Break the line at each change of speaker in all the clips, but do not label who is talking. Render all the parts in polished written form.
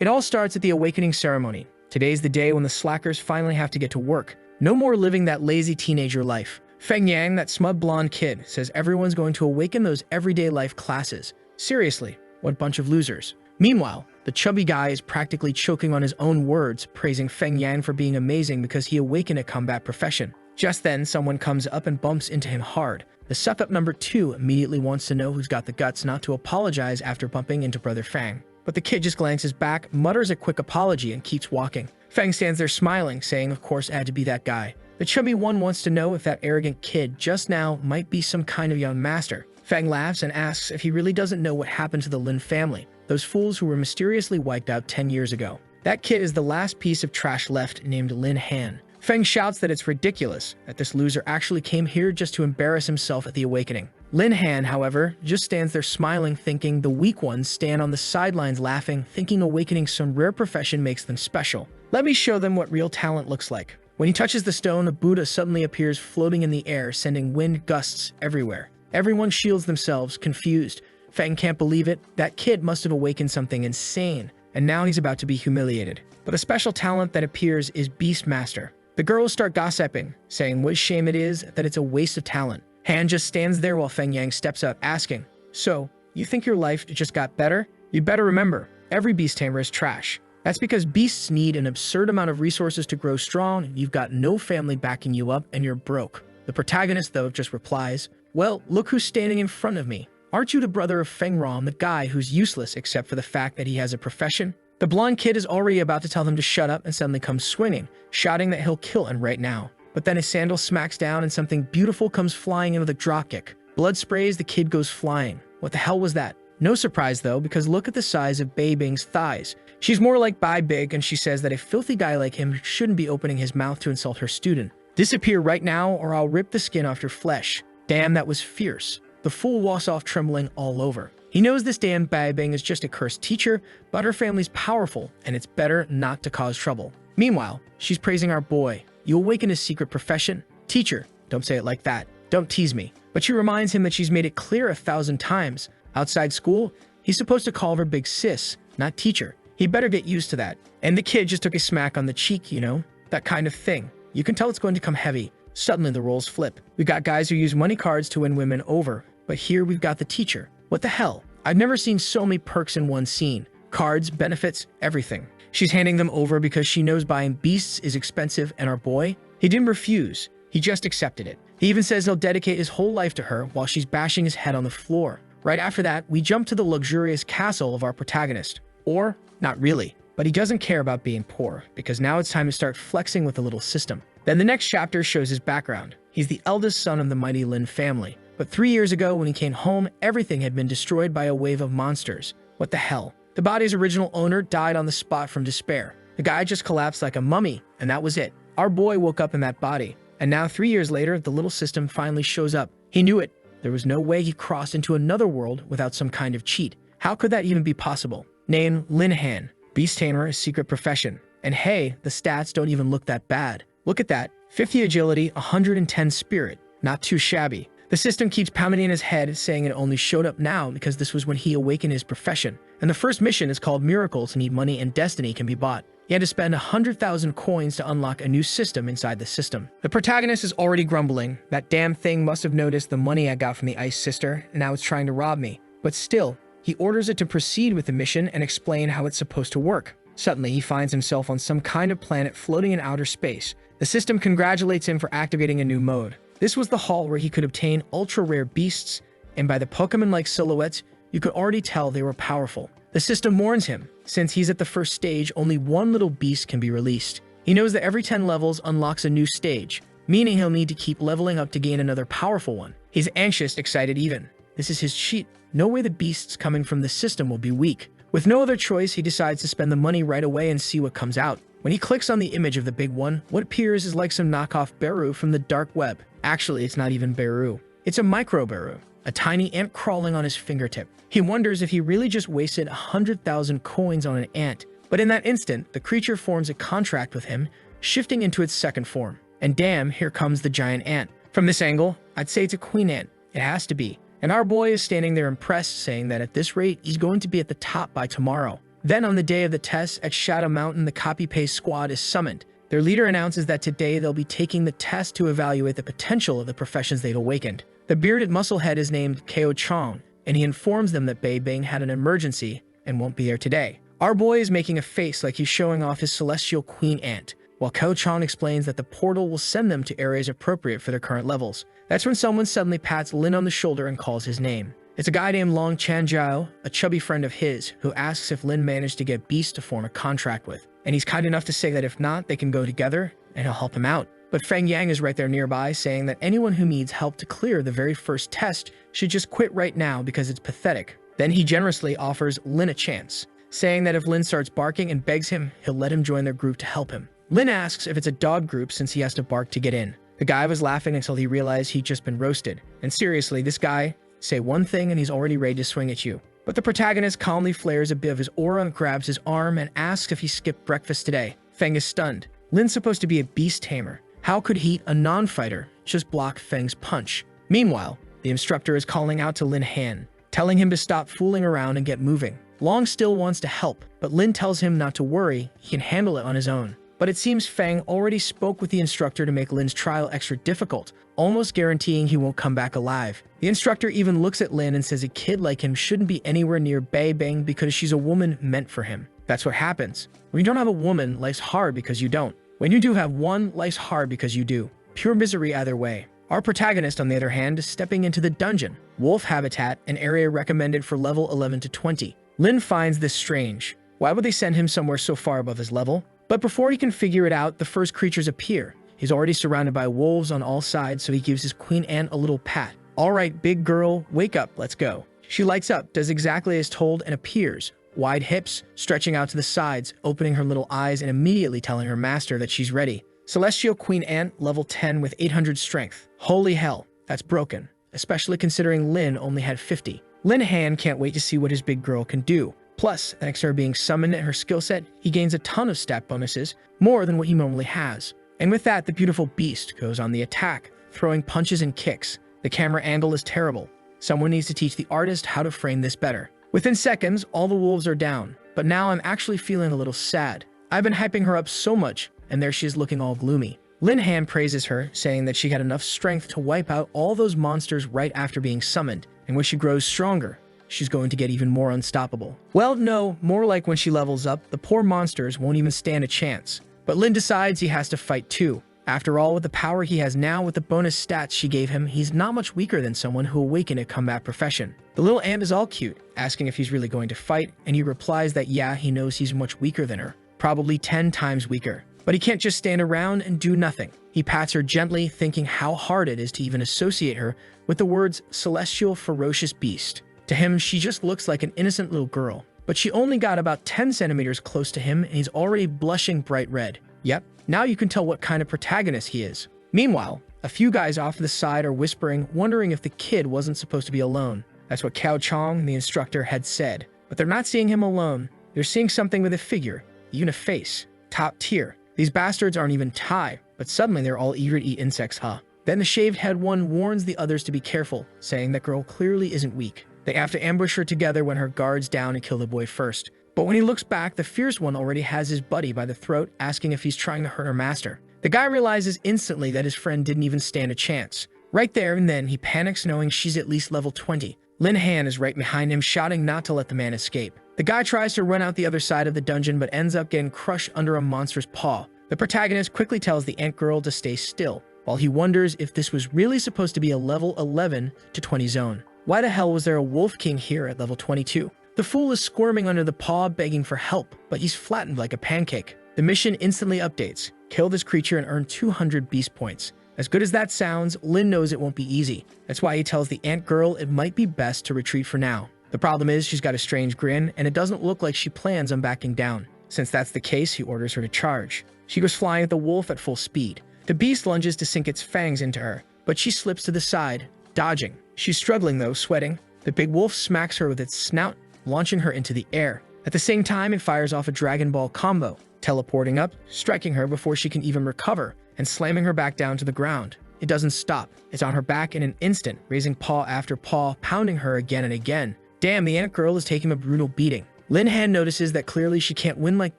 It all starts at the awakening ceremony. Today's the day when the slackers finally have to get to work. No more living that lazy teenager life. Feng Yang, that smug blonde kid, says everyone's going to awaken those everyday life classes. Seriously, what bunch of losers. Meanwhile, the chubby guy is practically choking on his own words, praising Feng Yang for being amazing because he awakened a combat profession. Just then, someone comes up and bumps into him hard. The suck-up number 2 immediately wants to know who's got the guts not to apologize after bumping into Brother Fang. But the kid just glances back, mutters a quick apology, and keeps walking. Fang stands there smiling, saying of course it had to be that guy. The chubby one wants to know if that arrogant kid just now might be some kind of young master. Fang laughs and asks if he really doesn't know what happened to the Lin family, those fools who were mysteriously wiped out 10 years ago. That kid is the last piece of trash left, named Lin Han. Feng shouts that it's ridiculous that this loser actually came here just to embarrass himself at the awakening. Lin Han, however, just stands there smiling, thinking the weak ones stand on the sidelines laughing, thinking awakening some rare profession makes them special. Let me show them what real talent looks like. When he touches the stone, a Buddha suddenly appears floating in the air, sending wind gusts everywhere. Everyone shields themselves, confused. Feng can't believe it. That kid must have awakened something insane, and now he's about to be humiliated. But a special talent that appears is Beastmaster. The girls start gossiping, saying what a shame it is that it's a waste of talent. Han just stands there while Feng Yang steps up, asking, "So, you think your life just got better? You better remember, every beast tamer is trash. That's because beasts need an absurd amount of resources to grow strong, and you've got no family backing you up, and you're broke." The protagonist, though, just replies, "Well, look who's standing in front of me. Aren't you the brother of Feng Rom, the guy who's useless except for the fact that he has a profession?" The blonde kid is already about to tell them to shut up and suddenly comes swinging, shouting that he'll kill him right now. But then his sandal smacks down and something beautiful comes flying in with a dropkick. Blood sprays, the kid goes flying. What the hell was that? No surprise though, because look at the size of Bei Bing's thighs. She's more like Bai Big, and she says that a filthy guy like him shouldn't be opening his mouth to insult her student. "Disappear right now or I'll rip the skin off your flesh." Damn, that was fierce. The fool walks off trembling all over. He knows this damn Bai Bing is just a cursed teacher, but her family's powerful, and it's better not to cause trouble. Meanwhile, she's praising our boy. "You awaken his secret profession? Teacher, don't say it like that. Don't tease me." But she reminds him that she's made it clear 1,000 times. Outside school, he's supposed to call her big sis, not teacher. He better get used to that. And the kid just took a smack on the cheek, you know? That kind of thing. You can tell it's going to come heavy. Suddenly the roles flip. We've got guys who use money cards to win women over, but here we've got the teacher. What the hell? I've never seen so many perks in one scene. Cards, benefits, everything. She's handing them over because she knows buying beasts is expensive, and our boy, he didn't refuse. He just accepted it. He even says he'll dedicate his whole life to her while she's bashing his head on the floor. Right after that, we jump to the luxurious castle of our protagonist. Or, not really. But he doesn't care about being poor, because now it's time to start flexing with the little system. Then the next chapter shows his background. He's the eldest son of the mighty Lin family. But 3 years ago, when he came home, everything had been destroyed by a wave of monsters. What the hell? The body's original owner died on the spot from despair. The guy just collapsed like a mummy, and that was it. Our boy woke up in that body. And now 3 years later, the little system finally shows up. He knew it. There was no way he crossed into another world without some kind of cheat. How could that even be possible? Name Lin Han. Beast tamer is secret profession. And hey, the stats don't even look that bad. Look at that. 50 agility, 110 spirit. Not too shabby. The system keeps pounding in his head, saying it only showed up now because this was when he awakened his profession. And the first mission is called Miracles Need Money and Destiny Can Be Bought. He had to spend 100,000 coins to unlock a new system inside the system. The protagonist is already grumbling. That damn thing must have noticed the money I got from the Ice Sister, and now it's trying to rob me. But still, he orders it to proceed with the mission and explain how it's supposed to work. Suddenly, he finds himself on some kind of planet floating in outer space. The system congratulates him for activating a new mode. This was the hall where he could obtain ultra-rare beasts, and by the Pokemon-like silhouettes, you could already tell they were powerful. The system warns him, since he's at the first stage, only one little beast can be released. He knows that every 10 levels unlocks a new stage, meaning he'll need to keep leveling up to gain another powerful one. He's anxious, excited even. This is his cheat. No way the beasts coming from the system will be weak. With no other choice, he decides to spend the money right away and see what comes out. When he clicks on the image of the big one, what appears is like some knockoff Beru from the dark web. Actually, it's not even Beru. It's a micro Beru, a tiny ant crawling on his fingertip. He wonders if he really just wasted 100,000 coins on an ant. But in that instant, the creature forms a contract with him, shifting into its second form. And damn, here comes the giant ant. From this angle, I'd say it's a queen ant. It has to be. And our boy is standing there impressed, saying that at this rate, he's going to be at the top by tomorrow. Then on the day of the test at Shadow Mountain, the copy-paste squad is summoned. Their leader announces that today they'll be taking the test to evaluate the potential of the professions they've awakened. The bearded musclehead is named Kao Chong, and he informs them that Bei Bing had an emergency and won't be there today. Our boy is making a face like he's showing off his celestial queen ant, while Kao Chong explains that the portal will send them to areas appropriate for their current levels. That's when someone suddenly pats Lin on the shoulder and calls his name. It's a guy named Long Chanjiao, a chubby friend of his, who asks if Lin managed to get Beast to form a contract with. And he's kind enough to say that if not, they can go together and he'll help him out. But Feng Yang is right there nearby, saying that anyone who needs help to clear the very first test should just quit right now because it's pathetic. Then he generously offers Lin a chance, saying that if Lin starts barking and begs him, he'll let him join their group to help him. Lin asks if it's a dog group since he has to bark to get in. The guy was laughing until he realized he'd just been roasted. And seriously, this guy, say one thing and he's already ready to swing at you. But the protagonist calmly flares a bit of his aura and grabs his arm and asks if he skipped breakfast today. Feng is stunned. Lin's supposed to be a beast tamer. How could he, a non-fighter, just block Feng's punch? Meanwhile, the instructor is calling out to Lin Han, telling him to stop fooling around and get moving. Long still wants to help, but Lin tells him not to worry, he can handle it on his own. But it seems Feng already spoke with the instructor to make Lin's trial extra difficult, almost guaranteeing he won't come back alive. The instructor even looks at Lin and says a kid like him shouldn't be anywhere near Bei Bing because she's a woman meant for him. That's what happens. When you don't have a woman, life's hard because you don't. When you do have one, life's hard because you do. Pure misery either way. Our protagonist, on the other hand, is stepping into the dungeon, Wolf Habitat, an area recommended for level 11 to 20. Lin finds this strange. Why would they send him somewhere so far above his level? But before he can figure it out, the first creatures appear. He's already surrounded by wolves on all sides, so he gives his queen ant a little pat. All right, big girl, wake up, let's go. She lights up, does exactly as told, and appears. Wide hips, stretching out to the sides, opening her little eyes and immediately telling her master that she's ready. Celestial Queen Ant, level 10 with 800 strength. Holy hell, that's broken, especially considering Lin only had 50. Lin Han can't wait to see what his big girl can do. Plus, thanks to her being summoned and her skill set, he gains a ton of stat bonuses, more than what he normally has. And with that, the beautiful beast goes on the attack, throwing punches and kicks. The camera angle is terrible. Someone needs to teach the artist how to frame this better. Within seconds, all the wolves are down, but now I'm actually feeling a little sad. I've been hyping her up so much, and there she is looking all gloomy. Lin Han praises her, saying that she had enough strength to wipe out all those monsters right after being summoned, and when she grows stronger, she's going to get even more unstoppable. Well, no, more like when she levels up, the poor monsters won't even stand a chance. But Lin decides he has to fight too. After all, with the power he has now with the bonus stats she gave him, he's not much weaker than someone who awakened a combat profession. The little ant is all cute, asking if he's really going to fight, and he replies that yeah, he knows he's much weaker than her. Probably 10 times weaker. But he can't just stand around and do nothing. He pats her gently, thinking how hard it is to even associate her with the words celestial ferocious beast. To him, she just looks like an innocent little girl. But she only got about 10 centimeters close to him and he's already blushing bright red. Yep, now you can tell what kind of protagonist he is. Meanwhile, a few guys off to the side are whispering, wondering if the kid wasn't supposed to be alone. That's what Kao Chong, the instructor, had said. But they're not seeing him alone. They're seeing something with a figure, even a face. Top tier. These bastards aren't even Thai, but suddenly they're all eager to eat insects, huh? Then the shaved head one warns the others to be careful, saying that girl clearly isn't weak. They have to ambush her together when her guard's down and kill the boy first. But when he looks back, the fierce one already has his buddy by the throat, asking if he's trying to hurt her master. The guy realizes instantly that his friend didn't even stand a chance. Right there and then, he panics knowing she's at least level 20. Lin Han is right behind him, shouting not to let the man escape. The guy tries to run out the other side of the dungeon, but ends up getting crushed under a monster's paw. The protagonist quickly tells the ant girl to stay still, while he wonders if this was really supposed to be a level 11 to 20 zone. Why the hell was there a wolf king here at level 22? The fool is squirming under the paw, begging for help, but he's flattened like a pancake. The mission instantly updates. Kill this creature and earn 200 beast points. As good as that sounds, Lin knows it won't be easy. That's why he tells the ant girl it might be best to retreat for now. The problem is she's got a strange grin, and it doesn't look like she plans on backing down. Since that's the case, he orders her to charge. She goes flying at the wolf at full speed. The beast lunges to sink its fangs into her, but she slips to the side, dodging. She's struggling though, sweating. The big wolf smacks her with its snout, launching her into the air. At the same time, it fires off a Dragon Ball combo, teleporting up, striking her before she can even recover, and slamming her back down to the ground. It doesn't stop. It's on her back in an instant, raising paw after paw, pounding her again and again. Damn, the ant girl is taking a brutal beating. Lin Han notices that clearly she can't win like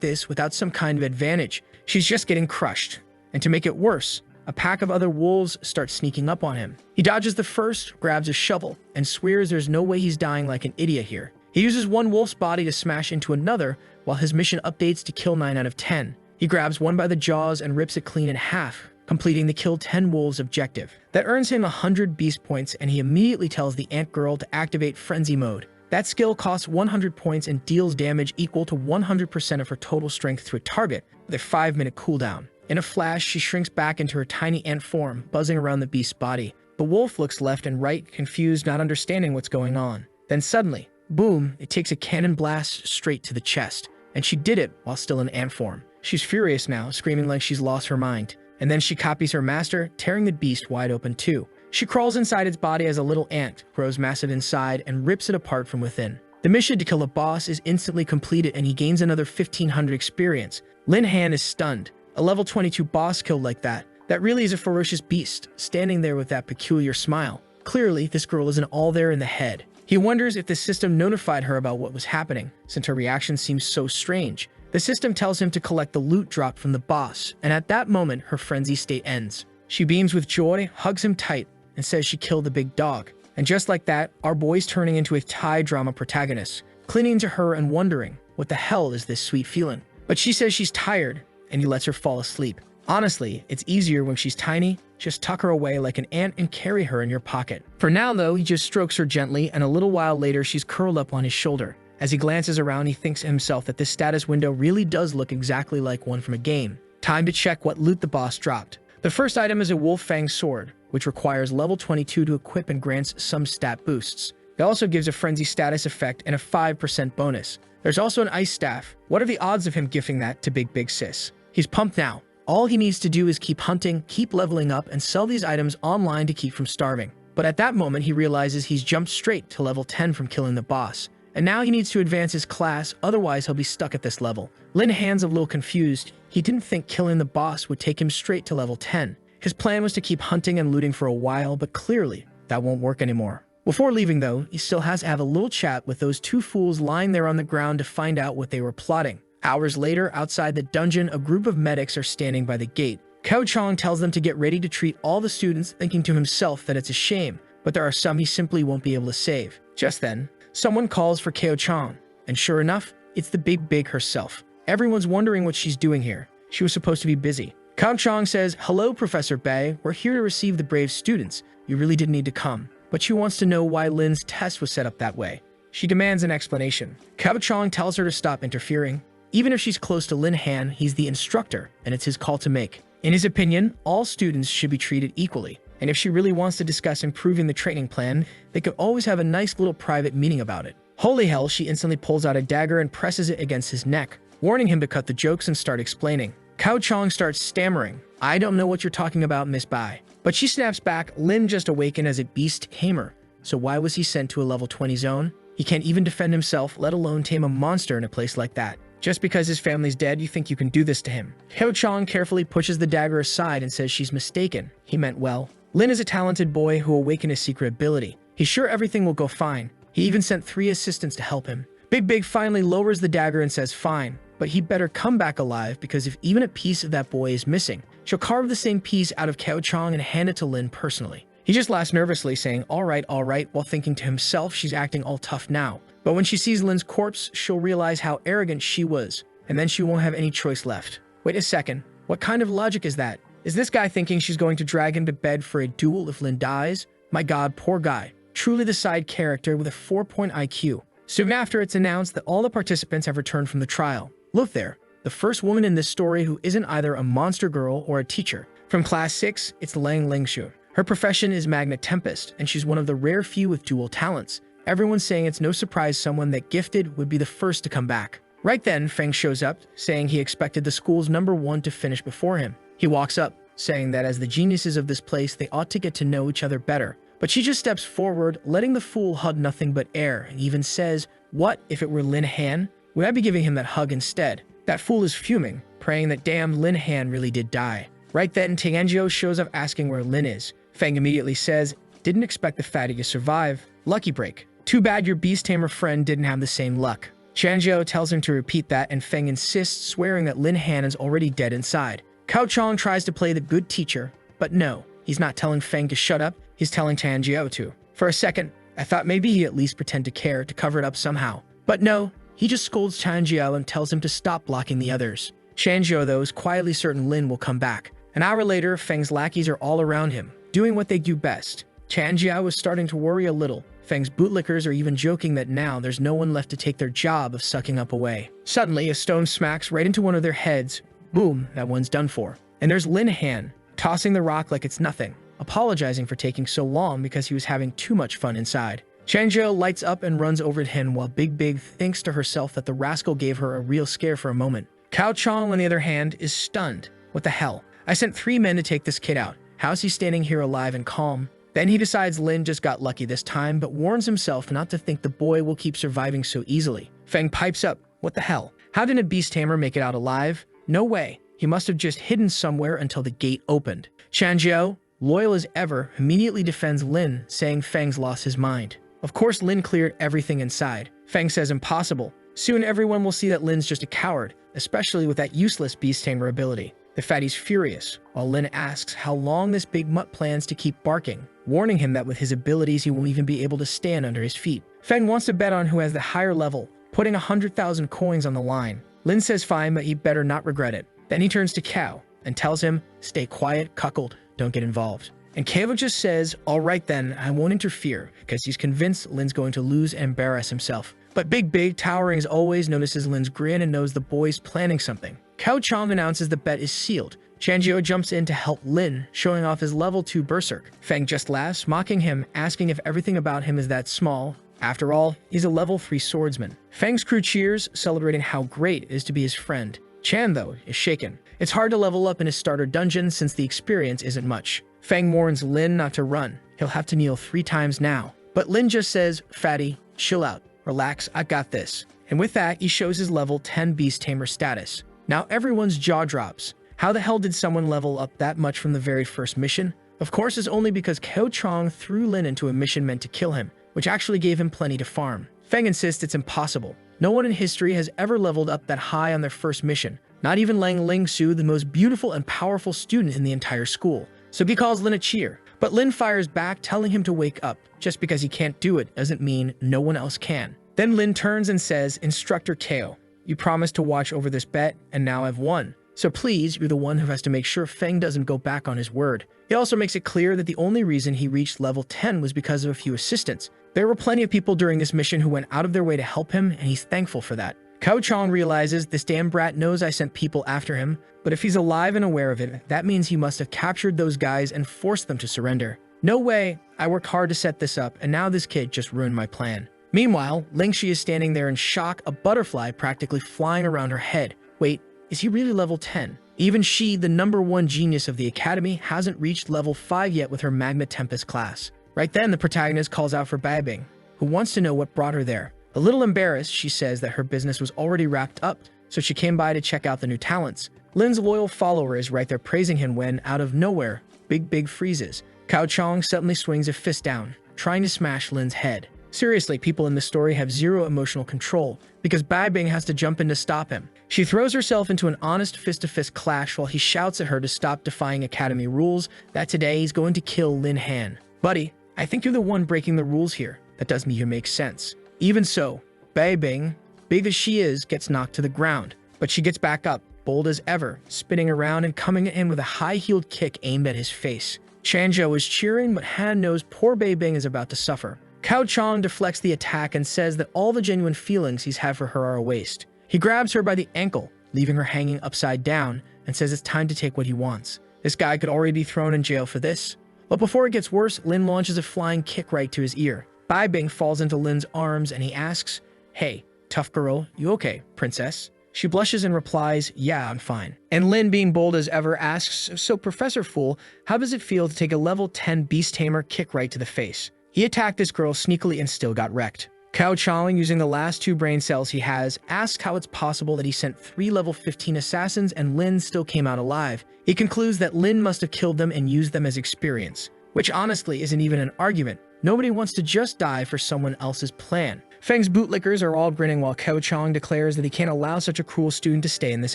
this without some kind of advantage. She's just getting crushed. And to make it worse, a pack of other wolves start sneaking up on him. He dodges the first, grabs a shovel, and swears there's no way he's dying like an idiot here. He uses one wolf's body to smash into another, while his mission updates to kill 9 out of 10. He grabs one by the jaws and rips it clean in half, completing the kill 10 wolves objective. That earns him 100 beast points, and he immediately tells the ant girl to activate frenzy mode. That skill costs 100 points and deals damage equal to 100% of her total strength to a target, with a 5-minute cooldown. In a flash, she shrinks back into her tiny ant form, buzzing around the beast's body. The wolf looks left and right, confused, not understanding what's going on. Then suddenly, boom, it takes a cannon blast straight to the chest. And she did it while still in ant form. She's furious now, screaming like she's lost her mind. And then she copies her master, tearing the beast wide open too. She crawls inside its body as a little ant, grows massive inside, and rips it apart from within. The mission to kill a boss is instantly completed, and he gains another 1500 experience. Lin Han is stunned. A level 22 boss killed like that really is a ferocious beast, standing there with that peculiar smile. Clearly, this girl isn't all there in the head. He wonders if the system notified her about what was happening, since her reaction seems so strange. The system tells him to collect the loot dropped from the boss, and at that moment, her frenzy state ends. She beams with joy, hugs him tight, and says she killed the big dog. And just like that, our boy's turning into a Thai drama protagonist, clinging to her and wondering, what the hell is this sweet feeling? But she says she's tired, and he lets her fall asleep. Honestly, it's easier when she's tiny. Just tuck her away like an ant and carry her in your pocket. For now though, he just strokes her gently, and a little while later she's curled up on his shoulder. As he glances around, he thinks to himself that this status window really does look exactly like one from a game. Time to check what loot the boss dropped. The first item is a wolf fang sword, which requires level 22 to equip and grants some stat boosts. It also gives a frenzy status effect and a 5% bonus. There's also an ice staff. What are the odds of him gifting that to Big Sis? He's pumped now. All he needs to do is keep hunting, keep leveling up, and sell these items online to keep from starving. But at that moment, he realizes he's jumped straight to level 10 from killing the boss. And now he needs to advance his class, otherwise he'll be stuck at this level. Lin Han's a little confused. He didn't think killing the boss would take him straight to level 10. His plan was to keep hunting and looting for a while, but clearly, that won't work anymore. Before leaving though, he still has to have a little chat with those two fools lying there on the ground to find out what they were plotting. Hours later, outside the dungeon, a group of medics are standing by the gate. Cao Chong tells them to get ready to treat all the students, thinking to himself that it's a shame, but there are some he simply won't be able to save. Just then, someone calls for Cao Chong, and sure enough, it's the Big herself. Everyone's wondering what she's doing here. She was supposed to be busy. Cao Chong says, "Hello, Professor Bei. We're here to receive the brave students. You really didn't need to come." But she wants to know why Lin's test was set up that way. She demands an explanation. Cao Chong tells her to stop interfering. Even if she's close to Lin Han, he's the instructor, and it's his call to make. In his opinion, all students should be treated equally. And if she really wants to discuss improving the training plan, they could always have a nice little private meeting about it. Holy hell, she instantly pulls out a dagger and presses it against his neck, warning him to cut the jokes and start explaining. Cao Chong starts stammering, "I don't know what you're talking about, Miss Bai." But she snaps back, Lin just awakened as a beast tamer, so why was he sent to a level 20 zone? He can't even defend himself, let alone tame a monster in a place like that. Just because his family's dead, you think you can do this to him? Cao Chong carefully pushes the dagger aside and says she's mistaken. He meant well. Lin is a talented boy who awakened his secret ability. He's sure everything will go fine. He even sent 3 assistants to help him. Big finally lowers the dagger and says fine, but he better come back alive, because if even a piece of that boy is missing, she'll carve the same piece out of Cao Chong and hand it to Lin personally. He just laughs nervously, saying all right, while thinking to himself she's acting all tough now. But when she sees Lin's corpse, she'll realize how arrogant she was, and then she won't have any choice left. Wait a second, what kind of logic is that? Is this guy thinking she's going to drag him to bed for a duel if Lin dies? My god, poor guy. Truly the side character with a 4-point IQ. Soon after, it's announced that all the participants have returned from the trial. Look there, the first woman in this story who isn't either a monster girl or a teacher. From class 6, it's Lang Lingshu. Her profession is Magna Tempest, and she's one of the rare few with dual talents. Everyone's saying it's no surprise someone that gifted would be the first to come back. Right then, Feng shows up, saying he expected the school's #1 to finish before him. He walks up, saying that as the geniuses of this place, they ought to get to know each other better. But she just steps forward, letting the fool hug nothing but air, and even says, "What if it were Lin Han? Would I be giving him that hug instead?" That fool is fuming, praying that damn Lin Han really did die. Right then, Tianjiu shows up asking where Lin is. Feng immediately says, "Didn't expect the fatty to survive. Lucky break. Too bad your beast tamer friend didn't have the same luck." Chanjiao tells him to repeat that, and Feng insists, swearing that Lin Han is already dead inside. Cao Chong tries to play the good teacher, but no, he's not telling Feng to shut up, he's telling Chanjiao to. For a second, I thought maybe he'd at least pretend to care to cover it up somehow. But no, he just scolds Chanjiao and tells him to stop blocking the others. Chanjiao, though, is quietly certain Lin will come back. An hour later, Feng's lackeys are all around him, doing what they do best. Chanjiao is starting to worry a little. Feng's bootlickers are even joking that now there's no one left to take their job of sucking up away. Suddenly, a stone smacks right into one of their heads. Boom, that one's done for. And there's Lin Han, tossing the rock like it's nothing, apologizing for taking so long because he was having too much fun inside. Chanjiao lights up and runs over to him while Big thinks to herself that the rascal gave her a real scare for a moment. Cao Chong, on the other hand, is stunned. What the hell? I sent 3 men to take this kid out. How's he standing here alive and calm? Then he decides Lin just got lucky this time, but warns himself not to think the boy will keep surviving so easily. Feng pipes up. What the hell? How did a beast tamer make it out alive? No way. He must have just hidden somewhere until the gate opened. Chanjiao, loyal as ever, immediately defends Lin, saying Feng's lost his mind. Of course, Lin cleared everything inside. Feng says impossible. Soon everyone will see that Lin's just a coward, especially with that useless beast tamer ability. The fatty's furious, while Lin asks how long this big mutt plans to keep barking, warning him that with his abilities he won't even be able to stand under his feet. Feng wants to bet on who has the higher level, putting 100,000 coins on the line. Lin says fine, but he better not regret it. Then he turns to Cao and tells him, stay quiet, cuckold, don't get involved. And Cao just says, all right then, I won't interfere, because he's convinced Lin's going to lose and embarrass himself. But Big, towering as always, notices Lin's grin and knows the boy's planning something. Cao Chong announces the bet is sealed. Chanjiao jumps in to help Lin, showing off his level 2 berserk. Feng just laughs, mocking him, asking if everything about him is that small. After all, he's a level 3 swordsman. Feng's crew cheers, celebrating how great it is to be his friend. Chan, though, is shaken. It's hard to level up in his starter dungeon since the experience isn't much. Feng warns Lin not to run. He'll have to kneel 3 times now. But Lin just says, fatty, chill out, relax, I've got this. And with that, he shows his level 10 beast tamer status. Now everyone's jaw drops. How the hell did someone level up that much from the very first mission? Of course, it's only because Cao Chong threw Lin into a mission meant to kill him, which actually gave him plenty to farm. Feng insists it's impossible. No one in history has ever leveled up that high on their first mission. Not even Lang Lingsu, the most beautiful and powerful student in the entire school. So he calls Lin a cheer. But Lin fires back, telling him to wake up. Just because he can't do it doesn't mean no one else can. Then Lin turns and says, Instructor Kao, you promised to watch over this bet, and now I've won. So please, you're the one who has to make sure Feng doesn't go back on his word. He also makes it clear that the only reason he reached level 10 was because of a few assistants. There were plenty of people during this mission who went out of their way to help him, and he's thankful for that. Cao Chong realizes this damn brat knows I sent people after him, but if he's alive and aware of it, that means he must have captured those guys and forced them to surrender. No way, I worked hard to set this up, and now this kid just ruined my plan. Meanwhile, Lingxi is standing there in shock, a butterfly practically flying around her head. Wait, is he really level 10? Even she, the #1 genius of the academy, hasn't reached level 5 yet with her Magna Tempest class. Right then, the protagonist calls out for Babing, who wants to know what brought her there. A little embarrassed, she says that her business was already wrapped up, so she came by to check out the new talents. Lin's loyal follower is right there praising him when, out of nowhere, Big freezes. Cao Chong suddenly swings a fist down, trying to smash Lin's head. Seriously, people in this story have zero emotional control, because Babing has to jump in to stop him. She throws herself into an honest fist-to-fist clash while he shouts at her to stop defying academy rules, that today he's going to kill Lin Han. Buddy, I think you're the one breaking the rules here. That doesn't even make sense. Even so, Babing, big as she is, gets knocked to the ground, but she gets back up, bold as ever, spinning around and coming at him with a high-heeled kick aimed at his face. Chanjiao is cheering, but Han knows poor Babing is about to suffer. Cao Chong deflects the attack and says that all the genuine feelings he's had for her are a waste. He grabs her by the ankle, leaving her hanging upside down, and says it's time to take what he wants. This guy could already be thrown in jail for this. But before it gets worse, Lin launches a flying kick right to his ear. Babing falls into Lin's arms and he asks, "Hey, tough girl, you okay, princess?" She blushes and replies, "Yeah, I'm fine." And Lin, being bold as ever, asks, "So, Professor Fool, how does it feel to take a level 10 beast tamer kick right to the face?" He attacked this girl sneakily and still got wrecked. Cao Chong, using the last 2 brain cells he has, asks how it's possible that he sent 3 level 15 assassins and Lin still came out alive. He concludes that Lin must have killed them and used them as experience, which honestly isn't even an argument. Nobody wants to just die for someone else's plan. Feng's bootlickers are all grinning while Kao Chong declares that he can't allow such a cruel student to stay in this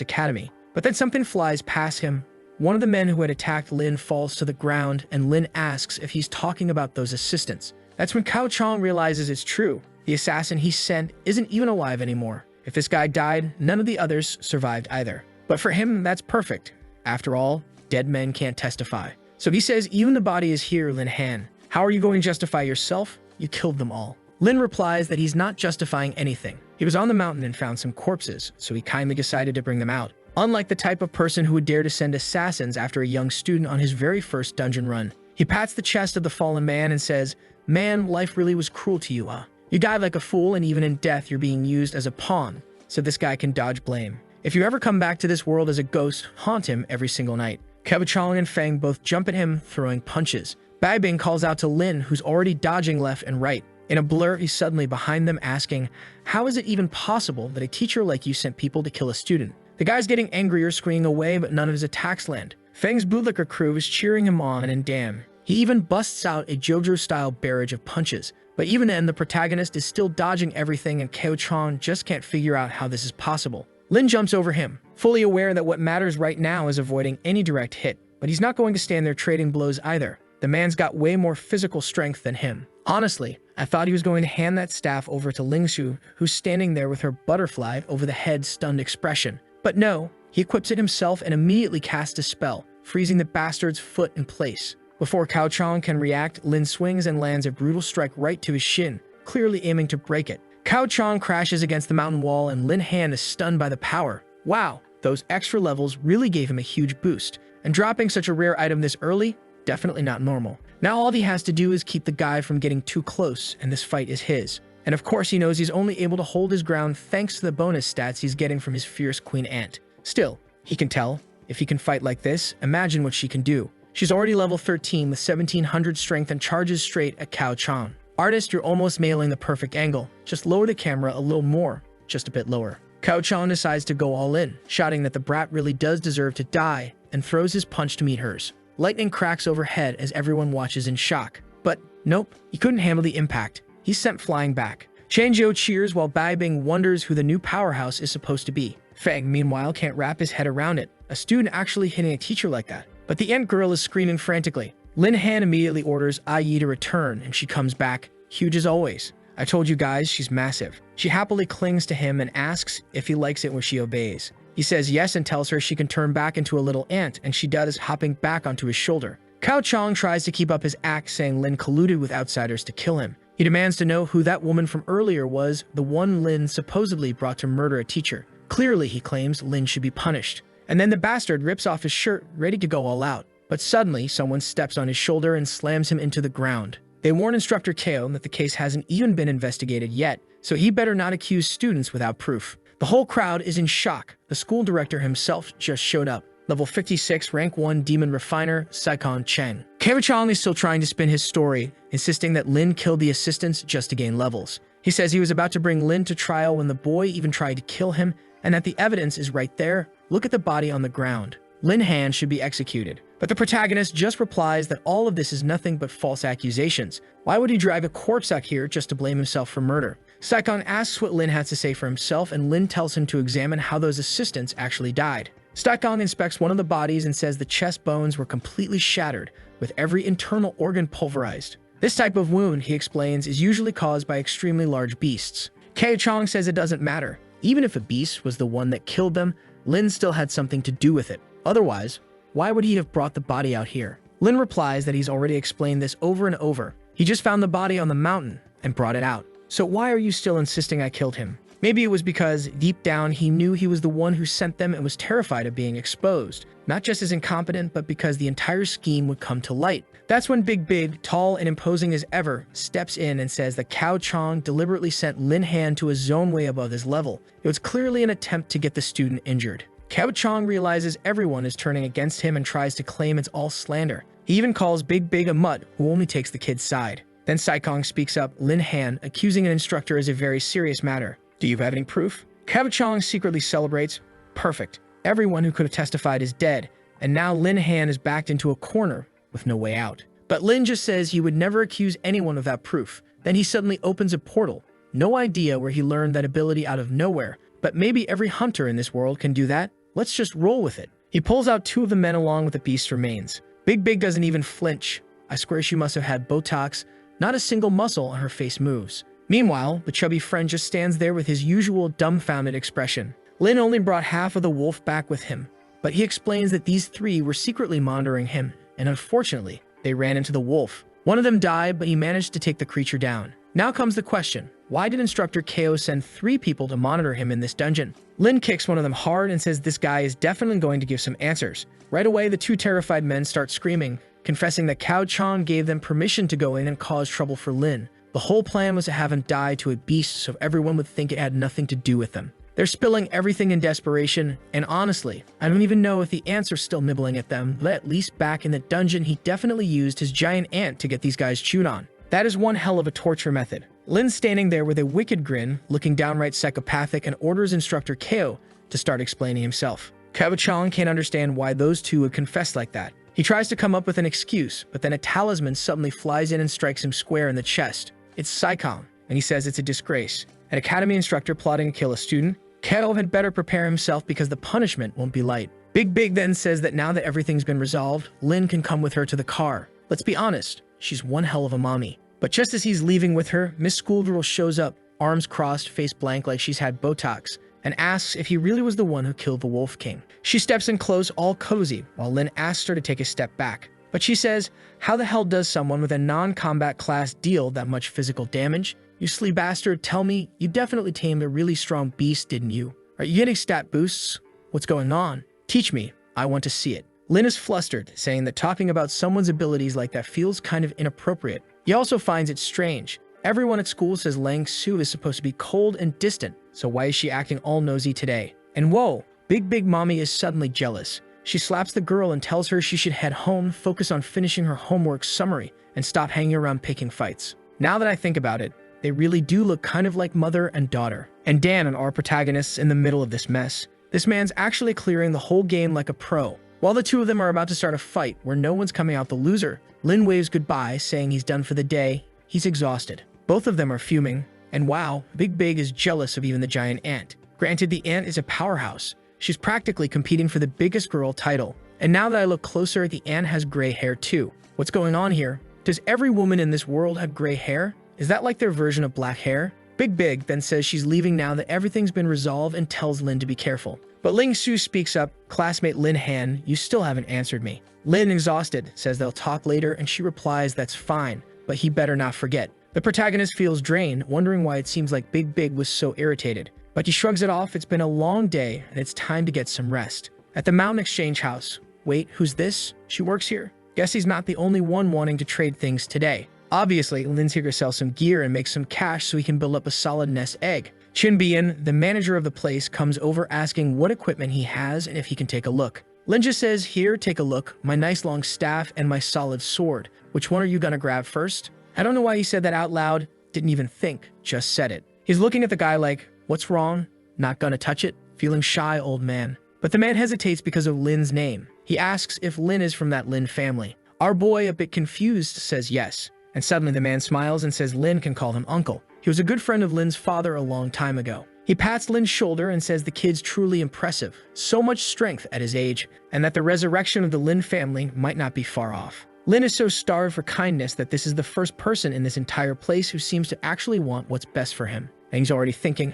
academy. But then something flies past him. One of the men who had attacked Lin falls to the ground, and Lin asks if he's talking about those assistants. That's when Kao Chong realizes it's true. The assassin he sent isn't even alive anymore. If this guy died, none of the others survived either. But for him, that's perfect. After all, dead men can't testify. So he says, even the body is here, Lin Han. How are you going to justify yourself? You killed them all. Lin replies that he's not justifying anything. He was on the mountain and found some corpses, so he kindly decided to bring them out. Unlike the type of person who would dare to send assassins after a young student on his very first dungeon run. He pats the chest of the fallen man and says, "Man, life really was cruel to you, huh? You died like a fool, and even in death you're being used as a pawn, so this guy can dodge blame. If you ever come back to this world as a ghost, haunt him every single night." Kao Chong and Feng both jump at him, throwing punches. Bai Bing calls out to Lin, who's already dodging left and right. In a blur, he's suddenly behind them asking, "How is it even possible that a teacher like you sent people to kill a student?" The guy's getting angrier, screaming away, but none of his attacks land. Feng's bootlicker crew is cheering him on, and damn, he even busts out a JoJo-style barrage of punches. But even then, the protagonist is still dodging everything, and Kao Chong just can't figure out how this is possible. Lin jumps over him, fully aware that what matters right now is avoiding any direct hit. But he's not going to stand there trading blows either. The man's got way more physical strength than him. Honestly, I thought he was going to hand that staff over to Lingshu, who's standing there with her butterfly over the head stunned expression. But no, he equips it himself and immediately casts a spell, freezing the bastard's foot in place. Before Kao Chong can react, Lin swings and lands a brutal strike right to his shin, clearly aiming to break it. Kao Chong crashes against the mountain wall and Lin Han is stunned by the power. Wow, those extra levels really gave him a huge boost. And dropping such a rare item this early? Definitely not normal. Now all he has to do is keep the guy from getting too close, and this fight is his. And of course he knows he's only able to hold his ground thanks to the bonus stats he's getting from his fierce queen ant. Still, he can tell, if he can fight like this, imagine what she can do. She's already level 13 with 1700 strength and charges straight at Kao Chong. Artist, you're almost nailing the perfect angle. Just lower the camera a little more, just a bit lower. Kao Chong decides to go all in, shouting that the brat really does deserve to die, and throws his punch to meet hers. Lightning cracks overhead as everyone watches in shock. But nope, he couldn't handle the impact. He's sent flying back. Changzhou cheers while Bai Bing wonders who the new powerhouse is supposed to be. Feng, meanwhile, can't wrap his head around it. A student actually hitting a teacher like that. But the ant girl is screaming frantically. Lin Han immediately orders Ai to return, and she comes back, huge as always. I told you guys, she's massive. She happily clings to him and asks if he likes it when she obeys. He says yes and tells her she can turn back into a little ant, and she does, hopping back onto his shoulder. Kao Chong tries to keep up his act, saying Lin colluded with outsiders to kill him. He demands to know who that woman from earlier was, the one Lin supposedly brought to murder a teacher. Clearly, he claims, Lin should be punished. And then the bastard rips off his shirt, ready to go all out. But suddenly, someone steps on his shoulder and slams him into the ground. They warn Instructor Kao that the case hasn't even been investigated yet, so he better not accuse students without proof. The whole crowd is in shock. The school director himself just showed up. Level 56, rank 1 demon refiner, Saikon Cheng. Kao Chong is still trying to spin his story, insisting that Lin killed the assistants just to gain levels. He says he was about to bring Lin to trial when the boy even tried to kill him, and that the evidence is right there. Look at the body on the ground. Lin Han should be executed. But the protagonist just replies that all of this is nothing but false accusations. Why would he drive a corpse out here just to blame himself for murder? Saikon asks what Lin has to say for himself, and Lin tells him to examine how those assistants actually died. Saikon inspects one of the bodies and says the chest bones were completely shattered, with every internal organ pulverized. This type of wound, he explains, is usually caused by extremely large beasts. Kao Chong says it doesn't matter. Even if a beast was the one that killed them, Lin still had something to do with it. Otherwise, why would he have brought the body out here? Lin replies that he's already explained this over and over. He just found the body on the mountain and brought it out. So why are you still insisting I killed him? Maybe it was because, deep down, he knew he was the one who sent them and was terrified of being exposed. Not just as incompetent, but because the entire scheme would come to light. That's when Big, tall and imposing as ever, steps in and says that Kao Chong deliberately sent Lin Han to a zone way above his level. It was clearly an attempt to get the student injured. Kao Chong realizes everyone is turning against him and tries to claim it's all slander. He even calls Big a mutt who only takes the kid's side. Then Saikon speaks up, Lin Han, accusing an instructor as a very serious matter. Do you have any proof? Kao Chong secretly celebrates. Perfect. Everyone who could have testified is dead, and now Lin Han is backed into a corner with no way out. But Lin just says he would never accuse anyone without proof. Then he suddenly opens a portal, No idea where he learned that ability out of nowhere, but maybe every hunter in this world can do that. Let's just roll with it. He pulls out 2 of the men along with the beast's remains. Big doesn't even flinch. I swear she must have had Botox. Not a single muscle on her face moves. Meanwhile, the chubby friend just stands there with his usual dumbfounded expression. Lin only brought half of the wolf back with him, but he explains that these 3 were secretly monitoring him, and unfortunately, they ran into the wolf. One of them died, but he managed to take the creature down. Now comes the question, why did Instructor KO send 3 people to monitor him in this dungeon? Lin kicks one of them hard and says this guy is definitely going to give some answers. Right away, the 2 terrified men start screaming, confessing that Cao Chang gave them permission to go in and cause trouble for Lin. The whole plan was to have him die to a beast so everyone would think it had nothing to do with them. They're spilling everything in desperation, and honestly, I don't even know if the ants are still nibbling at them, but at least back in the dungeon he definitely used his giant ant to get these guys chewed on. That is one hell of a torture method. Lin's standing there with a wicked grin, looking downright psychopathic, and orders Instructor KO to start explaining himself. Cao Chang can't understand why those 2 would confess like that. He tries to come up with an excuse, but then a talisman suddenly flies in and strikes him square in the chest. It's Saikang, and he says it's a disgrace. An academy instructor plotting to kill a student? Kao had better prepare himself because the punishment won't be light. Big then says that now that everything's been resolved, Lin can come with her to the car. Let's be honest, she's one hell of a mommy. But just as he's leaving with her, Miss Schoolgirl shows up, arms crossed, face blank like she's had Botox, and asks if he really was the one who killed the Wolf King. She steps in close, all cozy, while Lin asks her to take a step back. But she says, how the hell does someone with a non-combat class deal that much physical damage? You silly bastard, tell me, you definitely tamed a really strong beast, didn't you? Are you getting stat boosts? What's going on? Teach me, I want to see it. Lin is flustered, saying that talking about someone's abilities like that feels kind of inappropriate. He also finds it strange. Everyone at school says Lang Su is supposed to be cold and distant, so why is she acting all nosy today? And whoa, Big Mommy is suddenly jealous. She slaps the girl and tells her she should head home, focus on finishing her homework summary, and stop hanging around picking fights. Now that I think about it, they really do look kind of like mother and daughter. And Dan and our protagonists in the middle of this mess. This man's actually clearing the whole game like a pro. While the 2 of them are about to start a fight where no one's coming out the loser, Lin waves goodbye, saying he's done for the day. He's exhausted. Both of them are fuming, and wow, Big is jealous of even the giant ant. Granted, the ant is a powerhouse. She's practically competing for the biggest girl title. And now that I look closer, the ant has gray hair too. What's going on here? Does every woman in this world have gray hair? Is that like their version of black hair? Big then says she's leaving now that everything's been resolved and tells Lin to be careful. But Ling Su speaks up, classmate Lin Han, you still haven't answered me. Lin, exhausted, says they'll talk later, and she replies that's fine, but he better not forget. The protagonist feels drained, wondering why it seems like Big was so irritated. But he shrugs it off, it's been a long day, and it's time to get some rest. At the Mountain Exchange House. Wait, who's this? She works here? Guess he's not the only one wanting to trade things today. Obviously, Lin's here to sell some gear and make some cash so he can build up a solid nest egg. Chin Bian, the manager of the place, comes over asking what equipment he has and if he can take a look. Lin just says, here, take a look, my nice long staff and my solid sword. Which one are you gonna grab first? I don't know why he said that out loud, didn't even think, just said it. He's looking at the guy like, what's wrong? Not gonna touch it? Feeling shy, old man. But the man hesitates because of Lin's name. He asks if Lin is from that Lin family. Our boy, a bit confused, says yes. And suddenly the man smiles and says Lin can call him uncle. He was a good friend of Lin's father a long time ago. He pats Lin's shoulder and says the kid's truly impressive, so much strength at his age, and that the resurrection of the Lin family might not be far off. Lin is so starved for kindness that this is the first person in this entire place who seems to actually want what's best for him. And he's already thinking,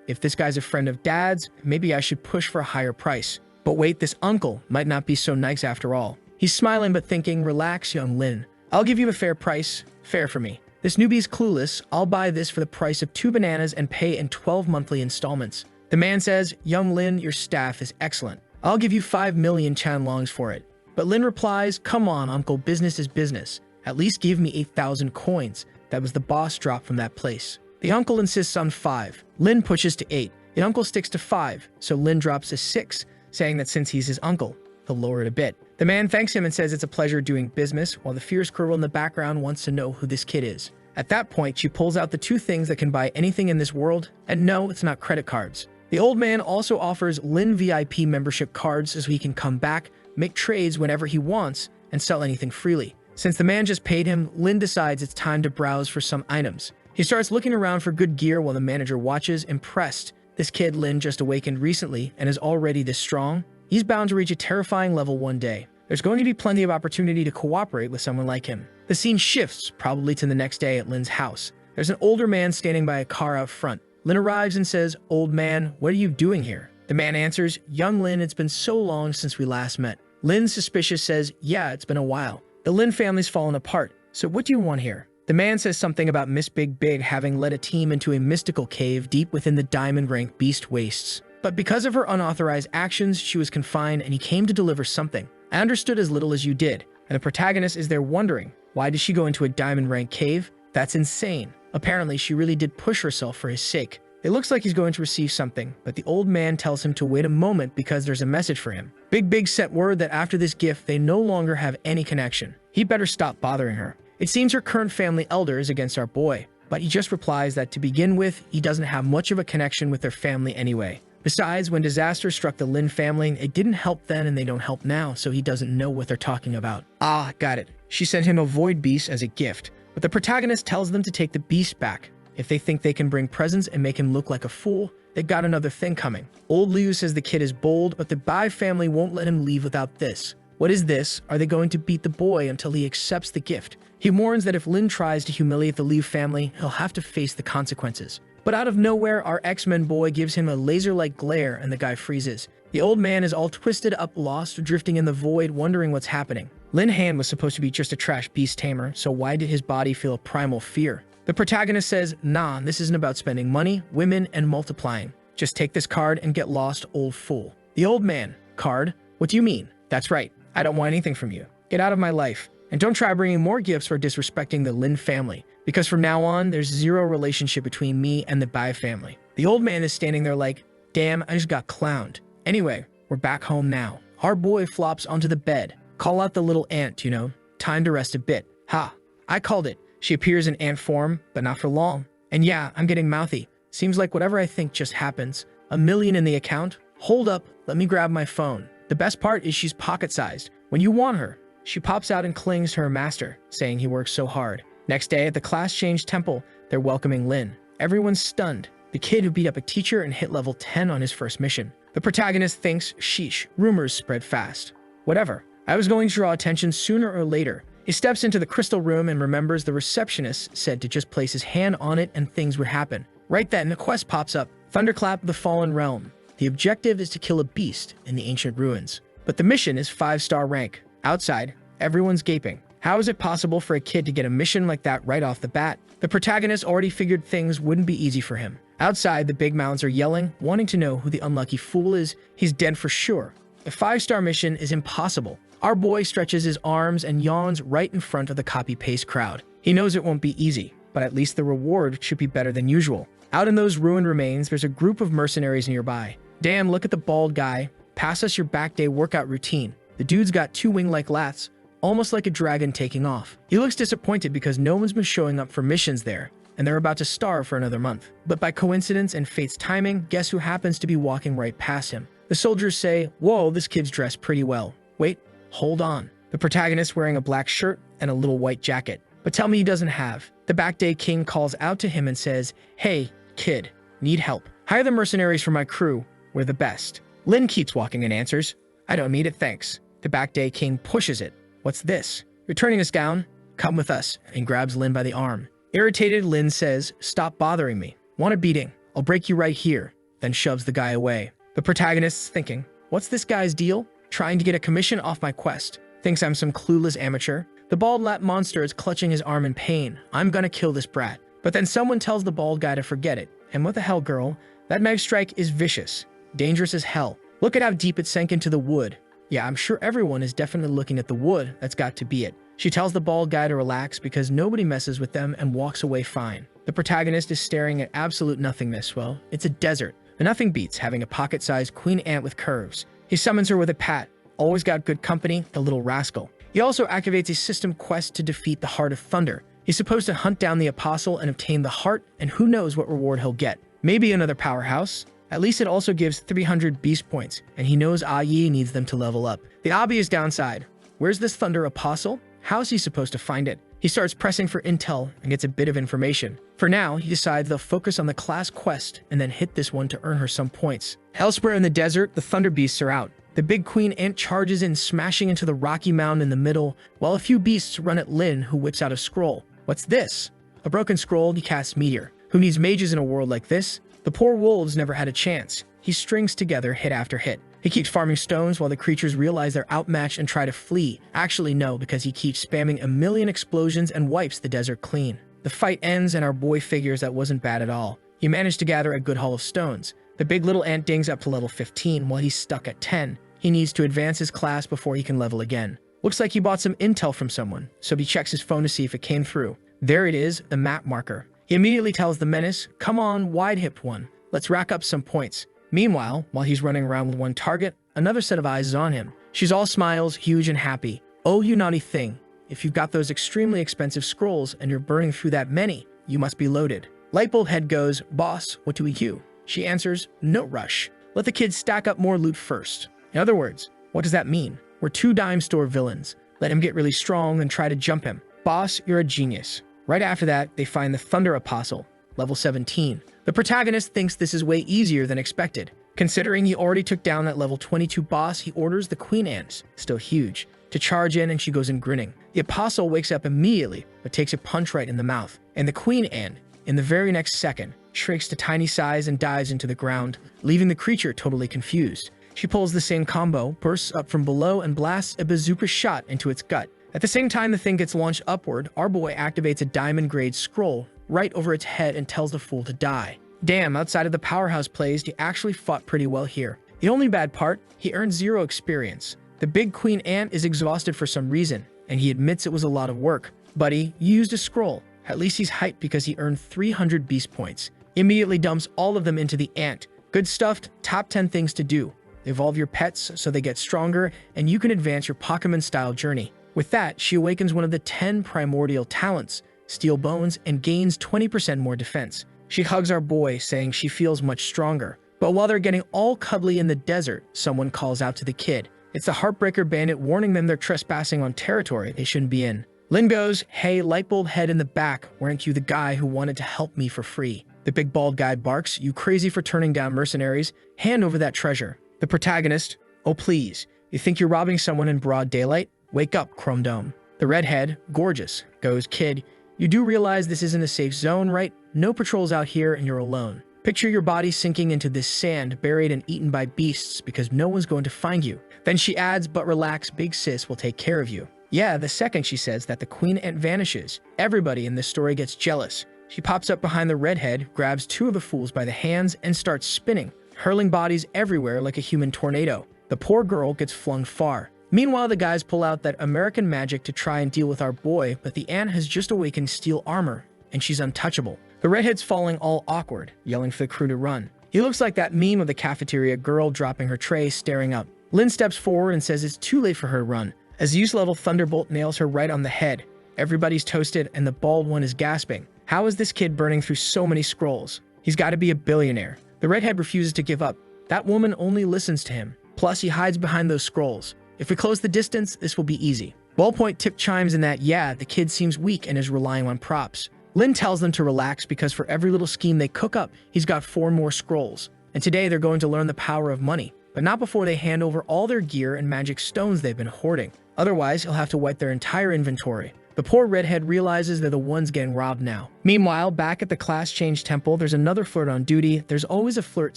if this guy's a friend of Dad's, maybe I should push for a higher price. But wait, this uncle might not be so nice after all. He's smiling but thinking, relax, young Lin. I'll give you a fair price. Fair for me. This newbie's clueless. I'll buy this for the price of 2 bananas and pay in 12 monthly installments. The man says, young Lin, your staff is excellent. I'll give you 5 million chanlongs for it. But Lin replies, come on, uncle, business is business. At least give me 8,000 coins. That was the boss drop from that place. The uncle insists on 5. Lin pushes to 8. The uncle sticks to 5, so Lin drops to 6, saying that since he's his uncle, he'll lower it a bit. The man thanks him and says it's a pleasure doing business, while the fierce girl in the background wants to know who this kid is. At that point, she pulls out the 2 things that can buy anything in this world, and no, it's not credit cards. The old man also offers Lin VIP membership cards so he can come back, make trades whenever he wants, and sell anything freely. Since the man just paid him, Lin decides it's time to browse for some items. He starts looking around for good gear while the manager watches, impressed. This kid Lin just awakened recently and is already this strong. He's bound to reach a terrifying level one day. There's going to be plenty of opportunity to cooperate with someone like him. The scene shifts, probably to the next day at Lin's house. There's an older man standing by a car out front. Lin arrives and says, "Old man, what are you doing here?" The man answers, "Young Lin, it's been so long since we last met." Lin, suspicious, says, "Yeah, it's been a while. The Lin family's fallen apart, so what do you want here?" The man says something about Miss Big Big having led a team into a mystical cave deep within the diamond rank beast wastes. But because of her unauthorized actions, she was confined and he came to deliver something. I understood as little as you did. And the protagonist is there wondering, why did she go into a diamond rank cave? That's insane. Apparently, she really did push herself for his sake. It looks like he's going to receive something, but the old man tells him to wait a moment because there's a message for him. Big Big sent word that after this gift, they no longer have any connection. He better stop bothering her. It seems her current family elder is against our boy, but he just replies that to begin with, he doesn't have much of a connection with their family anyway. Besides, when disaster struck the Lin family, it didn't help then and they don't help now, so he doesn't know what they're talking about. Ah, got it. She sent him a void beast as a gift, but the protagonist tells them to take the beast back. If they think they can bring presents and make him look like a fool, they got another thing coming. Old Liu says the kid is bold, but the Bai family won't let him leave without this. What is this? Are they going to beat the boy until he accepts the gift? He warns that if Lin tries to humiliate the Liu family, he'll have to face the consequences. But out of nowhere, our X-Men boy gives him a laser-like glare and the guy freezes. The old man is all twisted up, lost, drifting in the void, wondering what's happening. Lin Han was supposed to be just a trash beast tamer, so why did his body feel a primal fear? The protagonist says, "Nah, this isn't about spending money, women, and multiplying. Just take this card and get lost, old fool." The old man, "Card? What do you mean?" "That's right. I don't want anything from you. Get out of my life. And don't try bringing more gifts or disrespecting the Lin family, because from now on, there's zero relationship between me and the Bai family." The old man is standing there like, "Damn, I just got clowned. Anyway, we're back home now." Our boy flops onto the bed. Call out the little ant, you know. Time to rest a bit. Ha, I called it. She appears in ant form, but not for long. And yeah, I'm getting mouthy. Seems like whatever I think just happens. $1 million in the account? Hold up, let me grab my phone. The best part is she's pocket-sized. When you want her, she pops out and clings to her master, saying he works so hard. Next day at the class change temple, they're welcoming Lin. Everyone's stunned. The kid who beat up a teacher and hit level 10 on his first mission. The protagonist thinks, sheesh, rumors spread fast. Whatever. I was going to draw attention sooner or later. He steps into the crystal room and remembers the receptionist said to just place his hand on it and things would happen. Right then, a quest pops up. Thunderclap of the Fallen Realm. The objective is to kill a beast in the ancient ruins. But the mission is 5-star rank. Outside, everyone's gaping. How is it possible for a kid to get a mission like that right off the bat? The protagonist already figured things wouldn't be easy for him. Outside, the big mouths are yelling, wanting to know who the unlucky fool is. He's dead for sure. A 5-star mission is impossible. Our boy stretches his arms and yawns right in front of the copy-paste crowd. He knows it won't be easy, but at least the reward should be better than usual. Out in those ruined remains, there's a group of mercenaries nearby. "Damn, look at the bald guy. Pass us your back day workout routine." The dude's got 2 wing-like lats, almost like a dragon taking off. He looks disappointed because no one's been showing up for missions there, and they're about to starve for another month. But by coincidence and fate's timing, guess who happens to be walking right past him? The soldiers say, "Whoa, this kid's dressed pretty well." Wait, hold on. The protagonist wearing a black shirt and a little white jacket. But tell me he doesn't have. The back day king calls out to him and says, "Hey, kid, need help. Hire the mercenaries for my crew. We're the best." Lin keeps walking and answers, "I don't need it, thanks." The back day king pushes it. "What's this? You're turning us down? Come with us," and grabs Lin by the arm. Irritated, Lin says, "Stop bothering me. Want a beating? I'll break you right here," then shoves the guy away. The protagonist's thinking, what's this guy's deal? Trying to get a commission off my quest. Thinks I'm some clueless amateur. The bald lap monster is clutching his arm in pain. I'm gonna kill this brat. But then someone tells the bald guy to forget it. And what the hell, girl? That mag strike is vicious. Dangerous as hell. Look at how deep it sank into the wood. Yeah, I'm sure everyone is definitely looking at the wood. That's got to be it. She tells the bald guy to relax because nobody messes with them and walks away fine. The protagonist is staring at absolute nothingness. Well, it's a desert. But nothing beats having a pocket-sized queen ant with curves. He summons her with a pat. Always got good company, the little rascal. He also activates a system quest to defeat the Heart of Thunder. He's supposed to hunt down the apostle and obtain the heart, and who knows what reward he'll get. Maybe another powerhouse. At least it also gives 300 beast points, and he knows Yi needs them to level up. The obvious downside. Where's this Thunder apostle? How's he supposed to find it? He starts pressing for intel and gets a bit of information. For now, he decides they'll focus on the class quest and then hit this one to earn her some points. Elsewhere in the desert, the thunder beasts are out. The big queen ant charges in, smashing into the rocky mountain in the middle, while a few beasts run at Lin, who whips out a scroll. What's this? A broken scroll. He casts Meteor. Who needs mages in a world like this? The poor wolves never had a chance. He strings together hit after hit. He keeps farming stones while the creatures realize they're outmatched and try to flee. Actually, no, because he keeps spamming a million explosions and wipes the desert clean. The fight ends and our boy figures that wasn't bad at all. He managed to gather a good haul of stones. The big little ant dings up to level 15 while he's stuck at 10. He needs to advance his class before he can level again. Looks like he bought some intel from someone, so he checks his phone to see if it came through. There it is, the map marker. He immediately tells the menace, "Come on, wide-hipped one. Let's rack up some points." Meanwhile, while he's running around with one target, another set of eyes is on him. She's all smiles, huge and happy. "Oh, you naughty thing. If you've got those extremely expensive scrolls and you're burning through that many, you must be loaded." Lightbulb head goes, "Boss, what do we do?" She answers, "No rush. Let the kids stack up more loot first." In other words, what does that mean? We're 2 dime store villains. Let him get really strong, then try to jump him. Boss, you're a genius. Right after that, they find the Thunder Apostle, level 17. The protagonist thinks this is way easier than expected. Considering he already took down that level 22 boss, he orders the Queen Ants, still huge, to charge in, and she goes in grinning. The Apostle wakes up immediately, but takes a punch right in the mouth. And the Queen Ant, in the very next second, shrinks to tiny size and dives into the ground, leaving the creature totally confused. She pulls the same combo, bursts up from below, and blasts a bazooka shot into its gut. At the same time the thing gets launched upward, our boy activates a diamond-grade scroll right over its head and tells the fool to die. Damn, outside of the powerhouse plays, he actually fought pretty well here. The only bad part, he earned 0 experience. The big Queen Ant is exhausted for some reason, and he admits it was a lot of work. Buddy, you used a scroll. At least he's hyped because he earned 300 beast points. He immediately dumps all of them into the ant. Good stuff, top 10 things to do. Evolve your pets so they get stronger, and you can advance your Pokemon-style journey. With that, she awakens one of the 10 primordial talents, Steel Bones, and gains 20% more defense. She hugs our boy, saying she feels much stronger. But while they're getting all cuddly in the desert, someone calls out to the kid. It's the Heartbreaker Bandit, warning them they're trespassing on territory they shouldn't be in. Lin goes, "Hey, Lightbulb head in the back, weren't you the guy who wanted to help me for free?" The big bald guy barks, "You crazy for turning down mercenaries? Hand over that treasure." The protagonist, "Oh please, you think you're robbing someone in broad daylight? Wake up, Chrome Dome." The redhead, gorgeous, goes, "Kid, you do realize this isn't a safe zone, right? No patrols out here and you're alone. Picture your body sinking into this sand, buried and eaten by beasts because no one's going to find you." Then she adds, "But relax, big sis will take care of you." Yeah, the second she says that, the Queen Ant vanishes. Everybody in this story gets jealous. She pops up behind the redhead, grabs 2 of the fools by the hands, and starts spinning, hurling bodies everywhere like a human tornado. The poor girl gets flung far. Meanwhile, the guys pull out that American magic to try and deal with our boy, but the ant has just awakened steel armor, and she's untouchable. The redhead's falling all awkward, yelling for the crew to run. He looks like that meme of the cafeteria girl dropping her tray, staring up. Lin steps forward and says it's too late for her to run. A Zeus-level thunderbolt nails her right on the head. Everybody's toasted, and the bald one is gasping. How is this kid burning through so many scrolls? He's got to be a billionaire. The redhead refuses to give up. That woman only listens to him. Plus, he hides behind those scrolls. If we close the distance, this will be easy. Ballpoint tip chimes in that, yeah, the kid seems weak and is relying on props. Lin tells them to relax because for every little scheme they cook up, he's got 4 more scrolls. And today they're going to learn the power of money, but not before they hand over all their gear and magic stones they've been hoarding. Otherwise, he'll have to wipe their entire inventory. The poor redhead realizes they're the ones getting robbed now. Meanwhile, back at the class change temple, there's another flirt on duty. There's always a flirt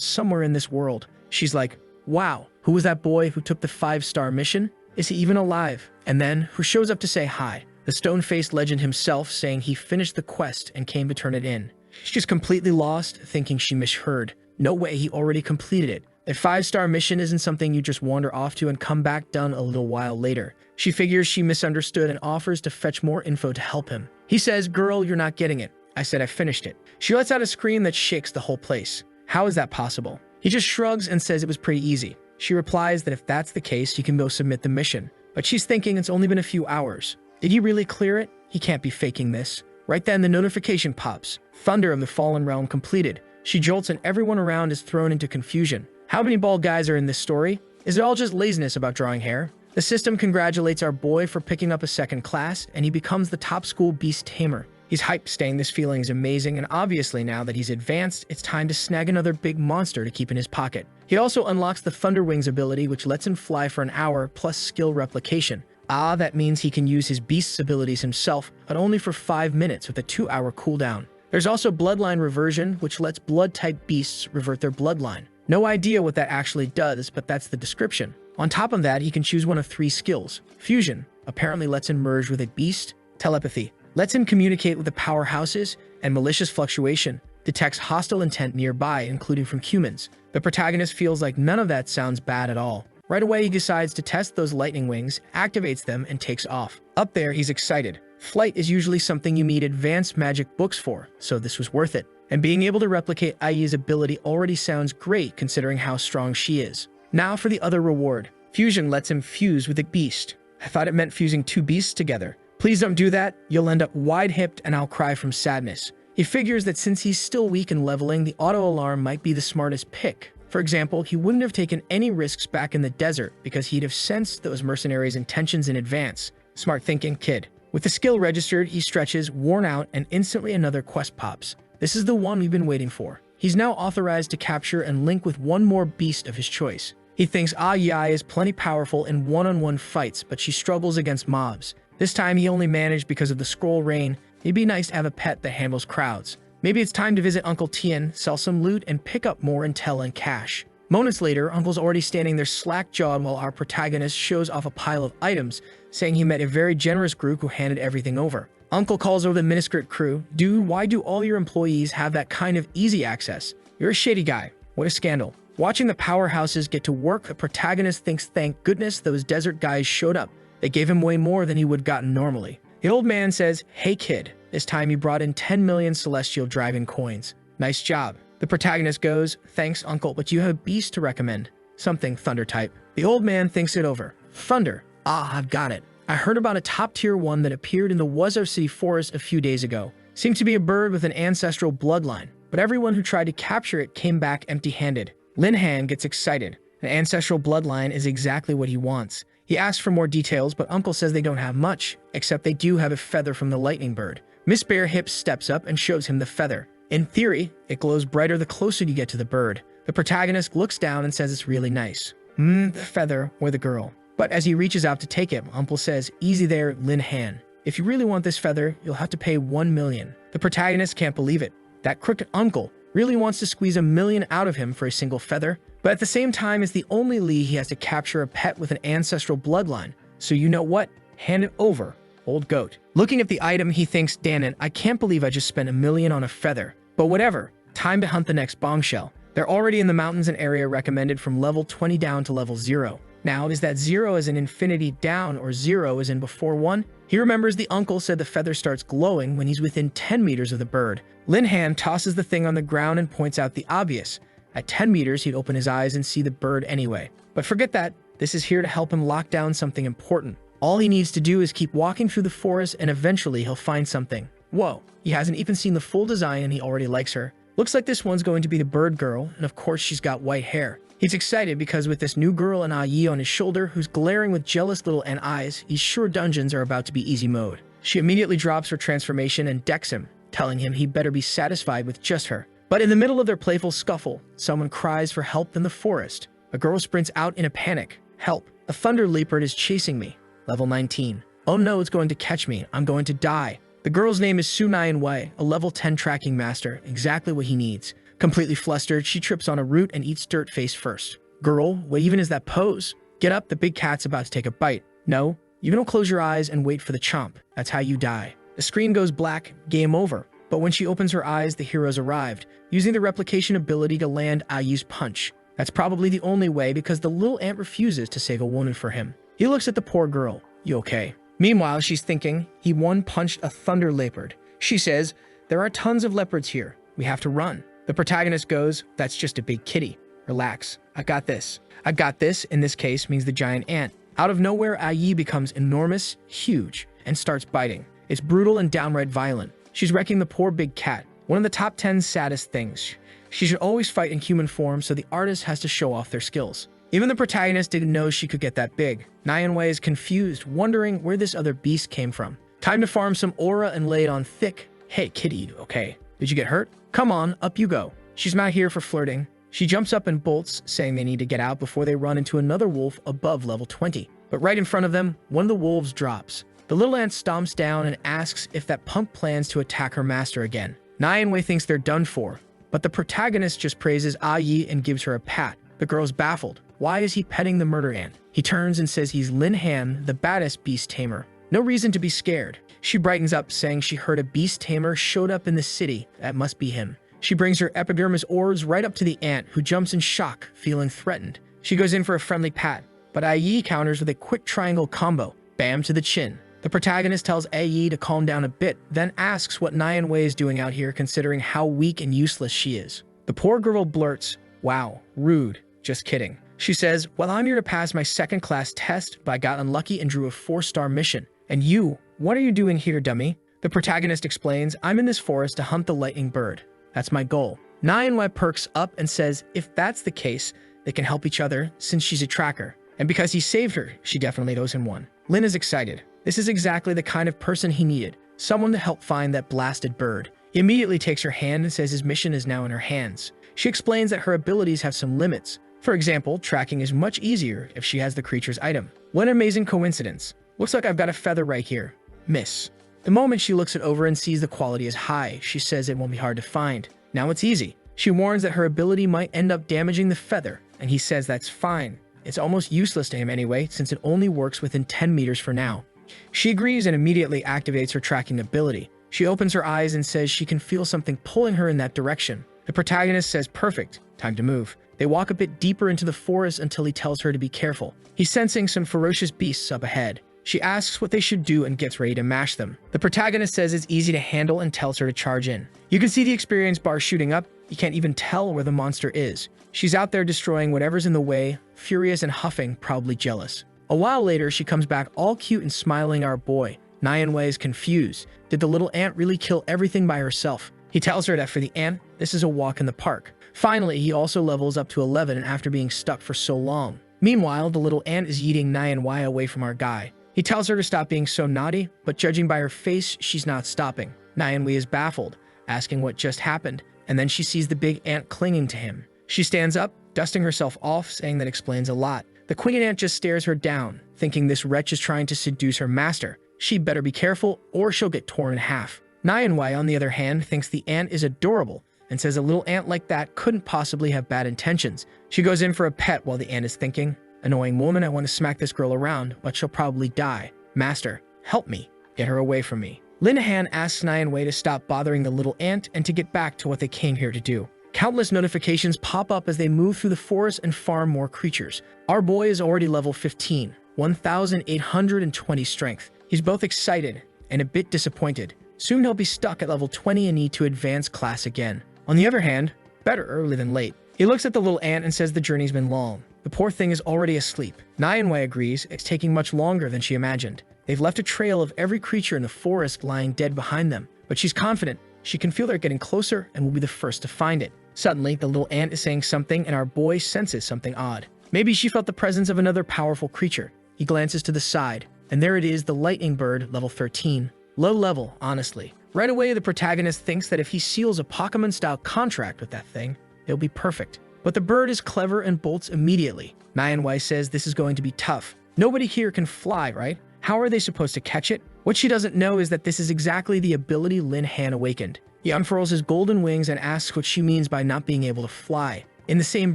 somewhere in this world. She's like, "Wow, who was that boy who took the 5-star mission? Is he even alive?" And then, who shows up to say hi? The stone-faced legend himself, saying he finished the quest and came to turn it in. She's completely lost, thinking she misheard. No way, he already completed it. A 5-star mission isn't something you just wander off to and come back done a little while later. She figures she misunderstood and offers to fetch more info to help him. He says, "Girl, you're not getting it. I said I finished it." She lets out a scream that shakes the whole place. How is that possible? He just shrugs and says it was pretty easy. She replies that if that's the case, he can go submit the mission. But she's thinking it's only been a few hours. Did he really clear it? He can't be faking this. Right then, the notification pops. Thunder of the Fallen Realm completed. She jolts and everyone around is thrown into confusion. How many bald guys are in this story? Is it all just laziness about drawing hair? The system congratulates our boy for picking up a second class, and he becomes the top school beast tamer. He's hyped, saying this feeling is amazing, and obviously now that he's advanced, it's time to snag another big monster to keep in his pocket. He also unlocks the Thunder Wings ability, which lets him fly for an hour, plus skill replication. That means he can use his beast's abilities himself, but only for 5 minutes with a 2-hour cooldown. There's also Bloodline Reversion, which lets blood-type beasts revert their bloodline. No idea what that actually does, but that's the description. On top of that, he can choose one of 3 skills. Fusion apparently lets him merge with a beast. Telepathy lets him communicate with the powerhouses, and malicious fluctuation detects hostile intent nearby, including from humans. The protagonist feels like none of that sounds bad at all. Right away, he decides to test those lightning wings, activates them, and takes off. Up there, he's excited. Flight is usually something you need advanced magic books for, so this was worth it. And being able to replicate Ai's ability already sounds great considering how strong she is. Now for the other reward. Fusion lets him fuse with a beast. I thought it meant fusing 2 beasts together. Please don't do that, you'll end up wide-hipped and I'll cry from sadness. He figures that since he's still weak in leveling, the auto-alarm might be the smartest pick. For example, he wouldn't have taken any risks back in the desert because he'd have sensed those mercenaries' intentions in advance. Smart thinking, kid. With the skill registered, he stretches, worn out, and instantly another quest pops. This is the one we've been waiting for. He's now authorized to capture and link with one more beast of his choice. He thinks Ai is plenty powerful in one-on-one fights, but she struggles against mobs. This time he only managed because of the scroll rain. It'd be nice to have a pet that handles crowds. Maybe it's time to visit Uncle Tien, sell some loot, and pick up more intel and cash. Moments later, Uncle's already standing there slack-jawed while our protagonist shows off a pile of items, saying he met a very generous group who handed everything over. Uncle calls over the Miniscript crew. Dude, why do all your employees have that kind of easy access? You're a shady guy. What a scandal. Watching the powerhouses get to work, the protagonist thinks thank goodness those desert guys showed up. They gave him way more than he would have gotten normally. The old man says, hey kid, this time he brought in 10 million celestial dragon coins. Nice job. The protagonist goes, thanks uncle, but you have a beast to recommend. Something thunder type. The old man thinks it over. Thunder. I've got it. I heard about a top tier one that appeared in the Wuzhou City forest a few days ago. Seemed to be a bird with an ancestral bloodline, but everyone who tried to capture it came back empty-handed. Lin Han gets excited. An ancestral bloodline is exactly what he wants. He asks for more details, but Uncle says they don't have much, except they do have a feather from the lightning bird. Miss Bare Hips steps up and shows him the feather. In theory, it glows brighter the closer you get to the bird. The protagonist looks down and says it's really nice. The feather or the girl. But as he reaches out to take it, Uncle says, easy there, Lin Han. If you really want this feather, you'll have to pay 1 million. The protagonist can't believe it. That crooked uncle really wants to squeeze 1 million out of him for a single feather. But at the same time, it's the only Lee he has to capture a pet with an ancestral bloodline. So you know what? Hand it over, old goat. Looking at the item, he thinks, damn it, I can't believe I just spent 1 million on a feather. But whatever, time to hunt the next bombshell. They're already in the mountains, an area recommended from level 20 down to level 0. Now, is that 0 as in infinity down or 0 as in before 1? He remembers the uncle said the feather starts glowing when he's within 10 meters of the bird. Lin Han tosses the thing on the ground and points out the obvious. At 10 meters, he'd open his eyes and see the bird anyway. But forget that, this is here to help him lock down something important. All he needs to do is keep walking through the forest and eventually he'll find something. Whoa, he hasn't even seen the full design and he already likes her. Looks like this one's going to be the bird girl, and of course she's got white hair. He's excited because with this new girl and Ai on his shoulder who's glaring with jealous little eyes, he's sure dungeons are about to be easy mode. She immediately drops her transformation and decks him, telling him he better be satisfied with just her. But in the middle of their playful scuffle, someone cries for help in the forest. A girl sprints out in a panic. Help, a thunder leopard is chasing me. Level 19. Oh no, it's going to catch me. I'm going to die. The girl's name is Su Nyan Wei, a level 10 tracking master, exactly what he needs. Completely flustered, she trips on a root and eats dirt face first. Girl, what even is that pose? Get up, the big cat's about to take a bite. No, you don't close your eyes and wait for the chomp. That's how you die. The screen goes black, game over. But when she opens her eyes, the hero's arrived, using the replication ability to land Ai's punch. That's probably the only way because the little ant refuses to save a woman for him. He looks at the poor girl. You okay? Meanwhile, she's thinking, he one-punched a thunder leopard. She says, there are tons of leopards here. We have to run. The protagonist goes, that's just a big kitty. Relax. I got this. I got this, in this case, means the giant ant. Out of nowhere, Ai becomes enormous, huge, and starts biting. It's brutal and downright violent. She's wrecking the poor big cat. One of the top 10 saddest things. She should always fight in human form, so the artist has to show off their skills. Even the protagonist didn't know she could get that big. Nayanwei is confused, wondering where this other beast came from. Time to farm some aura and lay it on thick. Hey, kitty, okay? Did you get hurt? Come on, up you go. She's not here for flirting. She jumps up and bolts, saying they need to get out before they run into another wolf above level 20. But right in front of them, one of the wolves drops. The little ant stomps down and asks if that punk plans to attack her master again. Nayanwei thinks they're done for, but the protagonist just praises Yi and gives her a pat. The girl's baffled. Why is he petting the murder ant? He turns and says he's Lin Han, the baddest beast tamer. No reason to be scared. She brightens up, saying she heard a beast tamer showed up in the city. That must be him. She brings her epidermis orbs right up to the ant, who jumps in shock, feeling threatened. She goes in for a friendly pat, but Yi counters with a quick triangle combo. Bam to the chin. The protagonist tells Yi to calm down a bit, then asks what Nayanwei is doing out here considering how weak and useless she is. The poor girl blurts, "Wow, rude. Just kidding." She says, "Well, I'm here to pass my second-class test, but I got unlucky and drew a 4-star mission. And you, what are you doing here, dummy?" The protagonist explains, "I'm in this forest to hunt the lightning bird. That's my goal." Nayanwei perks up and says if that's the case, they can help each other since she's a tracker. And because he saved her, she definitely owes him one. Lin is excited. This is exactly the kind of person he needed, someone to help find that blasted bird. He immediately takes her hand and says his mission is now in her hands. She explains that her abilities have some limits. For example, tracking is much easier if she has the creature's item. What an amazing coincidence. Looks like I've got a feather right here. Miss. The moment she looks it over and sees the quality is high, she says it won't be hard to find. Now it's easy. She warns that her ability might end up damaging the feather, and he says that's fine. It's almost useless to him anyway, since it only works within 10 meters for now. She agrees and immediately activates her tracking ability. She opens her eyes and says she can feel something pulling her in that direction. The protagonist says perfect, time to move. They walk a bit deeper into the forest until he tells her to be careful. He's sensing some ferocious beasts up ahead. She asks what they should do and gets ready to mash them. The protagonist says it's easy to handle and tells her to charge in. You can see the experience bar shooting up. You can't even tell where the monster is. She's out there destroying whatever's in the way, furious and huffing, probably jealous. A while later, she comes back all cute and smiling at our boy. Nayanwei is confused. Did the little ant really kill everything by herself? He tells her that for the ant, this is a walk in the park. Finally, he also levels up to 11 after being stuck for so long. Meanwhile, the little ant is eating Nayanwei away from our guy. He tells her to stop being so naughty, but judging by her face, she's not stopping. Nayanwei is baffled, asking what just happened, and then she sees the big ant clinging to him. She stands up, dusting herself off, saying that explains a lot. The queen ant just stares her down, thinking this wretch is trying to seduce her master. She better be careful, or she'll get torn in half. Nayanwei, on the other hand, thinks the ant is adorable, and says a little ant like that couldn't possibly have bad intentions. She goes in for a pet while the ant is thinking, "Annoying woman, I want to smack this girl around, but she'll probably die. Master, help me. Get her away from me." Lin Han asks Nayanwei to stop bothering the little ant and to get back to what they came here to do. Countless notifications pop up as they move through the forest and farm more creatures. Our boy is already level 15, 1,820 strength. He's both excited and a bit disappointed. Soon he'll be stuck at level 20 and need to advance class again. On the other hand, better early than late. He looks at the little ant and says the journey's been long. The poor thing is already asleep. Nayanwei agrees, it's taking much longer than she imagined. They've left a trail of every creature in the forest lying dead behind them, but she's confident she can feel they're getting closer and will be the first to find it. Suddenly, the little ant is saying something and our boy senses something odd. Maybe she felt the presence of another powerful creature. He glances to the side, and there it is, the lightning bird, level 13. Low level, honestly. Right away, the protagonist thinks that if he seals a Pokemon-style contract with that thing, it'll be perfect. But the bird is clever and bolts immediately. Nayanwei says this is going to be tough. Nobody here can fly, right? How are they supposed to catch it? What she doesn't know is that this is exactly the ability Lin Han awakened. He unfurls his golden wings and asks what she means by not being able to fly. In the same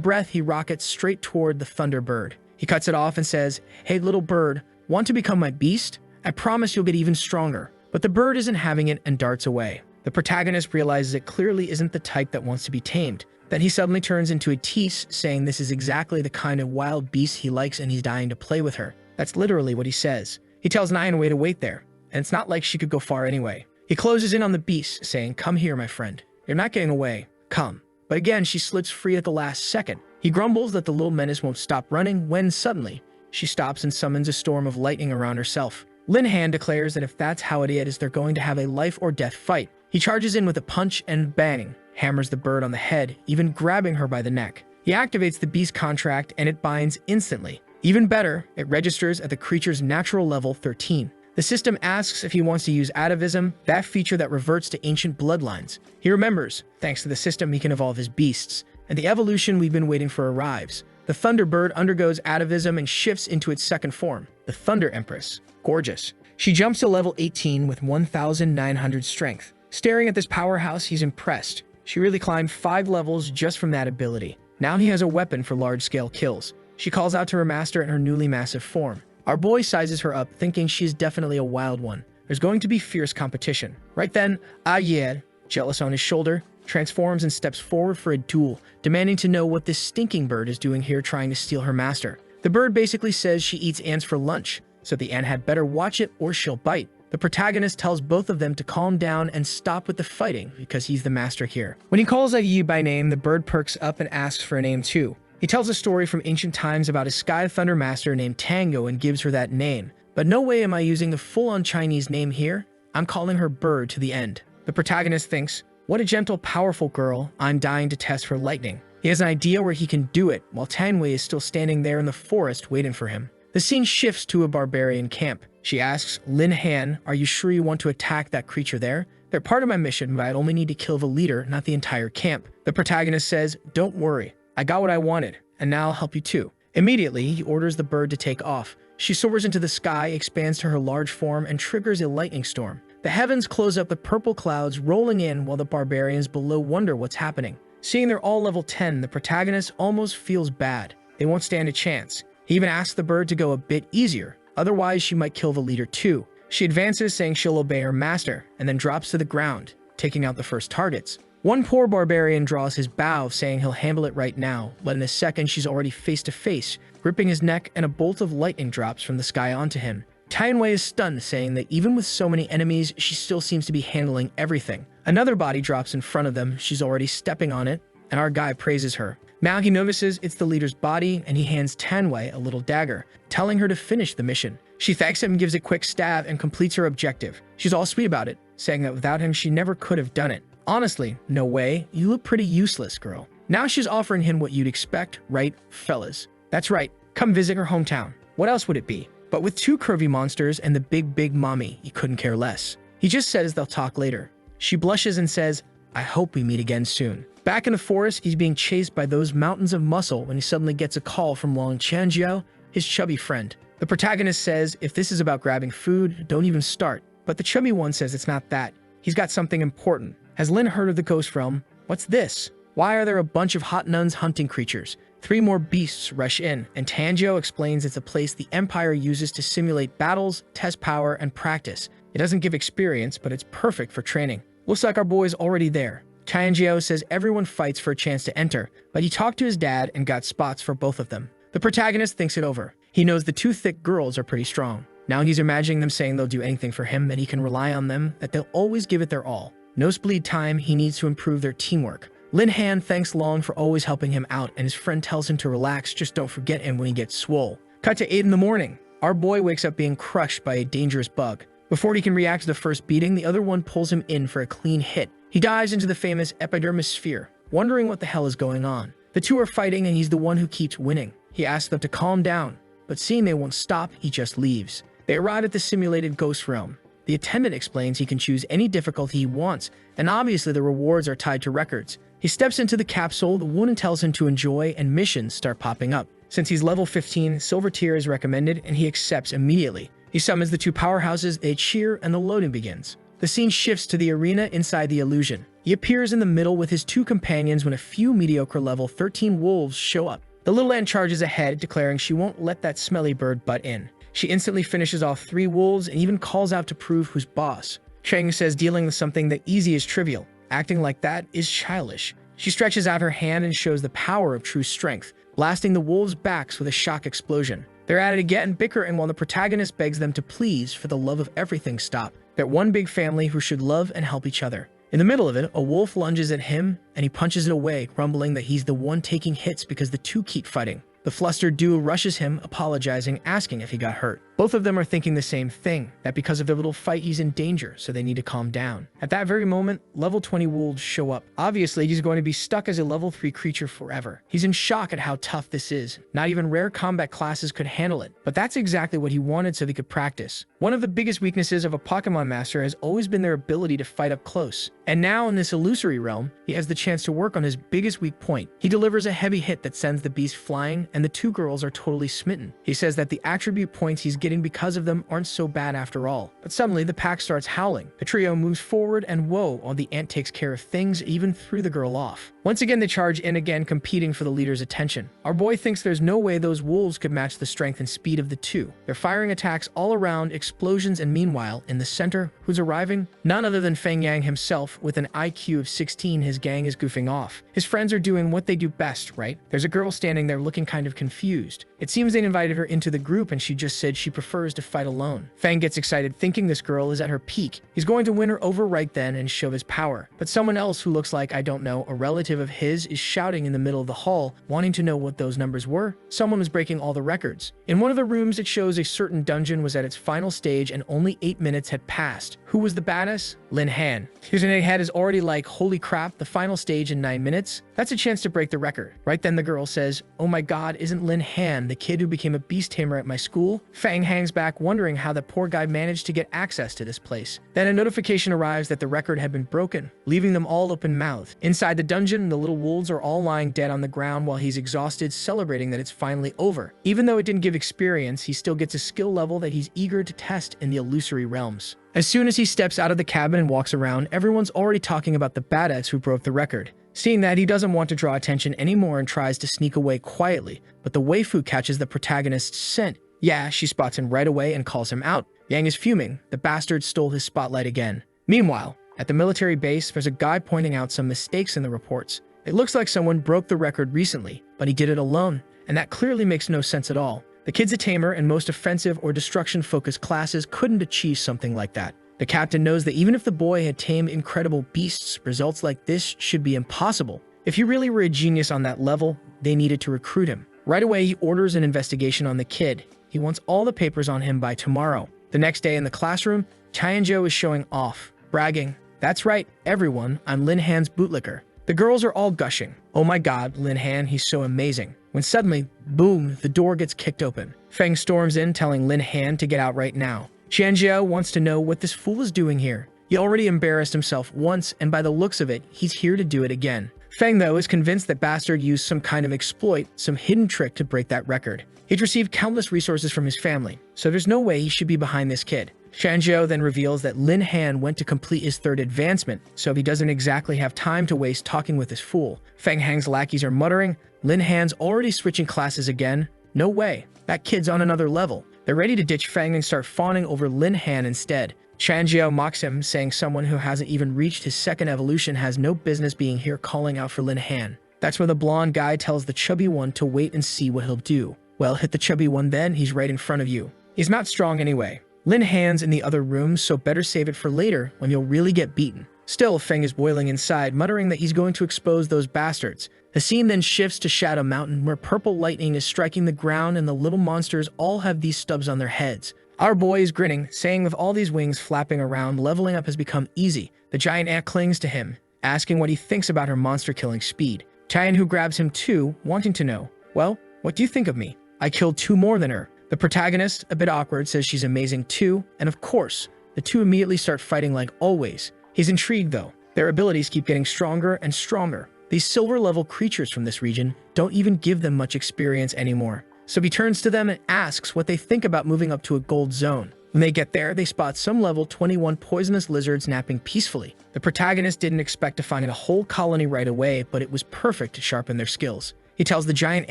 breath, he rockets straight toward the Thunderbird. He cuts it off and says, "Hey little bird, want to become my beast? I promise you'll get even stronger." But the bird isn't having it and darts away. The protagonist realizes it clearly isn't the type that wants to be tamed. Then he suddenly turns into a tease, saying this is exactly the kind of wild beast he likes and he's dying to play with her. That's literally what he says. He tells Nayanwei to wait there, and it's not like she could go far anyway. He closes in on the beast, saying, "Come here, my friend. You're not getting away. Come." But again, she slits free at the last second. He grumbles that the little menace won't stop running when suddenly, she stops and summons a storm of lightning around herself. Lin Han declares that if that's how it is, they're going to have a life or death fight. He charges in with a punch and bang, hammers the bird on the head, even grabbing her by the neck. He activates the beast contract and it binds instantly. Even better, it registers at the creature's natural level 13. The system asks if he wants to use atavism, that feature that reverts to ancient bloodlines. He remembers, thanks to the system he can evolve his beasts, and the evolution we've been waiting for arrives. The Thunderbird undergoes atavism and shifts into its second form, the Thunder Empress. Gorgeous. She jumps to level 18 with 1,900 strength. Staring at this powerhouse, he's impressed. She really climbed 5 levels just from that ability. Now he has a weapon for large-scale kills. She calls out to her master in her newly massive form. Our boy sizes her up, thinking she is definitely a wild one. There's going to be fierce competition. Right then, Yahello, jealous on his shoulder, transforms and steps forward for a duel, demanding to know what this stinking bird is doing here trying to steal her master. The bird basically says she eats ants for lunch, so the ant had better watch it or she'll bite. The protagonist tells both of them to calm down and stop with the fighting because he's the master here. When he calls Yahello by name, the bird perks up and asks for a name too. He tells a story from ancient times about a Sky Thunder master named Tango and gives her that name. But no way am I using the full-on Chinese name here. I'm calling her Bird to the end. The protagonist thinks, what a gentle, powerful girl, I'm dying to test her lightning. He has an idea where he can do it, while Tanwei is still standing there in the forest waiting for him. The scene shifts to a barbarian camp. She asks, Lin Han, are you sure you want to attack that creature there? They're part of my mission, but I'd only need to kill the leader, not the entire camp. The protagonist says, don't worry. I got what I wanted, and now I'll help you too. Immediately, he orders the bird to take off. She soars into the sky, expands to her large form, and triggers a lightning storm. The heavens close up with purple clouds rolling in while the barbarians below wonder what's happening. Seeing they're all level 10, the protagonist almost feels bad. They won't stand a chance. He even asks the bird to go a bit easier, otherwise she might kill the leader too. She advances, saying she'll obey her master, and then drops to the ground, taking out the first targets. One poor barbarian draws his bow, saying he'll handle it right now, but in a second she's already face to face, gripping his neck, and a bolt of lightning drops from the sky onto him. Tianwei is stunned, saying that even with so many enemies, she still seems to be handling everything. Another body drops in front of them, she's already stepping on it, and our guy praises her. Now he notices it's the leader's body, and he hands Tianwei a little dagger, telling her to finish the mission. She thanks him, gives a quick stab, and completes her objective. She's all sweet about it, saying that without him she never could have done it. Honestly, no way, you look pretty useless, girl. Now she's offering him what you'd expect, right, fellas? That's right, come visit her hometown. What else would it be? But with 2 curvy monsters and the big mommy, he couldn't care less. He just says they'll talk later. She blushes and says, I hope we meet again soon. Back in the forest, he's being chased by those mountains of muscle when he suddenly gets a call from Long Chanjiao, his chubby friend. The protagonist says, if this is about grabbing food, don't even start. But the chubby one says it's not that. He's got something important. Has Lin heard of the Ghost Realm? What's this? Why are there a bunch of hot nuns hunting creatures? 3 more beasts rush in, and Tanjiao explains it's a place the Empire uses to simulate battles, test power, and practice. It doesn't give experience, but it's perfect for training. Looks like our boy's already there. Tanjiao says everyone fights for a chance to enter, but he talked to his dad and got spots for both of them. The protagonist thinks it over. He knows the 2 thick girls are pretty strong. Now he's imagining them saying they'll do anything for him, that he can rely on them, that they'll always give it their all. Nosebleed time, he needs to improve their teamwork. Lin Han thanks Long for always helping him out, and his friend tells him to relax, just don't forget him when he gets swole. Cut to 8 in the morning. Our boy wakes up being crushed by a dangerous bug. Before he can react to the first beating, the other one pulls him in for a clean hit. He dives into the famous epidermis sphere, wondering what the hell is going on. The 2 are fighting, and he's the one who keeps winning. He asks them to calm down, but seeing they won't stop, he just leaves. They arrive at the simulated Ghost Realm. The attendant explains he can choose any difficulty he wants, and obviously the rewards are tied to records. He steps into the capsule, the woman tells him to enjoy, and missions start popping up. Since he's level 15, Silver Tier is recommended, and he accepts immediately. He summons the 2 powerhouses, they cheer, and the loading begins. The scene shifts to the arena inside the illusion. He appears in the middle with his 2 companions when a few mediocre level 13 wolves show up. The little ant charges ahead, declaring she won't let that smelly bird butt in. She instantly finishes off 3 wolves and even calls out to prove who's boss. Cheng says dealing with something that easy is trivial. Acting like that is childish. She stretches out her hand and shows the power of true strength, blasting the wolves' backs with a shock explosion. They're at it again, bickering while the protagonist begs them to please, for the love of everything, stop. They're one big family who should love and help each other. In the middle of it, a wolf lunges at him, and he punches it away, grumbling that he's the one taking hits because the 2 keep fighting. The flustered duo rushes him, apologizing, asking if he got hurt. Both of them are thinking the same thing, that because of their little fight he's in danger, so they need to calm down. At that very moment, level 20 wolves show up. Obviously, he's going to be stuck as a level 3 creature forever. He's in shock at how tough this is. Not even rare combat classes could handle it, but that's exactly what he wanted so he could practice. One of the biggest weaknesses of a Pokemon master has always been their ability to fight up close. And now in this illusory realm, he has the chance to work on his biggest weak point. He delivers a heavy hit that sends the beast flying, and the two girls are totally smitten. He says that the attribute points he's getting because of them aren't so bad after all. But suddenly, the pack starts howling. The trio moves forward, and whoa, all the ant takes care of things, even threw the girl off. Once again, they charge in again, competing for the leader's attention. Our boy thinks there's no way those wolves could match the strength and speed of the two. They're firing attacks all around, explosions, and meanwhile, in the center, who's arriving? None other than Feng Yang himself. With an IQ of 16, his gang is goofing off. His friends are doing what they do best, right? There's a girl standing there looking kind of confused. It seems they invited her into the group and she just said she prefers to fight alone. Feng gets excited thinking this girl is at her peak. He's going to win her over right then and show his power. But someone else who looks like, I don't know, a relative of his is shouting in the middle of the hall, wanting to know what those numbers were. Someone was breaking all the records. In one of the rooms, it shows a certain dungeon was at its final stage and only 8 minutes had passed. Who was the badass? Lin Han. His head is already like, holy crap, the final stage in 9 minutes? That's a chance to break the record. Right then the girl says, oh my god, isn't Lin Han the kid who became a beast tamer at my school? Fang hangs back wondering how the poor guy managed to get access to this place. Then a notification arrives that the record had been broken, leaving them all open-mouthed. Inside the dungeon, the little wolves are all lying dead on the ground while he's exhausted, celebrating that it's finally over. Even though it didn't give experience, he still gets a skill level that he's eager to test in the illusory realms. As soon as he steps out of the cabin and walks around, everyone's already talking about the badass who broke the record. Seeing that, he doesn't want to draw attention anymore and tries to sneak away quietly, but the waifu catches the protagonist's scent. Yeah, she spots him right away and calls him out. Yang is fuming. The bastard stole his spotlight again. Meanwhile, at the military base, there's a guy pointing out some mistakes in the reports. It looks like someone broke the record recently, but he did it alone, and that clearly makes no sense at all. The kid's a tamer, and most offensive or destruction-focused classes couldn't achieve something like that. The captain knows that even if the boy had tamed incredible beasts, results like this should be impossible. If he really were a genius on that level, they needed to recruit him. Right away, he orders an investigation on the kid. He wants all the papers on him by tomorrow. The next day in the classroom, Tianzhou is showing off, bragging, "That's right, everyone, I'm Lin Han's bootlicker." The girls are all gushing. Oh my god, Lin Han, he's so amazing. When suddenly, boom, the door gets kicked open. Feng storms in, telling Lin Han to get out right now. Tianzhou wants to know what this fool is doing here. He already embarrassed himself once, and by the looks of it, he's here to do it again. Feng, though, is convinced that Bastard used some kind of exploit, some hidden trick to break that record. He'd received countless resources from his family, so there's no way he should be behind this kid. Tianzhou then reveals that Lin Han went to complete his third advancement, so he doesn't exactly have time to waste talking with this fool. Feng Hang's lackeys are muttering, Lin Han's already switching classes again. No way, that kid's on another level. They're ready to ditch Feng and start fawning over Lin Han instead. Tianzhou mocks him, saying someone who hasn't even reached his second evolution has no business being here calling out for Lin Han. That's when the blonde guy tells the chubby one to wait and see what he'll do. Well, hit the chubby one then, he's right in front of you. He's not strong anyway. Lin Han's in the other room, so better save it for later when you'll really get beaten. Still, Feng is boiling inside, muttering that he's going to expose those bastards. The scene then shifts to Shadow Mountain, where purple lightning is striking the ground and the little monsters all have these stubs on their heads. Our boy is grinning, saying with all these wings flapping around, leveling up has become easy. The giant ant clings to him, asking what he thinks about her monster-killing speed. Tianhu grabs him too, wanting to know, well, what do you think of me? I killed 2 more than her. The protagonist, a bit awkward, says she's amazing too, and of course, the two immediately start fighting like always. He's intrigued though. Their abilities keep getting stronger and stronger. These silver-level creatures from this region don't even give them much experience anymore. So he turns to them and asks what they think about moving up to a gold zone. When they get there, they spot some level 21 poisonous lizards napping peacefully. The protagonist didn't expect to find a whole colony right away, but it was perfect to sharpen their skills. He tells the giant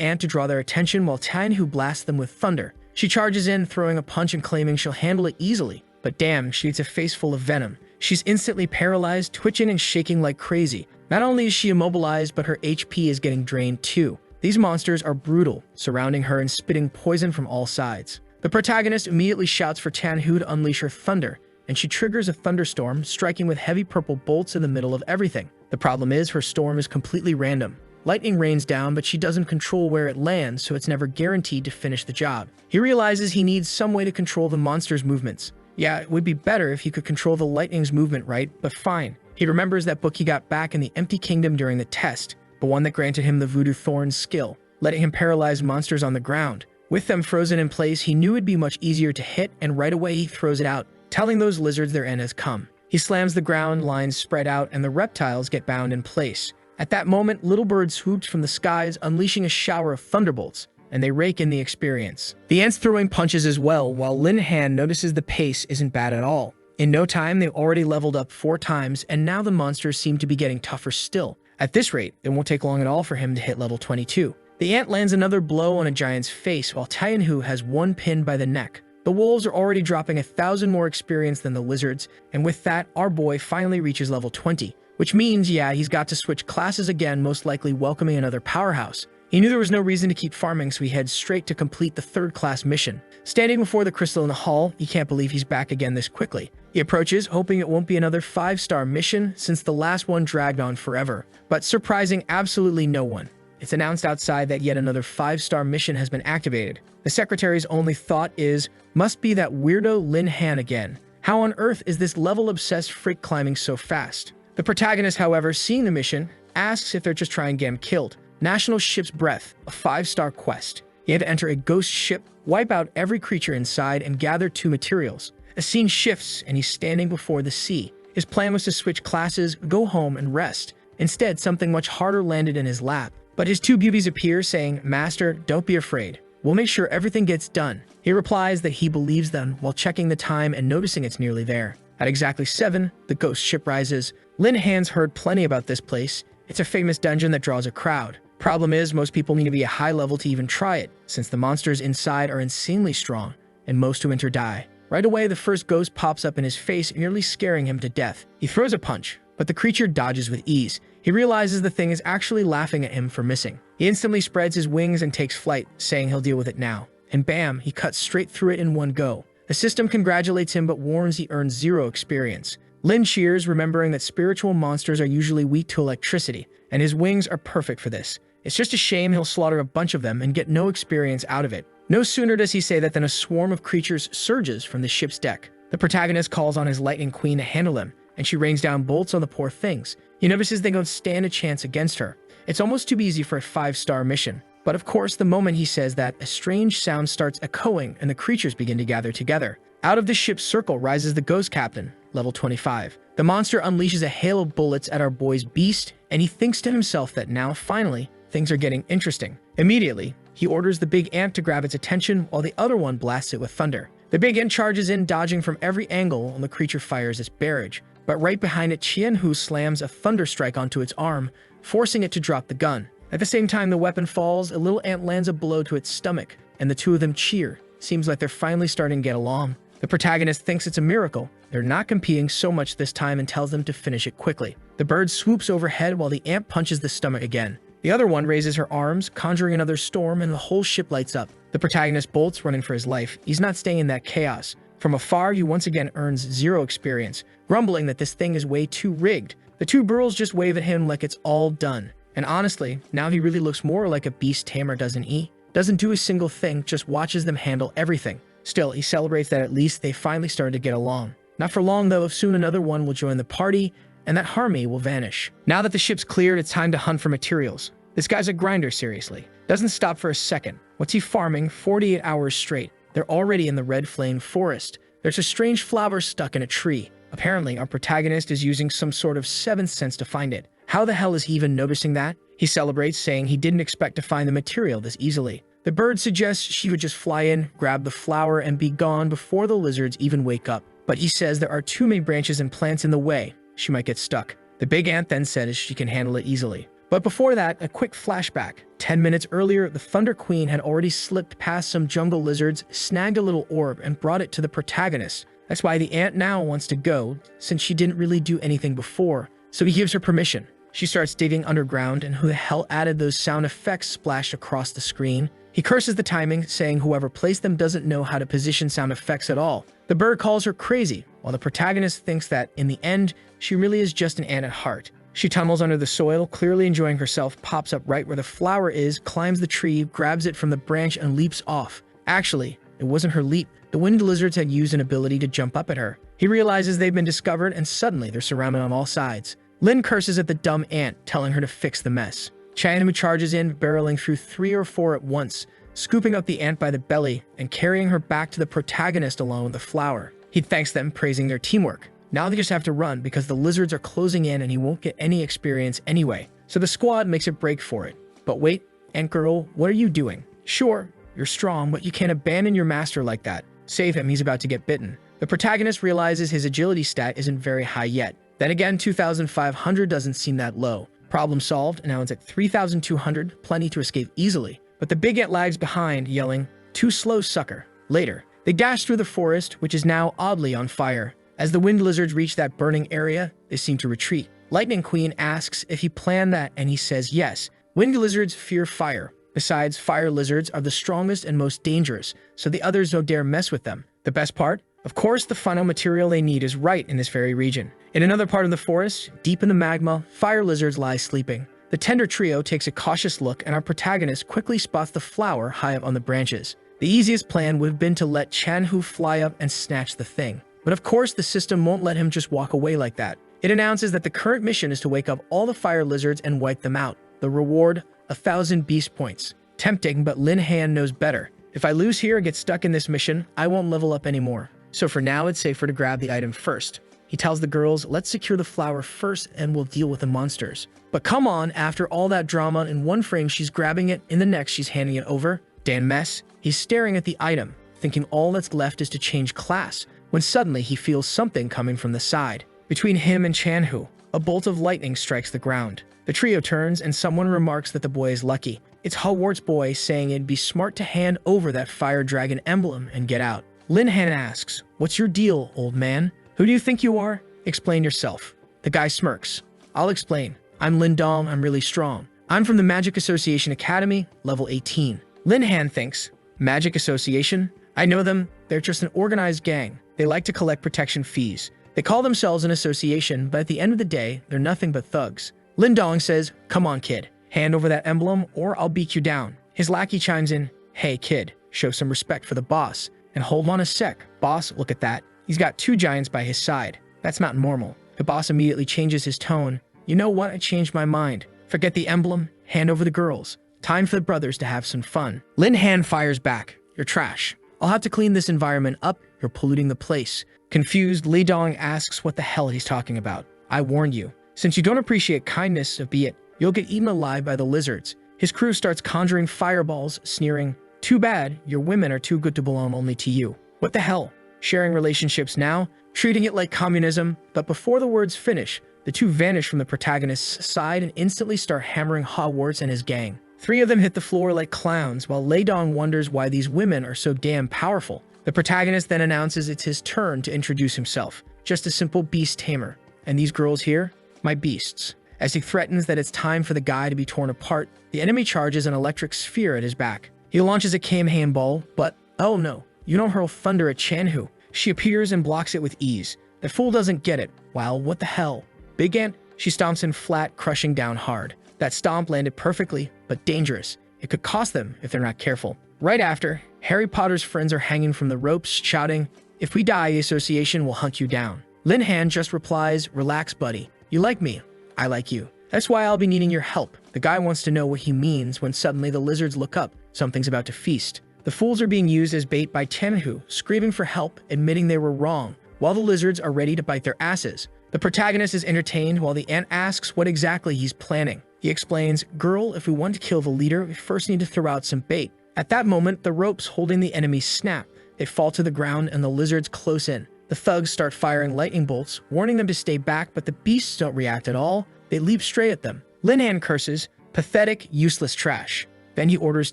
ant to draw their attention while Tianhu blasts them with thunder. She charges in, throwing a punch and claiming she'll handle it easily. But damn, she eats a face full of venom. She's instantly paralyzed, twitching and shaking like crazy. Not only is she immobilized, but her HP is getting drained too. These monsters are brutal, surrounding her and spitting poison from all sides. The protagonist immediately shouts for Tianhu to unleash her thunder, and she triggers a thunderstorm, striking with heavy purple bolts in the middle of everything. The problem is her storm is completely random. Lightning rains down, but she doesn't control where it lands, so it's never guaranteed to finish the job. He realizes he needs some way to control the monster's movements. Yeah, it would be better if he could control the lightning's movement, right? But fine. He remembers that book he got back in the Empty Kingdom during the test, the one that granted him the Voodoo Thorn's skill, letting him paralyze monsters on the ground. With them frozen in place, he knew it'd be much easier to hit, and right away he throws it out, telling those lizards their end has come. He slams the ground, lines spread out, and the reptiles get bound in place. At that moment, little birds swooped from the skies, unleashing a shower of thunderbolts, and they rake in the experience. The ants throwing punches as well, while Lin Han notices the pace isn't bad at all. In no time, they've already leveled up 4 times, and now the monsters seem to be getting tougher still. At this rate, it won't take long at all for him to hit level 22. The ant lands another blow on a giant's face, while Tianhu has one pinned by the neck. The wolves are already dropping 1,000 more experience than the lizards, and with that, our boy finally reaches level 20. Which means, yeah, he's got to switch classes again, most likely welcoming another powerhouse. He knew there was no reason to keep farming, so he heads straight to complete the 3rd class mission. Standing before the crystal in the hall, he can't believe he's back again this quickly. He approaches, hoping it won't be another 5-star mission, since the last one dragged on forever. But surprising absolutely no one. It's announced outside that yet another 5-star mission has been activated. The secretary's only thought is, must be that weirdo Lin Han again. How on earth is this level-obsessed freak climbing so fast? The protagonist, however, seeing the mission, asks if they're just trying to get him killed. National Ship's Breath, a 5-star quest. You have to enter a ghost ship, wipe out every creature inside, and gather 2 materials. A scene shifts, and he's standing before the sea. His plan was to switch classes, go home, and rest. Instead, something much harder landed in his lap. But his 2 beauties appear, saying, "Master, don't be afraid. We'll make sure everything gets done." He replies that he believes them while checking the time and noticing it's nearly there. At exactly 7, the ghost ship rises. Lin Han's heard plenty about this place. It's a famous dungeon that draws a crowd. Problem is, most people need to be a high level to even try it, since the monsters inside are insanely strong, and most who enter die. Right away, the first ghost pops up in his face, nearly scaring him to death. He throws a punch, but the creature dodges with ease. He realizes the thing is actually laughing at him for missing. He instantly spreads his wings and takes flight, saying he'll deal with it now. And bam, he cuts straight through it in one go. The system congratulates him but warns he earns 0 experience. Lin cheers, remembering that spiritual monsters are usually weak to electricity, and his wings are perfect for this. It's just a shame he'll slaughter a bunch of them and get no experience out of it. No sooner does he say that than a swarm of creatures surges from the ship's deck. The protagonist calls on his Lightning Queen to handle them, and she rains down bolts on the poor things. He notices they don't stand a chance against her. It's almost too easy for a 5-star mission. But of course, the moment he says that, a strange sound starts echoing and the creatures begin to gather together. Out of the ship's circle rises the Ghost Captain, level 25. The monster unleashes a hail of bullets at our boy's beast, and he thinks to himself that now, finally, things are getting interesting. Immediately, he orders the big ant to grab its attention while the other one blasts it with thunder. The big ant charges in, dodging from every angle, and the creature fires its barrage. But right behind it, Qianhu slams a thunder strike onto its arm, forcing it to drop the gun. At the same time the weapon falls, a little ant lands a blow to its stomach, and the 2 of them cheer. Seems like they're finally starting to get along. The protagonist thinks it's a miracle. They're not competing so much this time and tells them to finish it quickly. The bird swoops overhead while the ant punches the stomach again. The other one raises her arms, conjuring another storm, and the whole ship lights up. The protagonist bolts, running for his life. He's not staying in that chaos. From afar, he once again earns 0 experience, grumbling that this thing is way too rigged. The 2 burls just wave at him like it's all done. And honestly, now he really looks more like a beast tamer, doesn't he? Doesn't do a single thing, just watches them handle everything. Still, he celebrates that at least they finally started to get along. Not for long though, soon another one will join the party, and that harmony will vanish. Now that the ship's cleared, it's time to hunt for materials. This guy's a grinder, seriously. Doesn't stop for a second. What's he farming 48 hours straight? They're already in the red flame forest. There's a strange flower stuck in a tree. Apparently, our protagonist is using some sort of 7th sense to find it. How the hell is he even noticing that? He celebrates, saying he didn't expect to find the material this easily. The bird suggests she would just fly in, grab the flower, and be gone before the lizards even wake up. But he says there are too many branches and plants in the way. She might get stuck. The big ant then says she can handle it easily. But before that, a quick flashback. 10 minutes earlier, the Thunder Queen had already slipped past some jungle lizards, snagged a little orb, and brought it to the protagonist. That's why the ant now wants to go, since she didn't really do anything before. So he gives her permission. She starts digging underground, and who the hell added those sound effects splashed across the screen? He curses the timing, saying whoever placed them doesn't know how to position sound effects at all. The bird calls her crazy, while the protagonist thinks that, in the end, she really is just an ant at heart. She tunnels under the soil, clearly enjoying herself, pops up right where the flower is, climbs the tree, grabs it from the branch, and leaps off. Actually, it wasn't her leap. The wind lizards had used an ability to jump up at her. He realizes they've been discovered, and suddenly they're surrounded on all sides. Lin curses at the dumb ant, telling her to fix the mess. Chanhu charges in, barreling through 3 or 4 at once, scooping up the ant by the belly and carrying her back to the protagonist along with the flower. He thanks them, praising their teamwork. Now they just have to run because the lizards are closing in and he won't get any experience anyway. So the squad makes a break for it. But wait, Ant Girl, what are you doing? Sure, you're strong, but you can't abandon your master like that. Save him, he's about to get bitten. The protagonist realizes his agility stat isn't very high yet. Then again, 2,500 doesn't seem that low. Problem solved, and now it's at 3,200, plenty to escape easily. But the big ant lags behind, yelling, "Too slow, sucker." Later, they dash through the forest, which is now oddly on fire. As the wind lizards reach that burning area, they seem to retreat. Lightning Queen asks if he planned that, and he says yes. Wind lizards fear fire. Besides, fire lizards are the strongest and most dangerous, so the others don't dare mess with them. The best part? Of course, the final material they need is right in this very region. In another part of the forest, deep in the magma, fire lizards lie sleeping. The tender trio takes a cautious look, and our protagonist quickly spots the flower high up on the branches. The easiest plan would have been to let Chanhu fly up and snatch the thing. But of course, the system won't let him just walk away like that. It announces that the current mission is to wake up all the fire lizards and wipe them out. The reward, 1,000 beast points. Tempting, but Lin Han knows better. If I lose here and get stuck in this mission, I won't level up anymore. So for now, it's safer to grab the item first. He tells the girls, let's secure the flower first and we'll deal with the monsters. But come on, after all that drama, in one frame she's grabbing it, in the next she's handing it over. Dan mess. He's staring at the item, thinking all that's left is to change class, when suddenly he feels something coming from the side. Between him and Chanhu, a bolt of lightning strikes the ground. The trio turns and someone remarks that the boy is lucky. It's Hogwarts boy saying it'd be smart to hand over that fire dragon emblem and get out. Lin Han asks, what's your deal, old man? Who do you think you are? Explain yourself. The guy smirks. I'll explain. I'm Lin Dong, I'm really strong. I'm from the Magic Association Academy, level 18. Lin Han thinks, Magic Association? I know them, they're just an organized gang. They like to collect protection fees. They call themselves an association, but at the end of the day, they're nothing but thugs. Lin Dong says, come on kid, hand over that emblem or I'll beat you down. His lackey chimes in, hey kid, show some respect for the boss. And hold on a sec, boss, look at that. He's got 2 giants by his side. That's not normal. The boss immediately changes his tone. You know what, I changed my mind. Forget the emblem, hand over the girls. Time for the brothers to have some fun. Lin Han fires back, you're trash. I'll have to clean this environment up, you're polluting the place. Confused, Li Dong asks what the hell he's talking about. I warned you. Since you don't appreciate kindness, so be it. You'll get eaten alive by the lizards. His crew starts conjuring fireballs, sneering, too bad, your women are too good to belong only to you. What the hell? Sharing relationships now, treating it like communism, but before the words finish, the 2 vanish from the protagonist's side and instantly start hammering Hogwarts and his gang. 3 of them hit the floor like clowns, while Lei Dong wonders why these women are so damn powerful. The protagonist then announces it's his turn to introduce himself, just a simple beast tamer. And these girls here? My beasts. As he threatens that it's time for the guy to be torn apart, the enemy charges an electric sphere at his back. He launches a Kamehameha ball, but, oh no, you don't hurl thunder at Chanhu. She appears and blocks it with ease. The fool doesn't get it. Wow, what the hell? Big Ant? She stomps in flat, crushing down hard. That stomp landed perfectly, but dangerous. It could cost them if they're not careful. Right after, Harry Potter's friends are hanging from the ropes, shouting, if we die, the association will hunt you down. Lin Han just replies, relax, buddy. You like me. I like you. That's why I'll be needing your help. The guy wants to know what he means when suddenly the lizards look up. Something's about to feast. The fools are being used as bait by Chanhu, screaming for help, admitting they were wrong, while the lizards are ready to bite their asses. The protagonist is entertained while the ant asks what exactly he's planning. He explains, girl, if we want to kill the leader, we first need to throw out some bait. At that moment, the ropes holding the enemy snap. They fall to the ground and the lizards close in. The thugs start firing lightning bolts, warning them to stay back, but the beasts don't react at all. They leap straight at them. Lin Han curses, pathetic, useless trash. Then he orders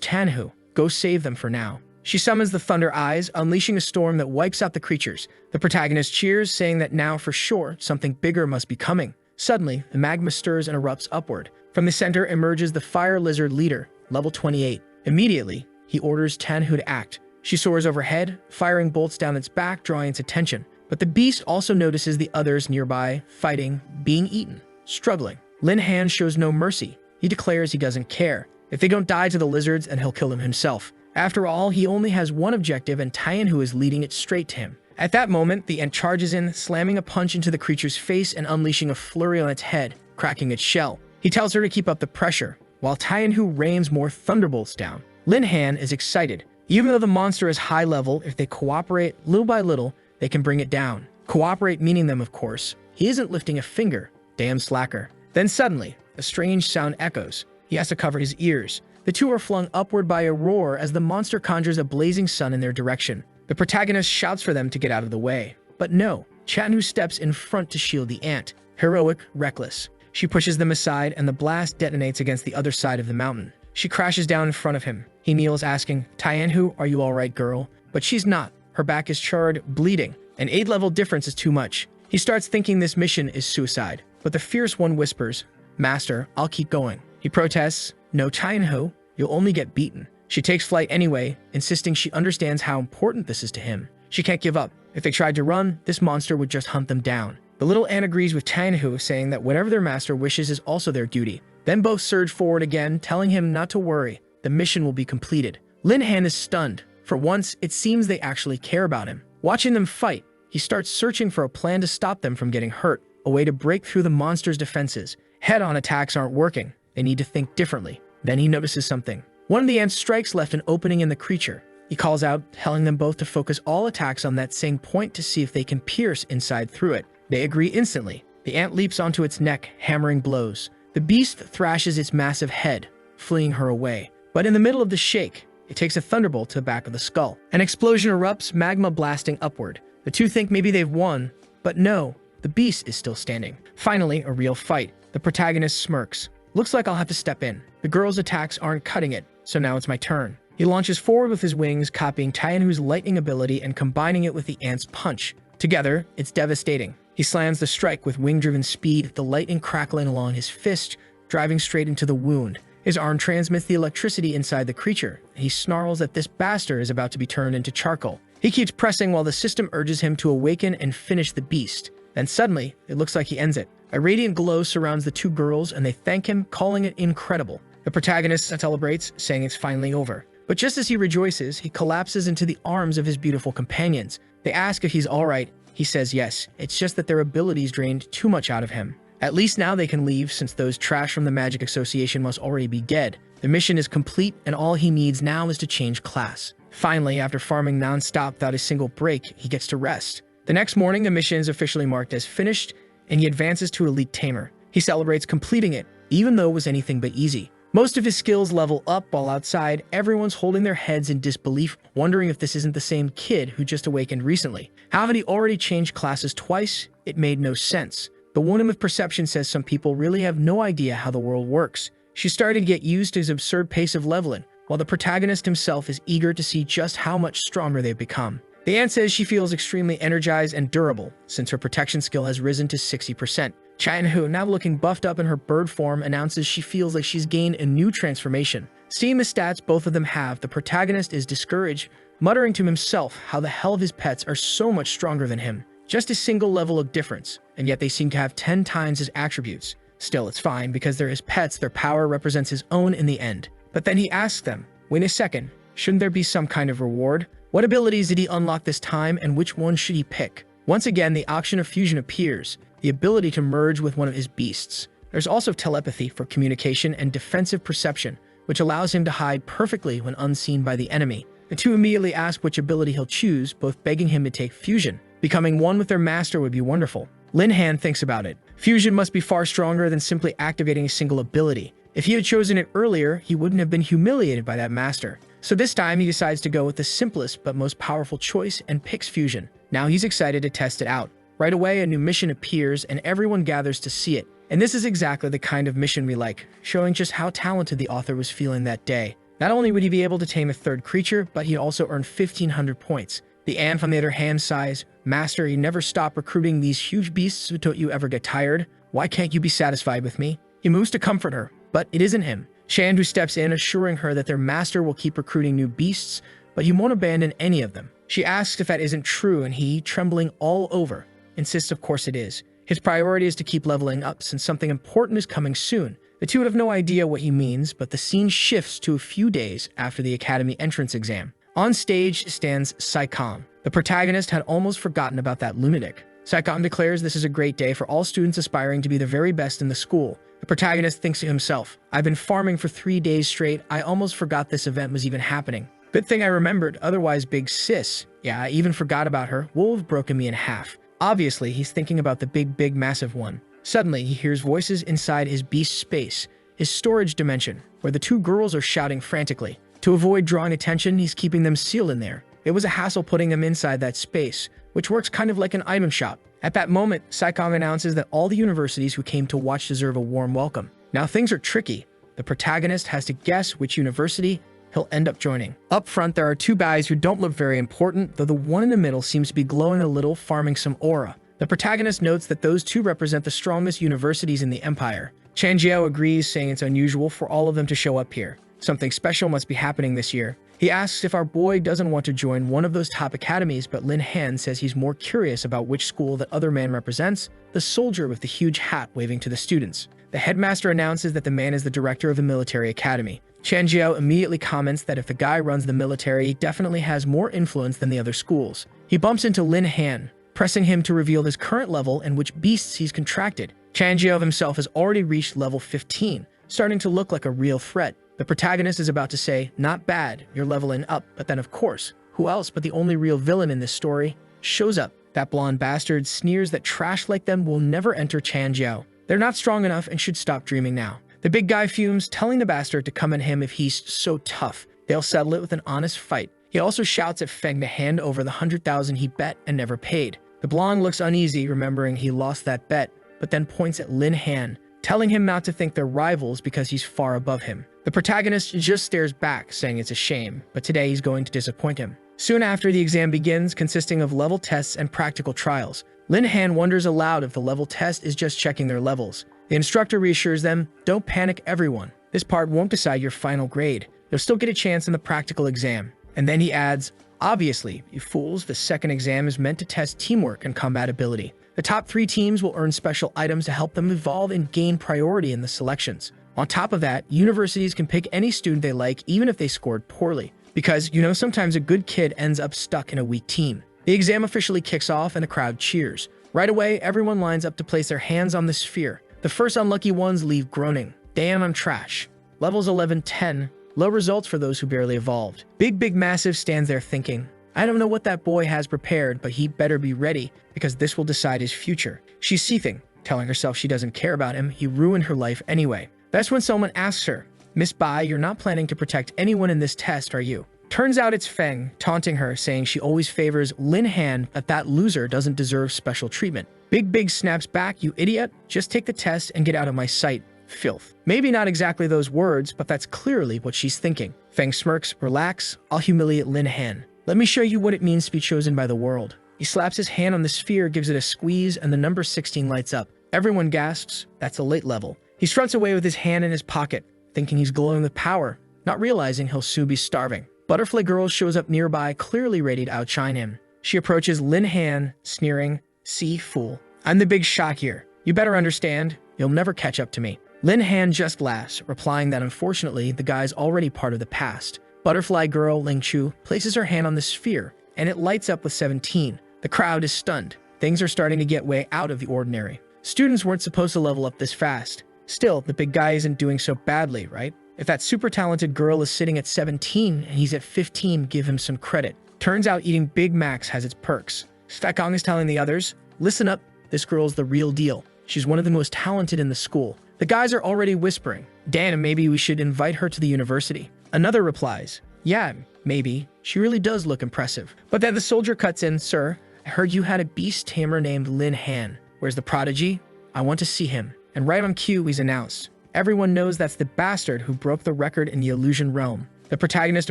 Chanhu, go save them for now. She summons the Thunder Eyes, unleashing a storm that wipes out the creatures. The protagonist cheers, saying that now for sure, something bigger must be coming. Suddenly, the magma stirs and erupts upward. From the center emerges the Fire Lizard leader, level 28. Immediately, he orders Chanhu to act. She soars overhead, firing bolts down its back, drawing its attention. But the beast also notices the others nearby, fighting, being eaten, struggling. Lin Han shows no mercy. He declares he doesn't care. If they don't die to the lizards, then he'll kill them himself. After all, he only has one objective, and Tianhu is leading it straight to him. At that moment, the ant charges in, slamming a punch into the creature's face and unleashing a flurry on its head, cracking its shell. He tells her to keep up the pressure, while Tianhu rains more thunderbolts down. Lin Han is excited. Even though the monster is high level, if they cooperate little by little, they can bring it down. Cooperate meaning them, of course. He isn't lifting a finger. Damn slacker. Then suddenly, a strange sound echoes. He has to cover his ears. The two are flung upward by a roar as the monster conjures a blazing sun in their direction. The protagonist shouts for them to get out of the way. But no, Tianhu steps in front to shield the ant. Heroic, reckless. She pushes them aside and the blast detonates against the other side of the mountain. She crashes down in front of him. He kneels asking, "Tianhu, are you alright, girl?" But she's not. Her back is charred, bleeding. An 8-level difference is too much. He starts thinking this mission is suicide. But the fierce one whispers, "Master, I'll keep going." He protests, "No, Tianhu, you'll only get beaten." She takes flight anyway, insisting she understands how important this is to him. She can't give up. If they tried to run, this monster would just hunt them down. The little ant agrees with Tianhu, saying that whatever their master wishes is also their duty. Then both surge forward again, telling him not to worry. The mission will be completed. Lin Han is stunned. For once, it seems they actually care about him. Watching them fight, he starts searching for a plan to stop them from getting hurt, a way to break through the monster's defenses. Head-on attacks aren't working. They need to think differently. Then he notices something. One of the ant's strikes left an opening in the creature. He calls out, telling them both to focus all attacks on that same point to see if they can pierce inside through it. They agree instantly. The ant leaps onto its neck, hammering blows. The beast thrashes its massive head, fleeing her away. But in the middle of the shake, it takes a thunderbolt to the back of the skull. An explosion erupts, magma blasting upward. The two think maybe they've won, but no, the beast is still standing. Finally, a real fight. The protagonist smirks. "Looks like I'll have to step in. The girl's attacks aren't cutting it, so now it's my turn." He launches forward with his wings, copying Tianhu's lightning ability and combining it with the ant's punch. Together, it's devastating. He slams the strike with wing-driven speed, the lightning crackling along his fist, driving straight into the wound. His arm transmits the electricity inside the creature. He snarls that this bastard is about to be turned into charcoal. He keeps pressing while the system urges him to awaken and finish the beast. Then suddenly, it looks like he ends it. A radiant glow surrounds the two girls, and they thank him, calling it incredible. The protagonist celebrates, saying it's finally over. But just as he rejoices, he collapses into the arms of his beautiful companions. They ask if he's alright. He says yes, it's just that their abilities drained too much out of him. At least now they can leave, since those trash from the Magic Association must already be dead. The mission is complete, and all he needs now is to change class. Finally, after farming non-stop without a single break, he gets to rest. The next morning, the mission is officially marked as finished, and he advances to Elite Tamer. He celebrates completing it, even though it was anything but easy. Most of his skills level up, while outside, everyone's holding their heads in disbelief, wondering if this isn't the same kid who just awakened recently. How had he already changed classes twice? It made no sense. The woman with perception says some people really have no idea how the world works. She started to get used to his absurd pace of leveling, while the protagonist himself is eager to see just how much stronger they've become. The ant says she feels extremely energized and durable, since her protection skill has risen to 60%. Tianhu, now looking buffed up in her bird form, announces she feels like she's gained a new transformation. Seeing the stats both of them have, the protagonist is discouraged, muttering to himself how the hell of his pets are so much stronger than him. Just a single level of difference, and yet they seem to have 10 times his attributes. Still, it's fine, because they're his pets, their power represents his own in the end. But then he asks them, wait a second, shouldn't there be some kind of reward? What abilities did he unlock this time, and which one should he pick? Once again, the Auction of Fusion appears, the ability to merge with one of his beasts. There's also telepathy for communication and defensive perception, which allows him to hide perfectly when unseen by the enemy. The two immediately ask which ability he'll choose, both begging him to take Fusion. Becoming one with their master would be wonderful. Lin Han thinks about it. Fusion must be far stronger than simply activating a single ability. If he had chosen it earlier, he wouldn't have been humiliated by that master. So this time he decides to go with the simplest but most powerful choice and picks Fusion. Now he's excited to test it out. Right away, a new mission appears and everyone gathers to see it. And this is exactly the kind of mission we like, showing just how talented the author was feeling that day. Not only would he be able to tame a third creature, but he'd also earn 1,500 points. The ant, on the other hand, sighs, "Master, you never stop recruiting these huge beasts, so don't you ever get tired? Why can't you be satisfied with me?" He moves to comfort her, but it isn't him. Shandu steps in, assuring her that their master will keep recruiting new beasts, but he won't abandon any of them. She asks if that isn't true, and he, trembling all over, insists of course it is. His priority is to keep leveling up since something important is coming soon. The two would have no idea what he means, but the scene shifts to a few days after the academy entrance exam. On stage stands Saikam. The protagonist had almost forgotten about that lunatic. Saikam declares this is a great day for all students aspiring to be the very best in the school. The protagonist thinks to himself, I've been farming for 3 days straight, I almost forgot this event was even happening. Good thing I remembered, otherwise big sis. Yeah, I even forgot about her, will have broken me in half. Obviously, he's thinking about the big massive one. Suddenly, he hears voices inside his beast space, his storage dimension, where the two girls are shouting frantically. To avoid drawing attention, he's keeping them sealed in there. It was a hassle putting them inside that space, which works kind of like an item shop. At that moment, Saikam announces that all the universities who came to watch deserve a warm welcome. Now things are tricky. The protagonist has to guess which university he'll end up joining. Up front, there are two guys who don't look very important, though the one in the middle seems to be glowing a little, farming some aura. The protagonist notes that those two represent the strongest universities in the empire. Chanjiao agrees, saying it's unusual for all of them to show up here. Something special must be happening this year. He asks if our boy doesn't want to join one of those top academies, but Lin Han says he's more curious about which school that other man represents, the soldier with the huge hat waving to the students. The headmaster announces that the man is the director of the military academy. Chanjiao immediately comments that if the guy runs the military, he definitely has more influence than the other schools. He bumps into Lin Han, pressing him to reveal his current level and which beasts he's contracted. Chanjiao himself has already reached level 15, starting to look like a real threat. The protagonist is about to say, not bad, you're leveling up, but then of course, who else but the only real villain in this story shows up. That blonde bastard sneers that trash like them will never enter Chanjiao. They're not strong enough and should stop dreaming now. The big guy fumes, telling the bastard to come at him if he's so tough. They'll settle it with an honest fight. He also shouts at Feng to hand over the 100,000 he bet and never paid. The blonde looks uneasy, remembering he lost that bet, but then points at Lin Han, telling him not to think they're rivals because he's far above him. The protagonist just stares back, saying it's a shame, but today he's going to disappoint him. Soon after, the exam begins, consisting of level tests and practical trials. Lin Han wonders aloud if the level test is just checking their levels. The instructor reassures them, don't panic everyone. This part won't decide your final grade. You'll still get a chance in the practical exam. And then he adds, obviously, you fools, the second exam is meant to test teamwork and combat ability. The top 3 teams will earn special items to help them evolve and gain priority in the selections. On top of that, universities can pick any student they like even if they scored poorly. Because, sometimes a good kid ends up stuck in a weak team. The exam officially kicks off and the crowd cheers. Right away, everyone lines up to place their hands on the sphere. The first unlucky ones leave groaning. Damn, I'm trash. Levels 11, 10. Low results for those who barely evolved. Big Massive stands there thinking, I don't know what that boy has prepared, but he better be ready because this will decide his future. She's seething, telling herself she doesn't care about him. He ruined her life anyway. That's when someone asks her, Miss Bai, you're not planning to protect anyone in this test, are you? Turns out it's Feng, taunting her, saying she always favors Lin Han, that loser doesn't deserve special treatment. Big snaps back, you idiot. Just take the test and get out of my sight. Filth. Maybe not exactly those words, but that's clearly what she's thinking. Feng smirks, relax, I'll humiliate Lin Han. Let me show you what it means to be chosen by the world. He slaps his hand on the sphere, gives it a squeeze, and the number 16 lights up. Everyone gasps, that's a late level. He struts away with his hand in his pocket, thinking he's glowing with power, not realizing he'll soon be starving. Butterfly Girl shows up nearby, clearly ready to outshine him. She approaches Lin Han, sneering, see, fool. I'm the big shot here. You better understand, you'll never catch up to me. Lin Han just laughs, replying that unfortunately, the guy's already part of the past. Butterfly Girl, Ling Chu, places her hand on the sphere, and it lights up with 17. The crowd is stunned. Things are starting to get way out of the ordinary. Students weren't supposed to level up this fast. Still, the big guy isn't doing so badly, right? If that super talented girl is sitting at 17 and he's at 15, give him some credit. Turns out eating Big Macs has its perks. Stakong is telling the others, listen up, this girl's the real deal. She's one of the most talented in the school. The guys are already whispering, Dan, maybe we should invite her to the university. Another replies, yeah, maybe. She really does look impressive. But then the soldier cuts in, sir, I heard you had a beast tamer named Lin Han. Where's the prodigy? I want to see him. And right on cue, he's announced. Everyone knows that's the bastard who broke the record in the illusion realm. The protagonist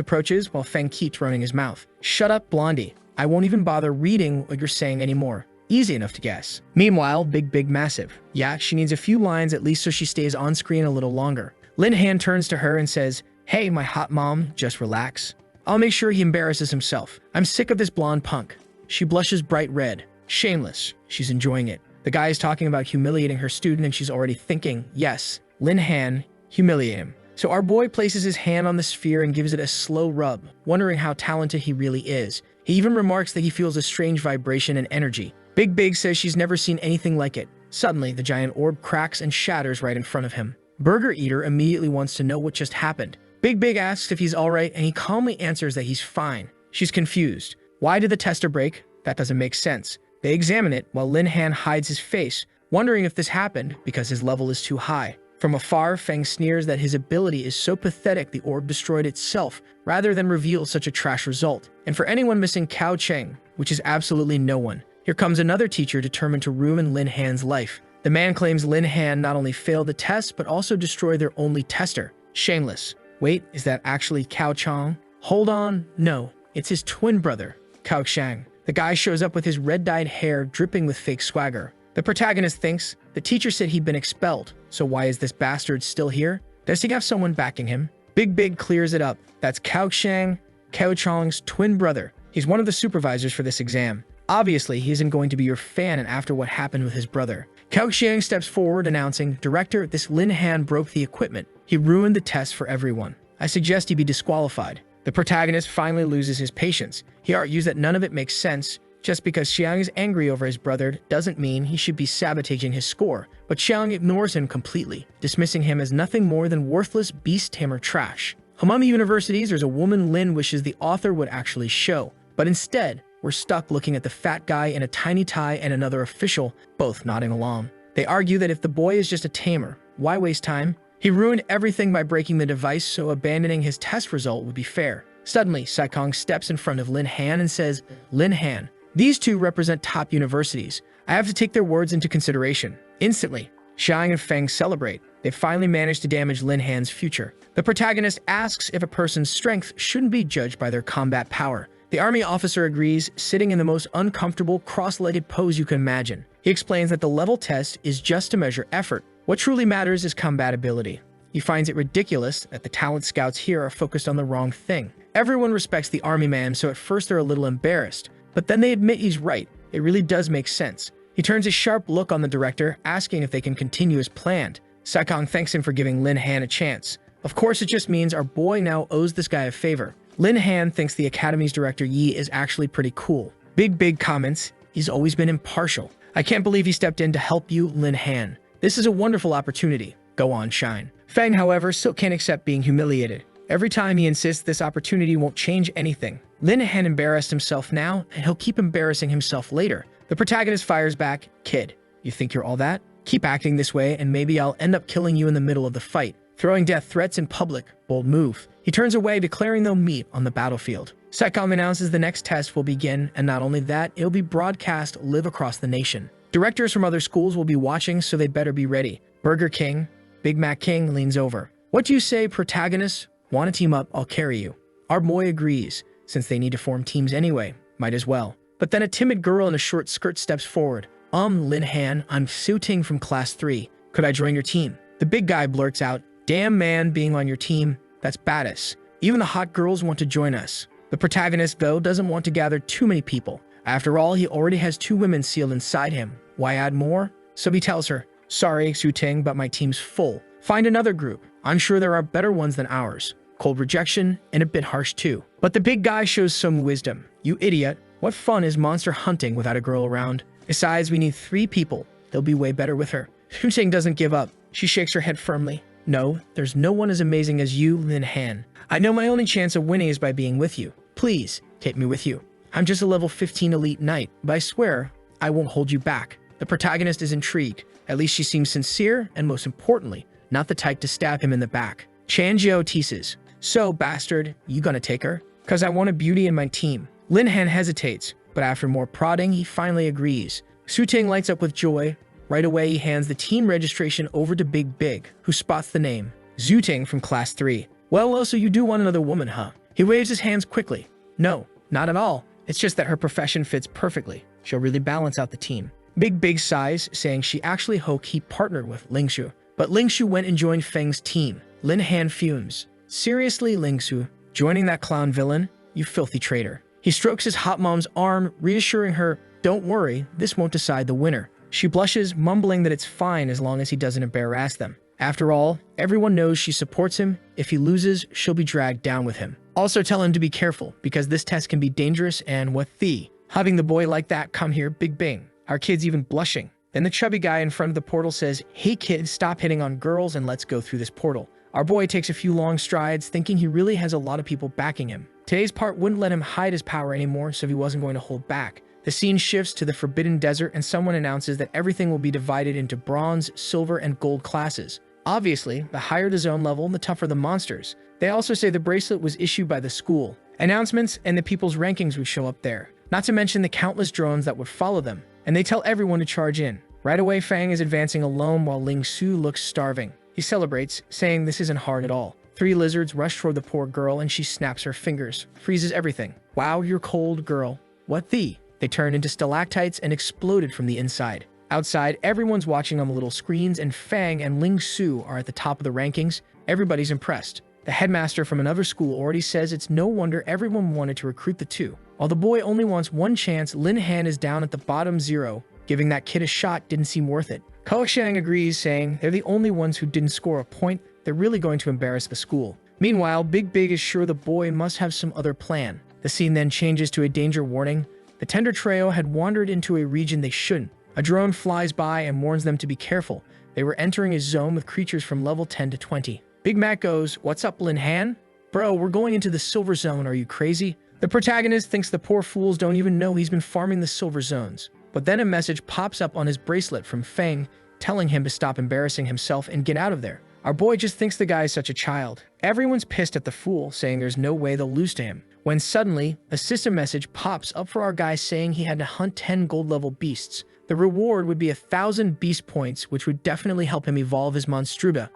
approaches while Feng keeps running his mouth. Shut up, Blondie. I won't even bother reading what you're saying anymore. Easy enough to guess. Meanwhile, Big Massive. Yeah, she needs a few lines at least so she stays on screen a little longer. Lin Han turns to her and says, hey, my hot mom, just relax. I'll make sure he embarrasses himself. I'm sick of this blonde punk. She blushes bright red. Shameless. She's enjoying it. The guy is talking about humiliating her student and she's already thinking, yes, Lin Han, humiliate him. So our boy places his hand on the sphere and gives it a slow rub, wondering how talented he really is. He even remarks that he feels a strange vibration and energy. Big says she's never seen anything like it. Suddenly, the giant orb cracks and shatters right in front of him. Burger Eater immediately wants to know what just happened. Big asks if he's alright and he calmly answers that he's fine. She's confused. Why did the tester break? That doesn't make sense. They examine it while Lin Han hides his face, wondering if this happened because his level is too high. From afar, Feng sneers that his ability is so pathetic the orb destroyed itself rather than reveal such a trash result. And for anyone missing Cao Cheng, which is absolutely no one, here comes another teacher determined to ruin Lin Han's life. The man claims Lin Han not only failed the test but also destroyed their only tester. Shameless. Wait, is that actually Cao Cheng? Hold on, no, it's his twin brother, Cao Cheng. The guy shows up with his red-dyed hair dripping with fake swagger. The protagonist thinks the teacher said he'd been expelled, so why is this bastard still here? Does he have someone backing him? Big clears it up. That's Cao Cheng's twin brother. He's one of the supervisors for this exam. Obviously, he isn't going to be your fan and after what happened with his brother. Cao Cheng steps forward announcing, Director, this Lin Han broke the equipment. He ruined the test for everyone. I suggest he be disqualified. The protagonist finally loses his patience. He argues that none of it makes sense. Just because Xiang is angry over his brother doesn't mean he should be sabotaging his score, but Xiang ignores him completely, dismissing him as nothing more than worthless beast-tamer trash. Among the universities, there's a woman Lin wishes the author would actually show, but instead, we're stuck looking at the fat guy in a tiny tie and another official, both nodding along. They argue that if the boy is just a tamer, why waste time? He ruined everything by breaking the device, so abandoning his test result would be fair. Suddenly, Saikong steps in front of Lin Han and says, Lin Han, these two represent top universities. I have to take their words into consideration. Instantly, Xiang and Feng celebrate. They finally managed to damage Lin Han's future. The protagonist asks if a person's strength shouldn't be judged by their combat power. The army officer agrees, sitting in the most uncomfortable, cross-legged pose you can imagine. He explains that the level test is just to measure effort. What truly matters is combatability. He finds it ridiculous that the talent scouts here are focused on the wrong thing. Everyone respects the army man, so at first they're a little embarrassed. But then they admit he's right. It really does make sense. He turns a sharp look on the director, asking if they can continue as planned. Saikong thanks him for giving Lin Han a chance. Of course, it just means our boy now owes this guy a favor. Lin Han thinks the Academy's director Yi is actually pretty cool. Big comments, he's always been impartial. I can't believe he stepped in to help you, Lin Han. This is a wonderful opportunity. Go on, shine. Feng, however, still can't accept being humiliated. Every time he insists this opportunity won't change anything. Lin Han embarrassed himself now, and he'll keep embarrassing himself later. The protagonist fires back, Kid, you think you're all that? Keep acting this way, and maybe I'll end up killing you in the middle of the fight. Throwing death threats in public, bold move. He turns away, declaring they'll meet on the battlefield. Saikong announces the next test will begin, and not only that, it'll be broadcast live across the nation. Directors from other schools will be watching, so they better be ready. Burger King, Big Mac King leans over. What do you say, protagonist? Want to team up, I'll carry you. Our boy agrees. Since they need to form teams anyway, might as well. But then a timid girl in a short skirt steps forward. Lin Han, I'm Su Ting from Class 3. Could I join your team? The big guy blurts out, Damn man, being on your team, that's badass. Even the hot girls want to join us. The protagonist, though, doesn't want to gather too many people. After all, he already has 2 women sealed inside him. Why add more? So he tells her, Sorry, Su Ting, but my team's full. Find another group. I'm sure there are better ones than ours. Cold rejection, and a bit harsh too. But the big guy shows some wisdom. You idiot, what fun is monster hunting without a girl around? Besides, we need 3 people. They'll be way better with her. Su Ting doesn't give up. She shakes her head firmly. No, there's no one as amazing as you, Lin Han. I know my only chance of winning is by being with you. Please, take me with you. I'm just a level 15 elite knight, but I swear, I won't hold you back. The protagonist is intrigued. At least she seems sincere, and most importantly, not the type to stab him in the back. Chanjiao teases. So, bastard, you gonna take her? Cause I want a beauty in my team. Lin Han hesitates, but after more prodding, he finally agrees. Su Ting lights up with joy. Right away, he hands the team registration over to Big, who spots the name. Zhu Ting from Class 3. Well, so you do want another woman, huh? He waves his hands quickly. No, not at all. It's just that her profession fits perfectly. She'll really balance out the team. Big sighs, saying she actually hoped he partnered with Lingshu. But Lingshu went and joined Feng's team. Lin Han fumes. Seriously, Lingshu, joining that clown villain? You filthy traitor. He strokes his hot mom's arm, reassuring her, Don't worry, this won't decide the winner. She blushes, mumbling that it's fine as long as he doesn't embarrass them. After all, everyone knows she supports him. If he loses, she'll be dragged down with him. Also tell him to be careful, because this test can be dangerous and what the? Having the boy like that come here, big bang. Our kid's even blushing. Then the chubby guy in front of the portal says, "Hey kids, stop hitting on girls and let's go through this portal." Our boy takes a few long strides, thinking he really has a lot of people backing him. Today's part wouldn't let him hide his power anymore, so he wasn't going to hold back. The scene shifts to the Forbidden Desert and someone announces that everything will be divided into bronze, silver, and gold classes. Obviously, the higher the zone level, the tougher the monsters. They also say the bracelet was issued by the school. Announcements and the people's rankings would show up there. Not to mention the countless drones that would follow them. And they tell everyone to charge in. Right away, Fang is advancing alone while Ling Su looks starving. He celebrates, saying this isn't hard at all. 3 lizards rush toward the poor girl and she snaps her fingers, freezes everything. "Wow, you're cold, girl." "What the?" They turned into stalactites and exploded from the inside. Outside, everyone's watching on the little screens and Fang and Ling Su are at the top of the rankings. Everybody's impressed. The headmaster from another school already says it's no wonder everyone wanted to recruit the two. While the boy only wants one chance, Lin Han is down at the bottom 0. Giving that kid a shot didn't seem worth it. Kaoxiang agrees, saying they're the only ones who didn't score a point. They're really going to embarrass the school. Meanwhile, Big Big is sure the boy must have some other plan. The scene then changes to a danger warning. The tender trio had wandered into a region they shouldn't. A drone flies by and warns them to be careful. They were entering a zone with creatures from level 10 to 20. Big Mac goes, "What's up, Lin Han? Bro, we're going into the silver zone, are you crazy?" The protagonist thinks the poor fools don't even know he's been farming the silver zones. But then a message pops up on his bracelet from Fang, telling him to stop embarrassing himself and get out of there. Our boy just thinks the guy is such a child. Everyone's pissed at the fool, saying there's no way they'll lose to him. When suddenly, a system message pops up for our guy saying he had to hunt 10 gold level beasts. The reward would be 1,000 beast points, which would definitely help him evolve his monstruba.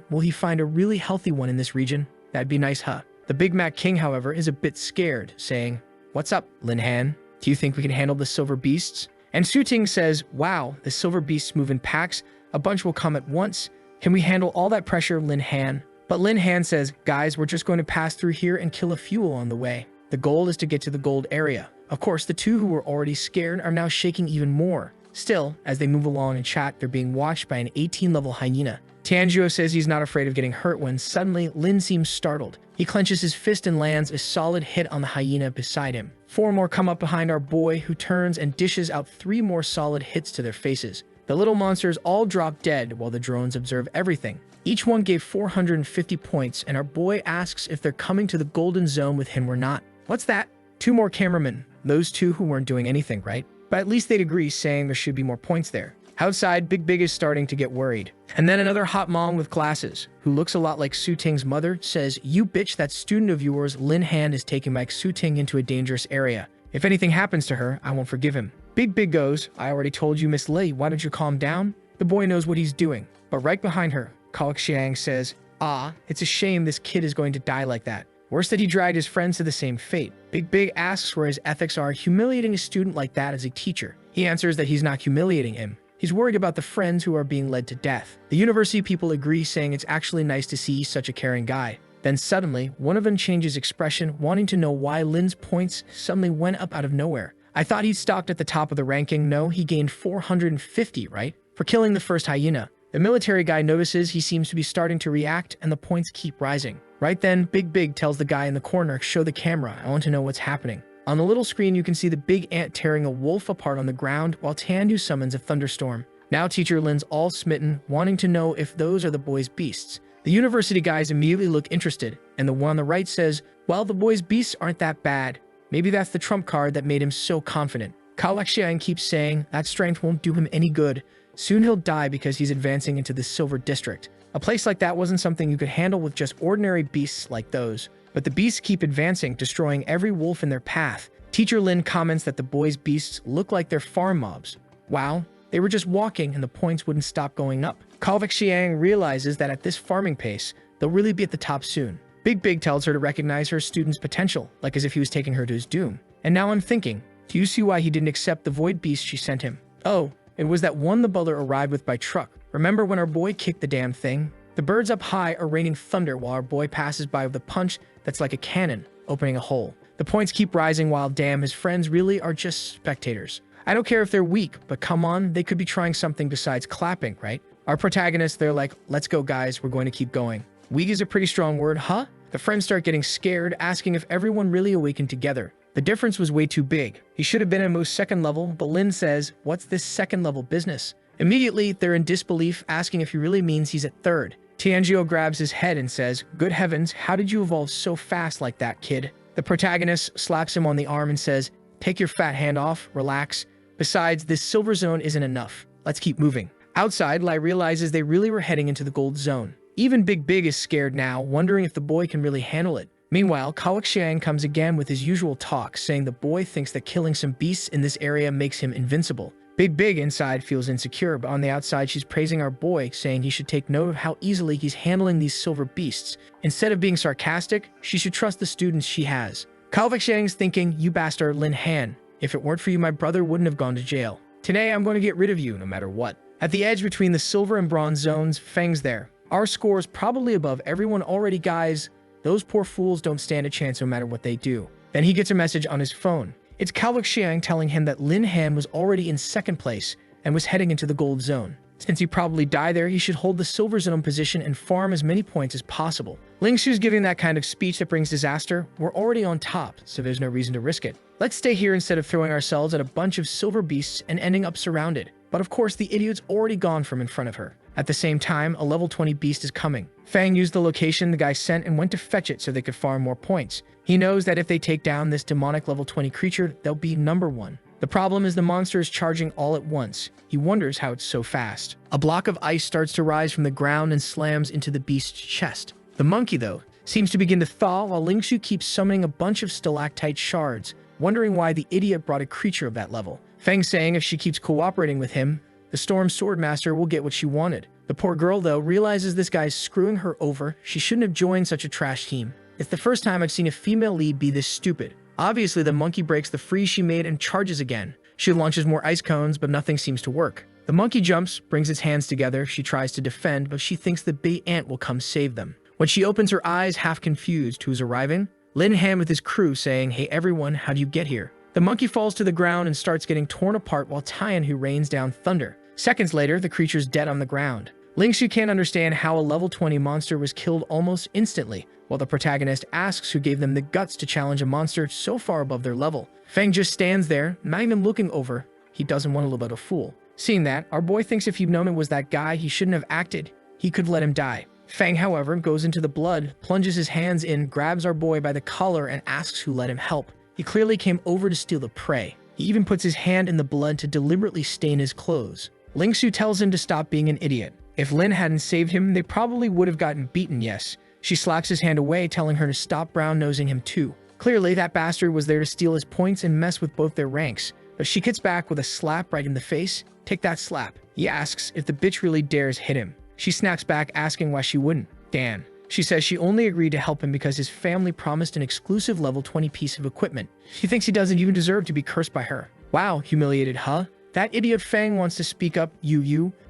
Will he find a really healthy one in this region? That'd be nice, huh? The Big Mac King, however, is a bit scared, saying, "What's up, Lin Han? Do you think we can handle the silver beasts?" And Su Ting says, "Wow, the silver beasts move in packs. A bunch will come at once. Can we handle all that pressure, Lin Han?" But Lin Han says, "Guys, we're just going to pass through here and kill a few on the way. The goal is to get to the gold area." Of course, the two who were already scared are now shaking even more. Still, as they move along and chat, they're being watched by an 18-level hyena. Tianjuo says he's not afraid of getting hurt when suddenly Lin seems startled. He clenches his fist and lands a solid hit on the hyena beside him. 4 more come up behind our boy, who turns and dishes out 3 more solid hits to their faces. The little monsters all drop dead while the drones observe everything. Each one gave 450 points, and our boy asks if they're coming to the golden zone with him or not. What's that? 2 more cameramen. Those 2 who weren't doing anything, right? But at least they'd agree, saying there should be more points there. Outside, Big Big is starting to get worried. And then another hot mom with glasses, who looks a lot like Su Ting's mother, says, "You bitch, that student of yours, Lin Han, is taking my Su Ting into a dangerous area. If anything happens to her, I won't forgive him." Big Big goes, "I already told you, Miss Lei, why don't you calm down?" The boy knows what he's doing. But right behind her, Kaoxiang says, It's a shame this kid is going to die like that. Worse that he dragged his friends to the same fate." Big Big asks where his ethics are humiliating a student like that as a teacher. He answers that he's not humiliating him. He's worried about the friends who are being led to death. The university people agree, saying it's actually nice to see such a caring guy. Then suddenly, one of them changes expression, wanting to know why Lin's points suddenly went up out of nowhere. "I thought he stalked at the top of the ranking. No, he gained 450, right? For killing the first hyena." The military guy notices he seems to be starting to react, and the points keep rising. Right then, Big Big tells the guy in the corner, "Show the camera, I want to know what's happening." On the little screen, you can see the big ant tearing a wolf apart on the ground while Tandu summons a thunderstorm. Now Teacher Lin's all smitten, wanting to know if those are the boy's beasts. The university guys immediately look interested, and the one on the right says, "Well, the boy's beasts aren't that bad. Maybe that's the trump card that made him so confident." Kaoxiang keeps saying that strength won't do him any good. Soon he'll die because he's advancing into the Silver District. A place like that wasn't something you could handle with just ordinary beasts like those. But the beasts keep advancing, destroying every wolf in their path. Teacher Lin comments that the boys' beasts look like they're farm mobs. Wow, they were just walking and the points wouldn't stop going up. Kaoxiang realizes that at this farming pace, they'll really be at the top soon. Big Big tells her to recognize her student's potential, like as if he was taking her to his doom. And now I'm thinking, do you see why he didn't accept the void beast she sent him? Oh, it was that one the butler arrived with by truck. Remember when our boy kicked the damn thing? The birds up high are raining thunder while our boy passes by with a punch that's like a cannon, opening a hole. The points keep rising while damn his friends really are just spectators. I don't care if they're weak, but come on, they could be trying something besides clapping, right? Our protagonists, they're like, let's go guys, we're going to keep going. Weak is a pretty strong word, huh? The friends start getting scared, asking if everyone really awakened together. The difference was way too big. He should have been at most second level, but Lin says, what's this second level business? Immediately, they're in disbelief, asking if he really means he's at third. Tianjio grabs his head and says, good heavens, how did you evolve so fast like that, kid? The protagonist slaps him on the arm and says, take your fat hand off, relax. Besides, this silver zone isn't enough. Let's keep moving. Outside, Lai realizes they really were heading into the gold zone. Even Big Big is scared now, wondering if the boy can really handle it. Meanwhile, Kaoxiang comes again with his usual talk, saying the boy thinks that killing some beasts in this area makes him invincible. Big Big inside feels insecure, but on the outside she's praising our boy, saying he should take note of how easily he's handling these silver beasts. Instead of being sarcastic, she should trust the students she has. Kaoxiang's thinking, you bastard Lin Han. If it weren't for you, my brother wouldn't have gone to jail. Today, I'm going to get rid of you, no matter what. At the edge between the silver and bronze zones, Feng's there. Our score is probably above everyone already, guys. Those poor fools don't stand a chance no matter what they do. Then he gets a message on his phone. It's Kaoxiang telling him that Lin Han was already in second place and was heading into the gold zone. Since he probably died there, he should hold the silver zone position and farm as many points as possible. Ling Xu's giving that kind of speech that brings disaster. We're already on top, so there's no reason to risk it. Let's stay here instead of throwing ourselves at a bunch of silver beasts and ending up surrounded. But of course, the idiot's already gone from in front of her. At the same time, a level 20 beast is coming. Fang used the location the guy sent and went to fetch it so they could farm more points. He knows that if they take down this demonic level 20 creature, they'll be number 1. The problem is the monster is charging all at once. He wonders how it's so fast. A block of ice starts to rise from the ground and slams into the beast's chest. The monkey, though, seems to begin to thaw while Ling Xu keeps summoning a bunch of stalactite shards, wondering why the idiot brought a creature of that level. Feng saying if she keeps cooperating with him, the Storm Swordmaster will get what she wanted. The poor girl, though, realizes this guy's screwing her over. She shouldn't have joined such a trash team. It's the first time I've seen a female lead be this stupid. Obviously, the monkey breaks the freeze she made and charges again. She launches more ice cones, but nothing seems to work. The monkey jumps, brings its hands together. She tries to defend, but she thinks the big ant will come save them. When she opens her eyes, half confused, who's arriving? Lin Han with his crew saying, hey everyone, how do you get here? The monkey falls to the ground and starts getting torn apart while Tian who rains down thunder. Seconds later, the creature's dead on the ground. Ling Xu can't understand how a level 20 monster was killed almost instantly, while the protagonist asks who gave them the guts to challenge a monster so far above their level. Feng just stands there, not even looking over. He doesn't want to look like a fool. Seeing that, our boy thinks if he'd known it was that guy, he shouldn't have acted. He could let him die. Feng, however, goes into the blood, plunges his hands in, grabs our boy by the collar, and asks who let him help. He clearly came over to steal the prey. He even puts his hand in the blood to deliberately stain his clothes. Ling Xu tells him to stop being an idiot. If Lin hadn't saved him, they probably would have gotten beaten, yes. She slaps his hand away, telling her to stop brown-nosing him too. Clearly, that bastard was there to steal his points and mess with both their ranks. But she gets back with a slap right in the face. Take that slap. He asks if the bitch really dares hit him. She snaps back, asking why she wouldn't. Dan. She says she only agreed to help him because his family promised an exclusive level 20 piece of equipment. She thinks he doesn't even deserve to be cursed by her. Wow, humiliated, huh? That idiot Fang wants to speak up,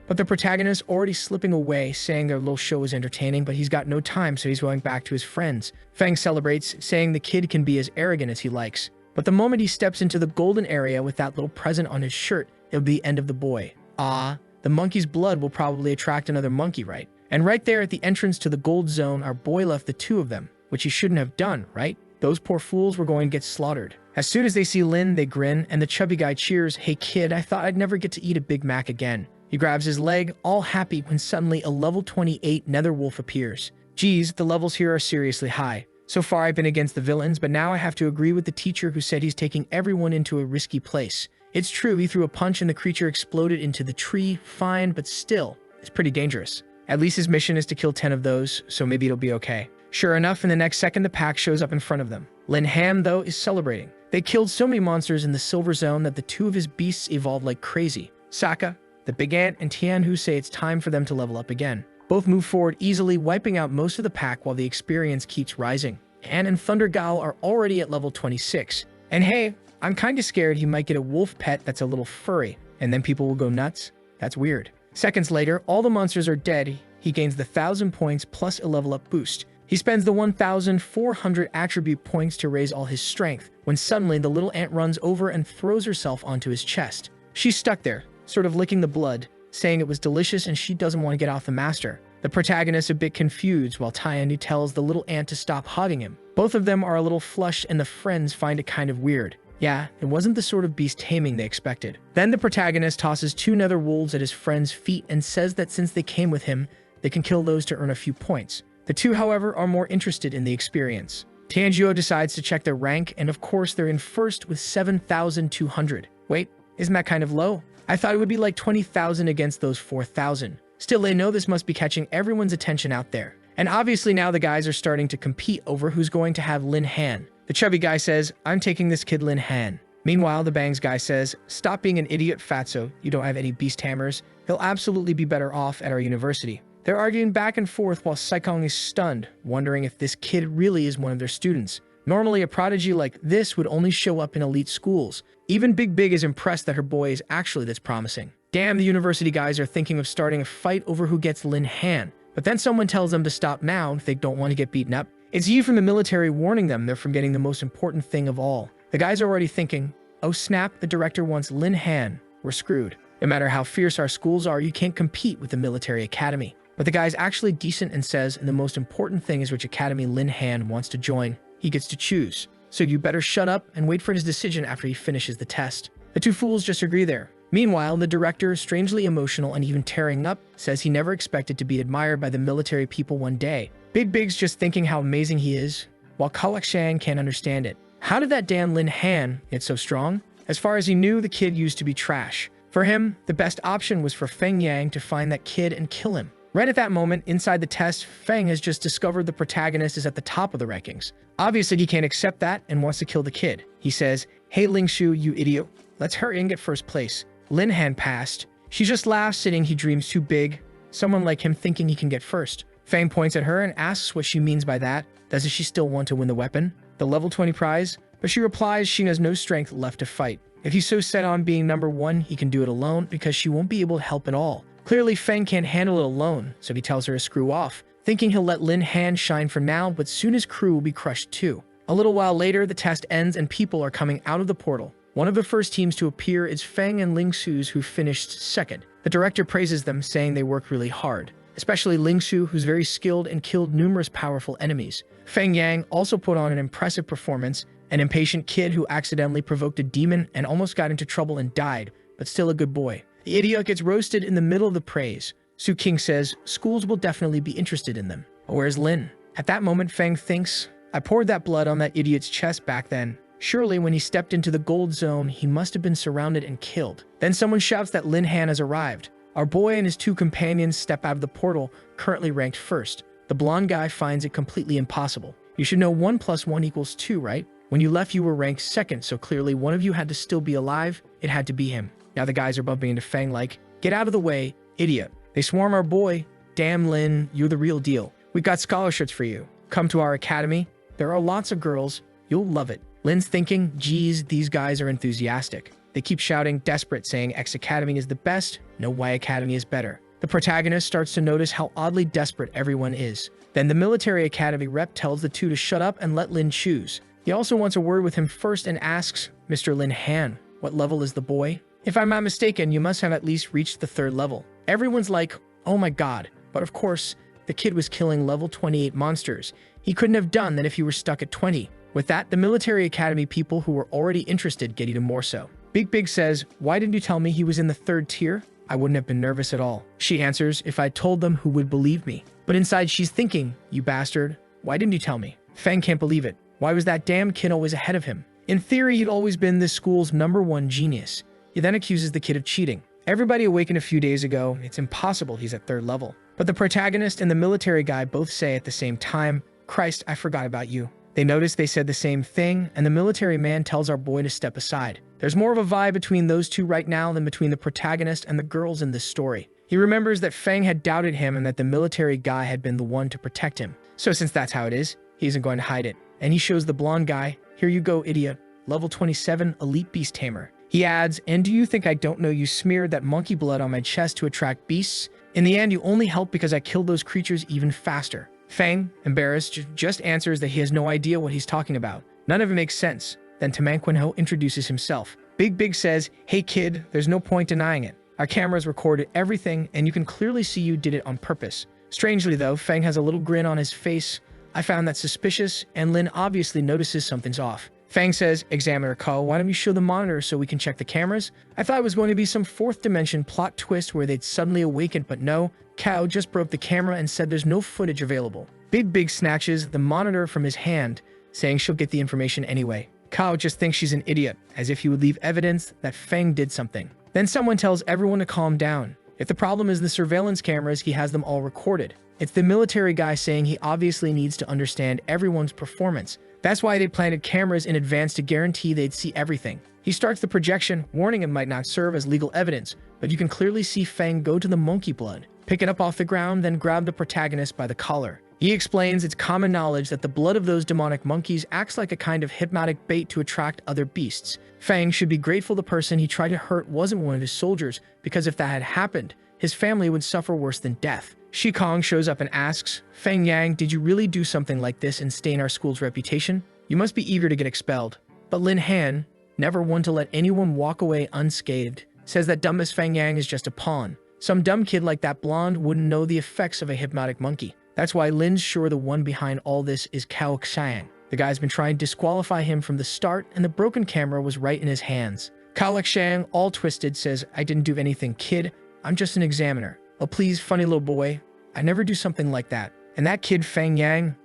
but the protagonist already slipping away, saying their little show is entertaining, but he's got no time, so he's going back to his friends. Fang celebrates, saying the kid can be as arrogant as he likes. But the moment he steps into the golden area with that little present on his shirt, it'll be the end of the boy. The monkey's blood will probably attract another monkey, right? And right there at the entrance to the gold zone, our boy left the two of them, which he shouldn't have done, right? Those poor fools were going to get slaughtered. As soon as they see Lin, they grin, and the chubby guy cheers, hey kid, I thought I'd never get to eat a Big Mac again. He grabs his leg, all happy, when suddenly a level 28 nether wolf appears. Geez, the levels here are seriously high. So far I've been against the villains, but now I have to agree with the teacher who said he's taking everyone into a risky place. It's true, he threw a punch and the creature exploded into the tree, fine, but still, it's pretty dangerous. At least his mission is to kill 10 of those, so maybe it'll be okay. Sure enough, in the next second the pack shows up in front of them. Lin Han, though, is celebrating. They killed so many monsters in the Silver Zone that the two of his beasts evolved like crazy. Sokka, the Big Ant, and Tianhu say it's time for them to level up again. Both move forward easily, wiping out most of the pack while the experience keeps rising. Ann and Thunder Gao are already at level 26. And hey, I'm kinda scared he might get a wolf pet that's a little furry, and then people will go nuts. That's weird. Seconds later, all the monsters are dead. He gains the 1,000 points plus a level up boost. He spends the 1,400 attribute points to raise all his strength, when suddenly the little ant runs over and throws herself onto his chest. She's stuck there, sort of licking the blood, saying it was delicious and she doesn't want to get off the master. The protagonist a bit confused while Tayanu tells the little ant to stop hugging him. Both of them are a little flushed and the friends find it kind of weird. Yeah, it wasn't the sort of beast taming they expected. Then the protagonist tosses 2 nether wolves at his friend's feet and says that since they came with him, they can kill those to earn a few points. The two, however, are more interested in the experience. Tanjiro decides to check their rank, and of course they're in first with 7,200. Wait, isn't that kind of low? I thought it would be like 20,000 against those 4,000. Still, they know this must be catching everyone's attention out there. And obviously now the guys are starting to compete over who's going to have Lin Han. The chubby guy says, "I'm taking this kid Lin Han." Meanwhile, the bangs guy says, "Stop being an idiot, Fatso. You don't have any beast hammers. He'll absolutely be better off at our university." They're arguing back and forth while Saikong is stunned, wondering if this kid really is one of their students. Normally, a prodigy like this would only show up in elite schools. Even Big Big is impressed that her boy is actually this promising. Damn, the university guys are thinking of starting a fight over who gets Lin Han. But then someone tells them to stop now if they don't want to get beaten up. It's Yi from the military warning them they're forgetting the most important thing of all. The guys are already thinking, "Oh snap, the director wants Lin Han. We're screwed. No matter how fierce our schools are, you can't compete with the military academy." But the guy's actually decent and says, and the most important thing is which academy Lin Han wants to join. He gets to choose. So you better shut up and wait for his decision after he finishes the test. The two fools just agree there. Meanwhile, the director, strangely emotional and even tearing up, says he never expected to be admired by the military people one day. Big Big's just thinking how amazing he is, while Kalak Shang can't understand it. How did that damn Lin Han get so strong? As far as he knew, the kid used to be trash. For him, the best option was for Feng Yang to find that kid and kill him. Right at that moment, inside the test, Feng has just discovered the protagonist is at the top of the rankings. Obviously, he can't accept that and wants to kill the kid. He says, "Hey Lingshu, you idiot. Let's hurry and get first place." Lin Han passed. She just laughs, saying he dreams too big. Someone like him thinking he can get first. Feng points at her and asks what she means by that. Doesn't she still want to win the weapon? The level 20 prize? But she replies she has no strength left to fight. If he's so set on being number 1, he can do it alone because she won't be able to help at all. Clearly, Feng can't handle it alone, so he tells her to screw off, thinking he'll let Lin Han shine for now, but soon his crew will be crushed too. A little while later, the test ends and people are coming out of the portal. One of the first teams to appear is Feng and Lingsu's, who finished second. The director praises them, saying they worked really hard, especially Lingsu, who's very skilled and killed numerous powerful enemies. Feng Yang also put on an impressive performance, an impatient kid who accidentally provoked a demon and almost got into trouble and died, but still a good boy. The idiot gets roasted in the middle of the praise. Su King says schools will definitely be interested in them. But where's Lin? At that moment, Feng thinks, "I poured that blood on that idiot's chest back then. Surely when he stepped into the gold zone, he must have been surrounded and killed." Then someone shouts that Lin Han has arrived. Our boy and his 2 companions step out of the portal, currently ranked first. The blonde guy finds it completely impossible. You should know 1 + 1 = 2, right? When you left, you were ranked second, so clearly one of you had to still be alive. It had to be him. Now the guys are bumping into Feng like, "Get out of the way, idiot. They swarm our boy. Damn, Lin, you're the real deal. We got scholarships for you. Come to our academy. There are lots of girls. You'll love it." Lin's thinking, geez, these guys are enthusiastic. They keep shouting, desperate, saying X Academy is the best, no Y Academy is better. The protagonist starts to notice how oddly desperate everyone is. Then the military academy rep tells the two to shut up and let Lin choose. He also wants a word with him first and asks, "Mr. Lin Han, what level is the boy?" "If I'm not mistaken, you must have at least reached the 3rd level." Everyone's like, "Oh my god." But of course, the kid was killing level 28 monsters. He couldn't have done that if he were stuck at 20. With that, the military academy people who were already interested get even more so. Big Big says, "Why didn't you tell me he was in the 3rd tier? I wouldn't have been nervous at all." She answers, "If I told them, who would believe me?" But inside she's thinking, "You bastard, why didn't you tell me?" Feng can't believe it. Why was that damn kid always ahead of him? In theory, he'd always been this school's #1 genius. He then accuses the kid of cheating. Everybody awakened a few days ago. It's impossible he's at 3rd level. But the protagonist and the military guy both say at the same time, "Christ, I forgot about you." They notice they said the same thing, and the military man tells our boy to step aside. There's more of a vibe between those two right now than between the protagonist and the girls in this story. He remembers that Feng had doubted him and that the military guy had been the one to protect him. So since that's how it is, he isn't going to hide it. And he shows the blonde guy, "Here you go, idiot. Level 27, elite beast tamer." He adds, "And do you think I don't know you smeared that monkey blood on my chest to attract beasts? In the end, you only helped because I killed those creatures even faster." Fang, embarrassed, just answers that he has no idea what he's talking about. None of it makes sense. Then Taming introduces himself. Big says, "Hey kid, there's no point denying it. Our cameras recorded everything and you can clearly see you did it on purpose." Strangely though, Fang has a little grin on his face. I found that suspicious, and Lin obviously notices something's off. Fang says, "Examiner Ko, why don't you show the monitor so we can check the cameras?" I thought it was going to be some fourth dimension plot twist where they'd suddenly awaken, but no. Kao just broke the camera and said there's no footage available. Big snatches the monitor from his hand, saying she'll get the information anyway. Kao just thinks she's an idiot, as if he would leave evidence that Fang did something. Then someone tells everyone to calm down. If the problem is the surveillance cameras, he has them all recorded. It's the military guy saying he obviously needs to understand everyone's performance. That's why they planted cameras in advance to guarantee they'd see everything. He starts the projection, warning it might not serve as legal evidence, but you can clearly see Fang go to the monkey blood, pick it up off the ground, then grab the protagonist by the collar. He explains it's common knowledge that the blood of those demonic monkeys acts like a kind of hypnotic bait to attract other beasts. Fang should be grateful the person he tried to hurt wasn't one of his soldiers, because if that had happened, his family would suffer worse than death. Shikong shows up and asks, "Feng Yang, did you really do something like this and stain our school's reputation? You must be eager to get expelled." But Lin Han, never one to let anyone walk away unscathed, says that dumbass Feng Yang is just a pawn. Some dumb kid like that blonde wouldn't know the effects of a hypnotic monkey. That's why Lin's sure the one behind all this is Cao Xiang. The guy's been trying to disqualify him from the start, and the broken camera was right in his hands. Cao Xiang, all twisted, says, "I didn't do anything, kid. I'm just an examiner. Oh please, funny little boy. I never do something like that." And that kid Feng Yang,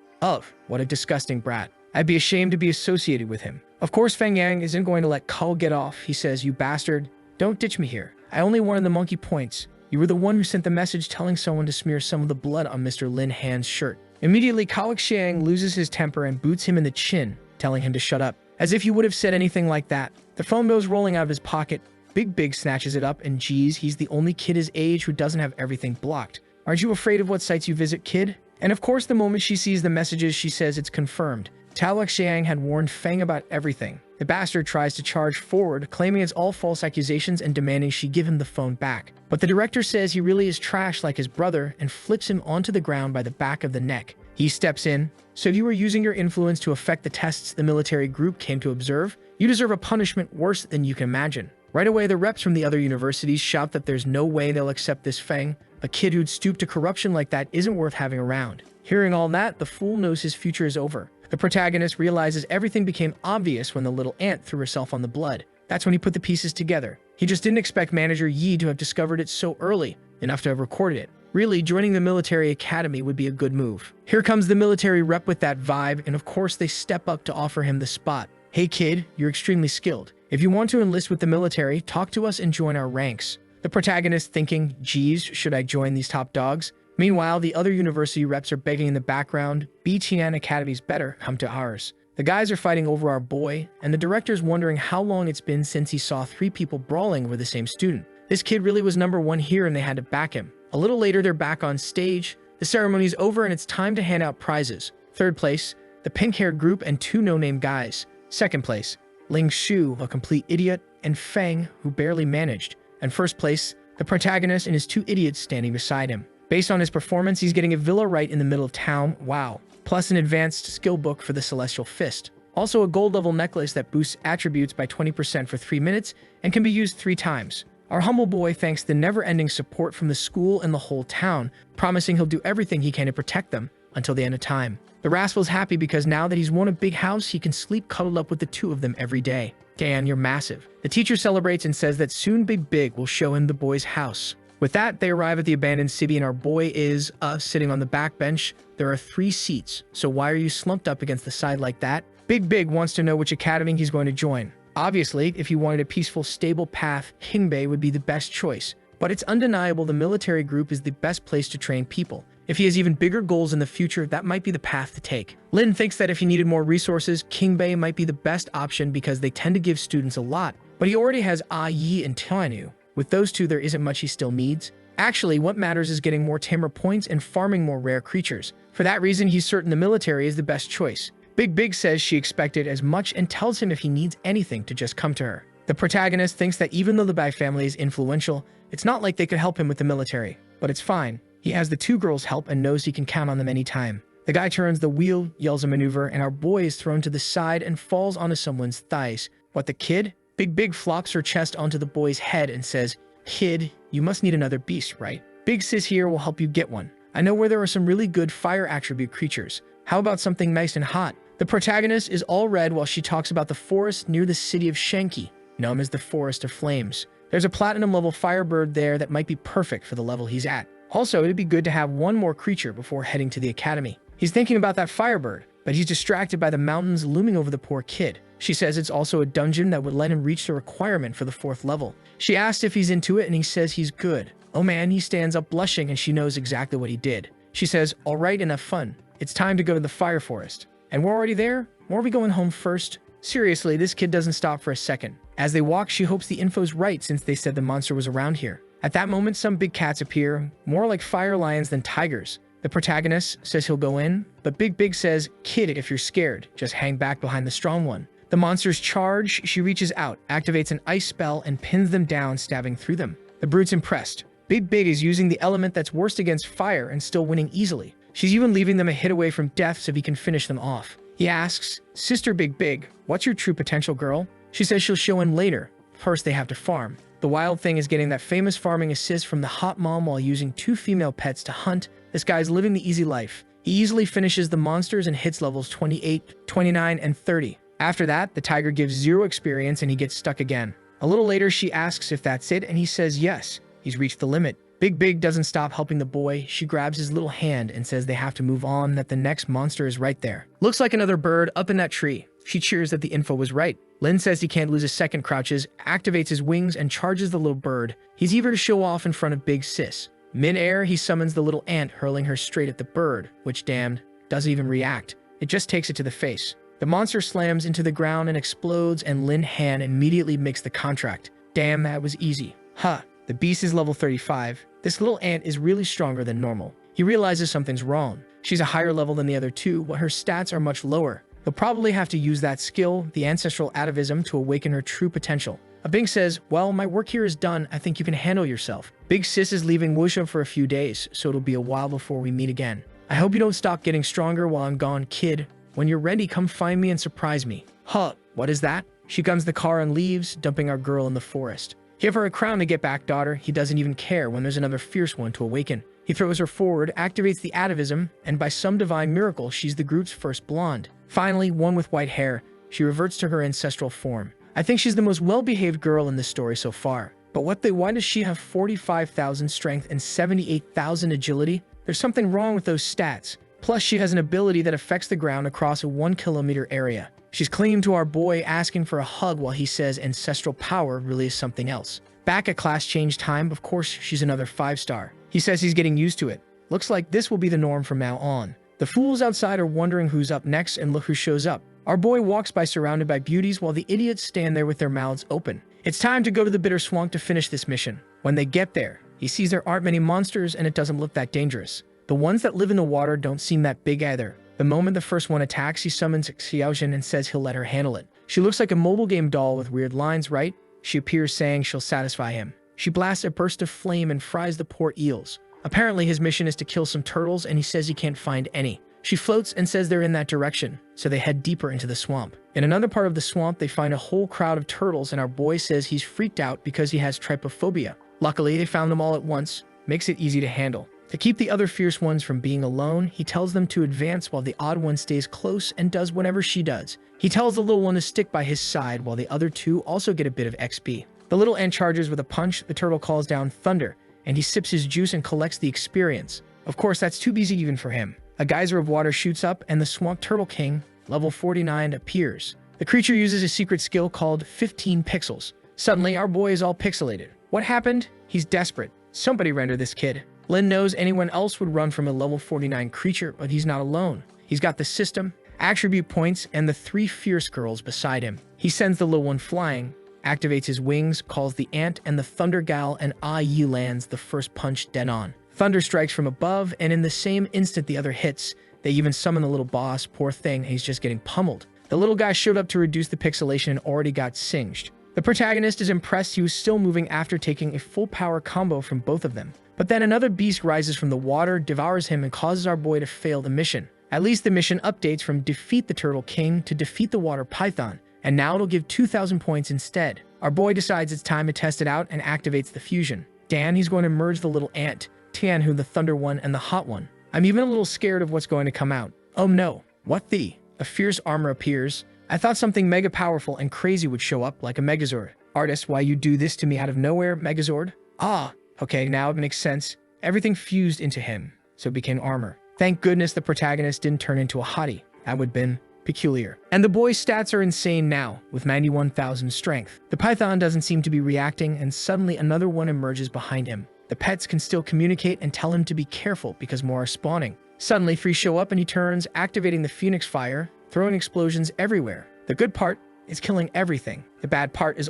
what a disgusting brat. I'd be ashamed to be associated with him. Of course Feng Yang isn't going to let Cao get off. He says, "You bastard, don't ditch me here. I only wanted the monkey points. You were the one who sent the message telling someone to smear some of the blood on Mr. Lin Han's shirt." Immediately, Cao Xiang loses his temper and boots him in the chin, telling him to shut up, as if he would have said anything like that. The phone goes rolling out of his pocket. Big snatches it up, and geez, he's the only kid his age who doesn't have everything blocked. "Aren't you afraid of what sites you visit, kid?" And of course, the moment she sees the messages, she says it's confirmed. Cao Xiang had warned Feng about everything. The bastard tries to charge forward, claiming it's all false accusations and demanding she give him the phone back. But the director says he really is trash like his brother and flips him onto the ground by the back of the neck. He steps in. "So you were using your influence to affect the tests the military group came to observe? You deserve a punishment worse than you can imagine." Right away, the reps from the other universities shout that there's no way they'll accept this Feng. A kid who'd stoop to corruption like that isn't worth having around. Hearing all that, the fool knows his future is over. The protagonist realizes everything became obvious when the little ant threw herself on the blood. That's when he put the pieces together. He just didn't expect manager Yi to have discovered it so early, enough to have recorded it. Really, joining the military academy would be a good move. Here comes the military rep with that vibe, and of course they step up to offer him the spot. "Hey kid, you're extremely skilled. If you want to enlist with the military, talk to us and join our ranks." The protagonist thinking, geez, should I join these top dogs? Meanwhile, the other university reps are begging in the background, "BTN Academy's better, come to ours." The guys are fighting over our boy, and the director's wondering how long it's been since he saw 3 people brawling over the same student. This kid really was number 1 here and they had to back him. A little later, they're back on stage. The ceremony's over and it's time to hand out prizes. 3rd place, the pink-haired group and 2 no-name guys. 2nd place, Ling Shu, a complete idiot, and Feng, who barely managed. And 1st place, the protagonist and his 2 idiots standing beside him. Based on his performance, he's getting a villa right in the middle of town, wow. Plus an advanced skill book for the Celestial Fist. Also a gold level necklace that boosts attributes by 20% for 3 minutes and can be used 3 times. Our humble boy thanks the never-ending support from the school and the whole town, promising he'll do everything he can to protect them until the end of time. The rascal's happy because now that he's won a big house, he can sleep cuddled up with the 2 of them every day. Dan, you're massive. The teacher celebrates and says that soon Big will show him the boy's house. With that, they arrive at the abandoned city and our boy is, sitting on the back bench. There are 3 seats, so why are you slumped up against the side like that? Big wants to know which academy he's going to join. Obviously, if he wanted a peaceful, stable path, Hingbei would be the best choice. But it's undeniable the military group is the best place to train people. If he has even bigger goals in the future, that might be the path to take. Lin thinks that if he needed more resources, Kingbei might be the best option because they tend to give students a lot. But he already has Yi and Tianyu. With those 2, there isn't much he still needs. Actually, what matters is getting more tamer points and farming more rare creatures. For that reason, he's certain the military is the best choice. Big says she expected as much and tells him if he needs anything to just come to her. The protagonist thinks that even though the Bai family is influential, it's not like they could help him with the military. But it's fine. He has the 2 girls' help and knows he can count on them anytime. The guy turns the wheel, yells a maneuver, and our boy is thrown to the side and falls onto someone's thighs. What, the kid? Big flops her chest onto the boy's head and says, "Kid, you must need another beast, right? Big sis here will help you get one. I know where there are some really good fire attribute creatures. How about something nice and hot?" The protagonist is all red while she talks about the forest near the city of Shenki, known as the Forest of Flames. There's a platinum level firebird there that might be perfect for the level he's at. Also, it'd be good to have one more creature before heading to the academy. He's thinking about that firebird, but he's distracted by the mountains looming over the poor kid. She says it's also a dungeon that would let him reach the requirement for the 4th level. She asks if he's into it and he says he's good. Oh man, he stands up blushing and she knows exactly what he did. She says, "All right, enough fun. It's time to go to the fire forest." "And we're already there? Or are we going home first?" Seriously, this kid doesn't stop for a second. As they walk, she hopes the info's right since they said the monster was around here. At that moment, some big cats appear, more like fire lions than tigers. The protagonist says he'll go in, but Big says, "Kid, if you're scared, just hang back behind the strong one." The monsters charge, she reaches out, activates an ice spell, and pins them down, stabbing through them. The brute's impressed. Big is using the element that's worst against fire and still winning easily. She's even leaving them a hit away from death so he can finish them off. He asks, "Sister Big, what's your true potential, girl?" She says she'll show him later. First, they have to farm. The wild thing is getting that famous farming assist from the hot mom while using 2 female pets to hunt. This guy's living the easy life. He easily finishes the monsters and hits levels 28, 29, and 30. After that, the tiger gives 0 experience and he gets stuck again. A little later, she asks if that's it and he says yes. He's reached the limit. Big doesn't stop helping the boy. She grabs his little hand and says they have to move on, that the next monster is right there. Looks like another bird up in that tree. She cheers that the info was right. Lin says he can't lose a second, crouches, activates his wings, and charges the little bird. He's eager to show off in front of Big Sis. Mid-air, he summons the little ant, hurling her straight at the bird, which, damned, doesn't even react. It just takes it to the face. The monster slams into the ground and explodes, and Lin Han immediately makes the contract. Damn, that was easy. Huh. The beast is level 35. This little ant is really stronger than normal. He realizes something's wrong. She's a higher level than the other two, but her stats are much lower. He'll probably have to use that skill, the ancestral atavism, to awaken her true potential. Bing says, "Well, my work here is done. I think you can handle yourself." Big Sis is leaving Wuxia for a few days, so it'll be a while before we meet again. "I hope you don't stop getting stronger while I'm gone, kid. When you're ready, come find me and surprise me." Huh, what is that? She guns the car and leaves, dumping our girl in the forest. "Give her a crown to get back, daughter." He doesn't even care when there's another fierce one to awaken. He throws her forward, activates the atavism, and by some divine miracle, she's the group's first blonde. Finally, one with white hair, she reverts to her ancestral form. I think she's the most well-behaved girl in this story so far. But why does she have 45,000 strength and 78,000 agility? There's something wrong with those stats. Plus, she has an ability that affects the ground across a 1-kilometer area. She's clinging to our boy, asking for a hug while he says ancestral power really is something else. Back at class change time, of course, she's another 5-star. He says he's getting used to it. Looks like this will be the norm from now on. The fools outside are wondering who's up next, and look who shows up. Our boy walks by surrounded by beauties while the idiots stand there with their mouths open. It's time to go to the bitter swamp to finish this mission. When they get there, he sees there aren't many monsters and it doesn't look that dangerous. The ones that live in the water don't seem that big either. The moment the first one attacks, he summons Xiaojin and says he'll let her handle it. She looks like a mobile game doll with weird lines, right? She appears saying she'll satisfy him. She blasts a burst of flame and fries the poor eels. Apparently his mission is to kill some turtles and he says he can't find any. She floats and says they're in that direction, so they head deeper into the swamp. In another part of the swamp, they find a whole crowd of turtles and our boy says he's freaked out because he has trypophobia. Luckily, they found them all at once, makes it easy to handle. To keep the other fierce ones from being alone, he tells them to advance while the odd one stays close and does whatever she does. He tells the little one to stick by his side while the other two also get a bit of XP. The little ant charges with a punch, the turtle calls down thunder, and he sips his juice and collects the experience. Of course, that's too easy even for him. A geyser of water shoots up and the Swamp Turtle King, level 49, appears. The creature uses a secret skill called 15 pixels. Suddenly, our boy is all pixelated. What happened? He's desperate. Somebody render this kid. Lin knows anyone else would run from a level 49 creature, but he's not alone. He's got the system, attribute points, and the 3 fierce girls beside him. He sends the little one flying, activates his wings, calls the ant and the thunder gal, and Yi lands the first punch dead on. Thunder strikes from above, and in the same instant the other hits. They even summon the little boss, poor thing, he's just getting pummeled. The little guy showed up to reduce the pixelation and already got singed. The protagonist is impressed he was still moving after taking a full power combo from both of them. But then another beast rises from the water, devours him, and causes our boy to fail the mission. At least the mission updates from defeat the Turtle King to defeat the Water Python, and now it'll give 2,000 points instead. Our boy decides it's time to test it out and activates the fusion. Dan, he's going to merge the little ant, Tianhu, the Thunder one, and the Hot one. I'm even a little scared of what's going to come out. Oh no, what the? A fierce armor appears. I thought something mega powerful and crazy would show up, like a Megazord. Artist, why you do this to me out of nowhere, Megazord? Ah, okay, now it makes sense. Everything fused into him, so it became armor. Thank goodness the protagonist didn't turn into a hottie. That would have been peculiar. And the boy's stats are insane now, with 91,000 strength. The Python doesn't seem to be reacting, and suddenly another one emerges behind him. The pets can still communicate and tell him to be careful because more are spawning. Suddenly, Free show up and he turns, activating the Phoenix Fire, throwing explosions everywhere. The good part is killing everything. The bad part is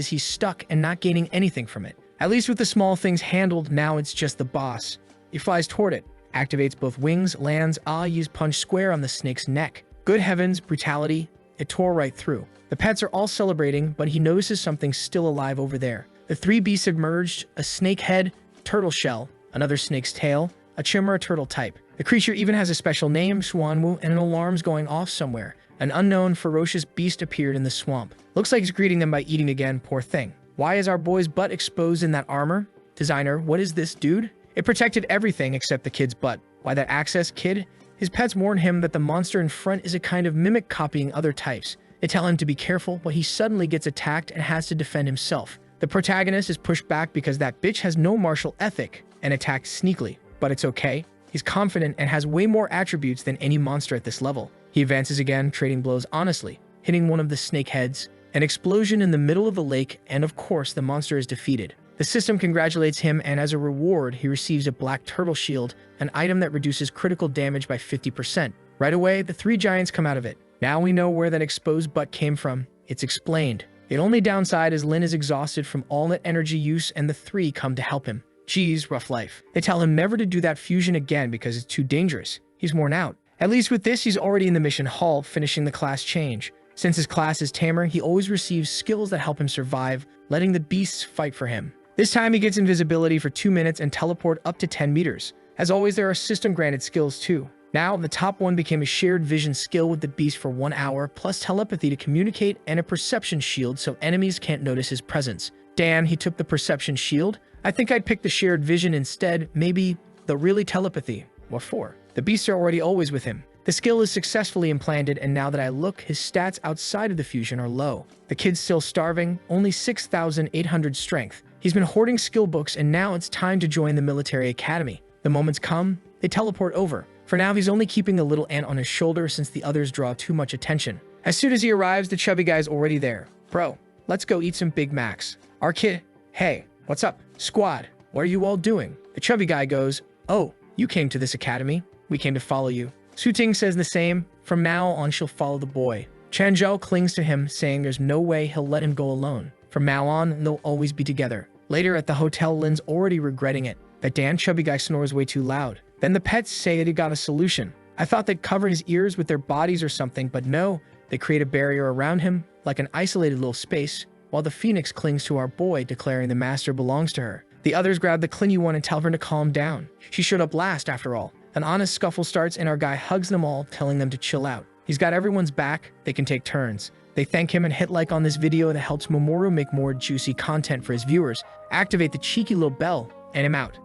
he's stuck and not gaining anything from it. At least with the small things handled, now it's just the boss. He flies toward it, activates both wings, lands, use punch square on the snake's neck. Good heavens, brutality, it tore right through. The pets are all celebrating, but he notices something still alive over there. The three beasts emerged, a snake head, turtle shell, another snake's tail, a chimera turtle type. The creature even has a special name, Xuanwu, and an alarm's going off somewhere. An unknown, ferocious beast appeared in the swamp. Looks like he's greeting them by eating again, poor thing. Why is our boy's butt exposed in that armor? Designer, what is this, dude? It protected everything except the kid's butt. Why that access, kid? His pets warn him that the monster in front is a kind of mimic copying other types. They tell him to be careful, but he suddenly gets attacked and has to defend himself. The protagonist is pushed back because that bitch has no martial ethic and attacked sneakily. But it's okay. He's confident and has way more attributes than any monster at this level. He advances again, trading blows honestly, hitting one of the snake heads, an explosion in the middle of the lake, and of course the monster is defeated. The system congratulates him, and as a reward, he receives a black turtle shield, an item that reduces critical damage by 50%. Right away, the three giants come out of it. Now we know where that exposed butt came from. It's explained. The only downside is Lin is exhausted from all that energy use, and the three come to help him. Geez, rough life. They tell him never to do that fusion again because it's too dangerous. He's worn out. At least with this, he's already in the mission hall, finishing the class change. Since his class is Tamer, he always receives skills that help him survive, letting the beasts fight for him. This time he gets invisibility for 2 minutes and teleport up to 10 meters. As always, there are system-granted skills too. Now, the top one became a shared vision skill with the beast for 1 hour, plus telepathy to communicate and a perception shield so enemies can't notice his presence. Dan, he took the perception shield. I think I'd pick the shared vision instead, maybe the really telepathy. What for? The beasts are already always with him. The skill is successfully implanted, and now that I look, his stats outside of the fusion are low. The kid's still starving, only 6,800 strength. He's been hoarding skill books, and now it's time to join the military academy. The moment's come, they teleport over. For now, he's only keeping the little ant on his shoulder since the others draw too much attention. As soon as he arrives, the chubby guy's already there. Bro, let's go eat some Big Macs. Our kid, hey, what's up? Squad, what are you all doing? The chubby guy goes, oh, you came to this academy? We came to follow you. Su Ting says the same. From now on, she'll follow the boy. Chan Zhao clings to him, saying there's no way he'll let him go alone. From now on, they'll always be together. Later at the hotel, Lin's already regretting it. That Dan chubby guy snores way too loud. Then the pets say that he got a solution. I thought they'd cover his ears with their bodies or something, but no. They create a barrier around him, like an isolated little space, while the phoenix clings to our boy, declaring the master belongs to her. The others grab the clingy one and tell her to calm down. She showed up last, after all. An honest scuffle starts, and our guy hugs them all, telling them to chill out. He's got everyone's back. They can take turns. They thank him and hit like on this video that helps Mamoru make more juicy content for his viewers. Activate the cheeky little bell, and I'm out.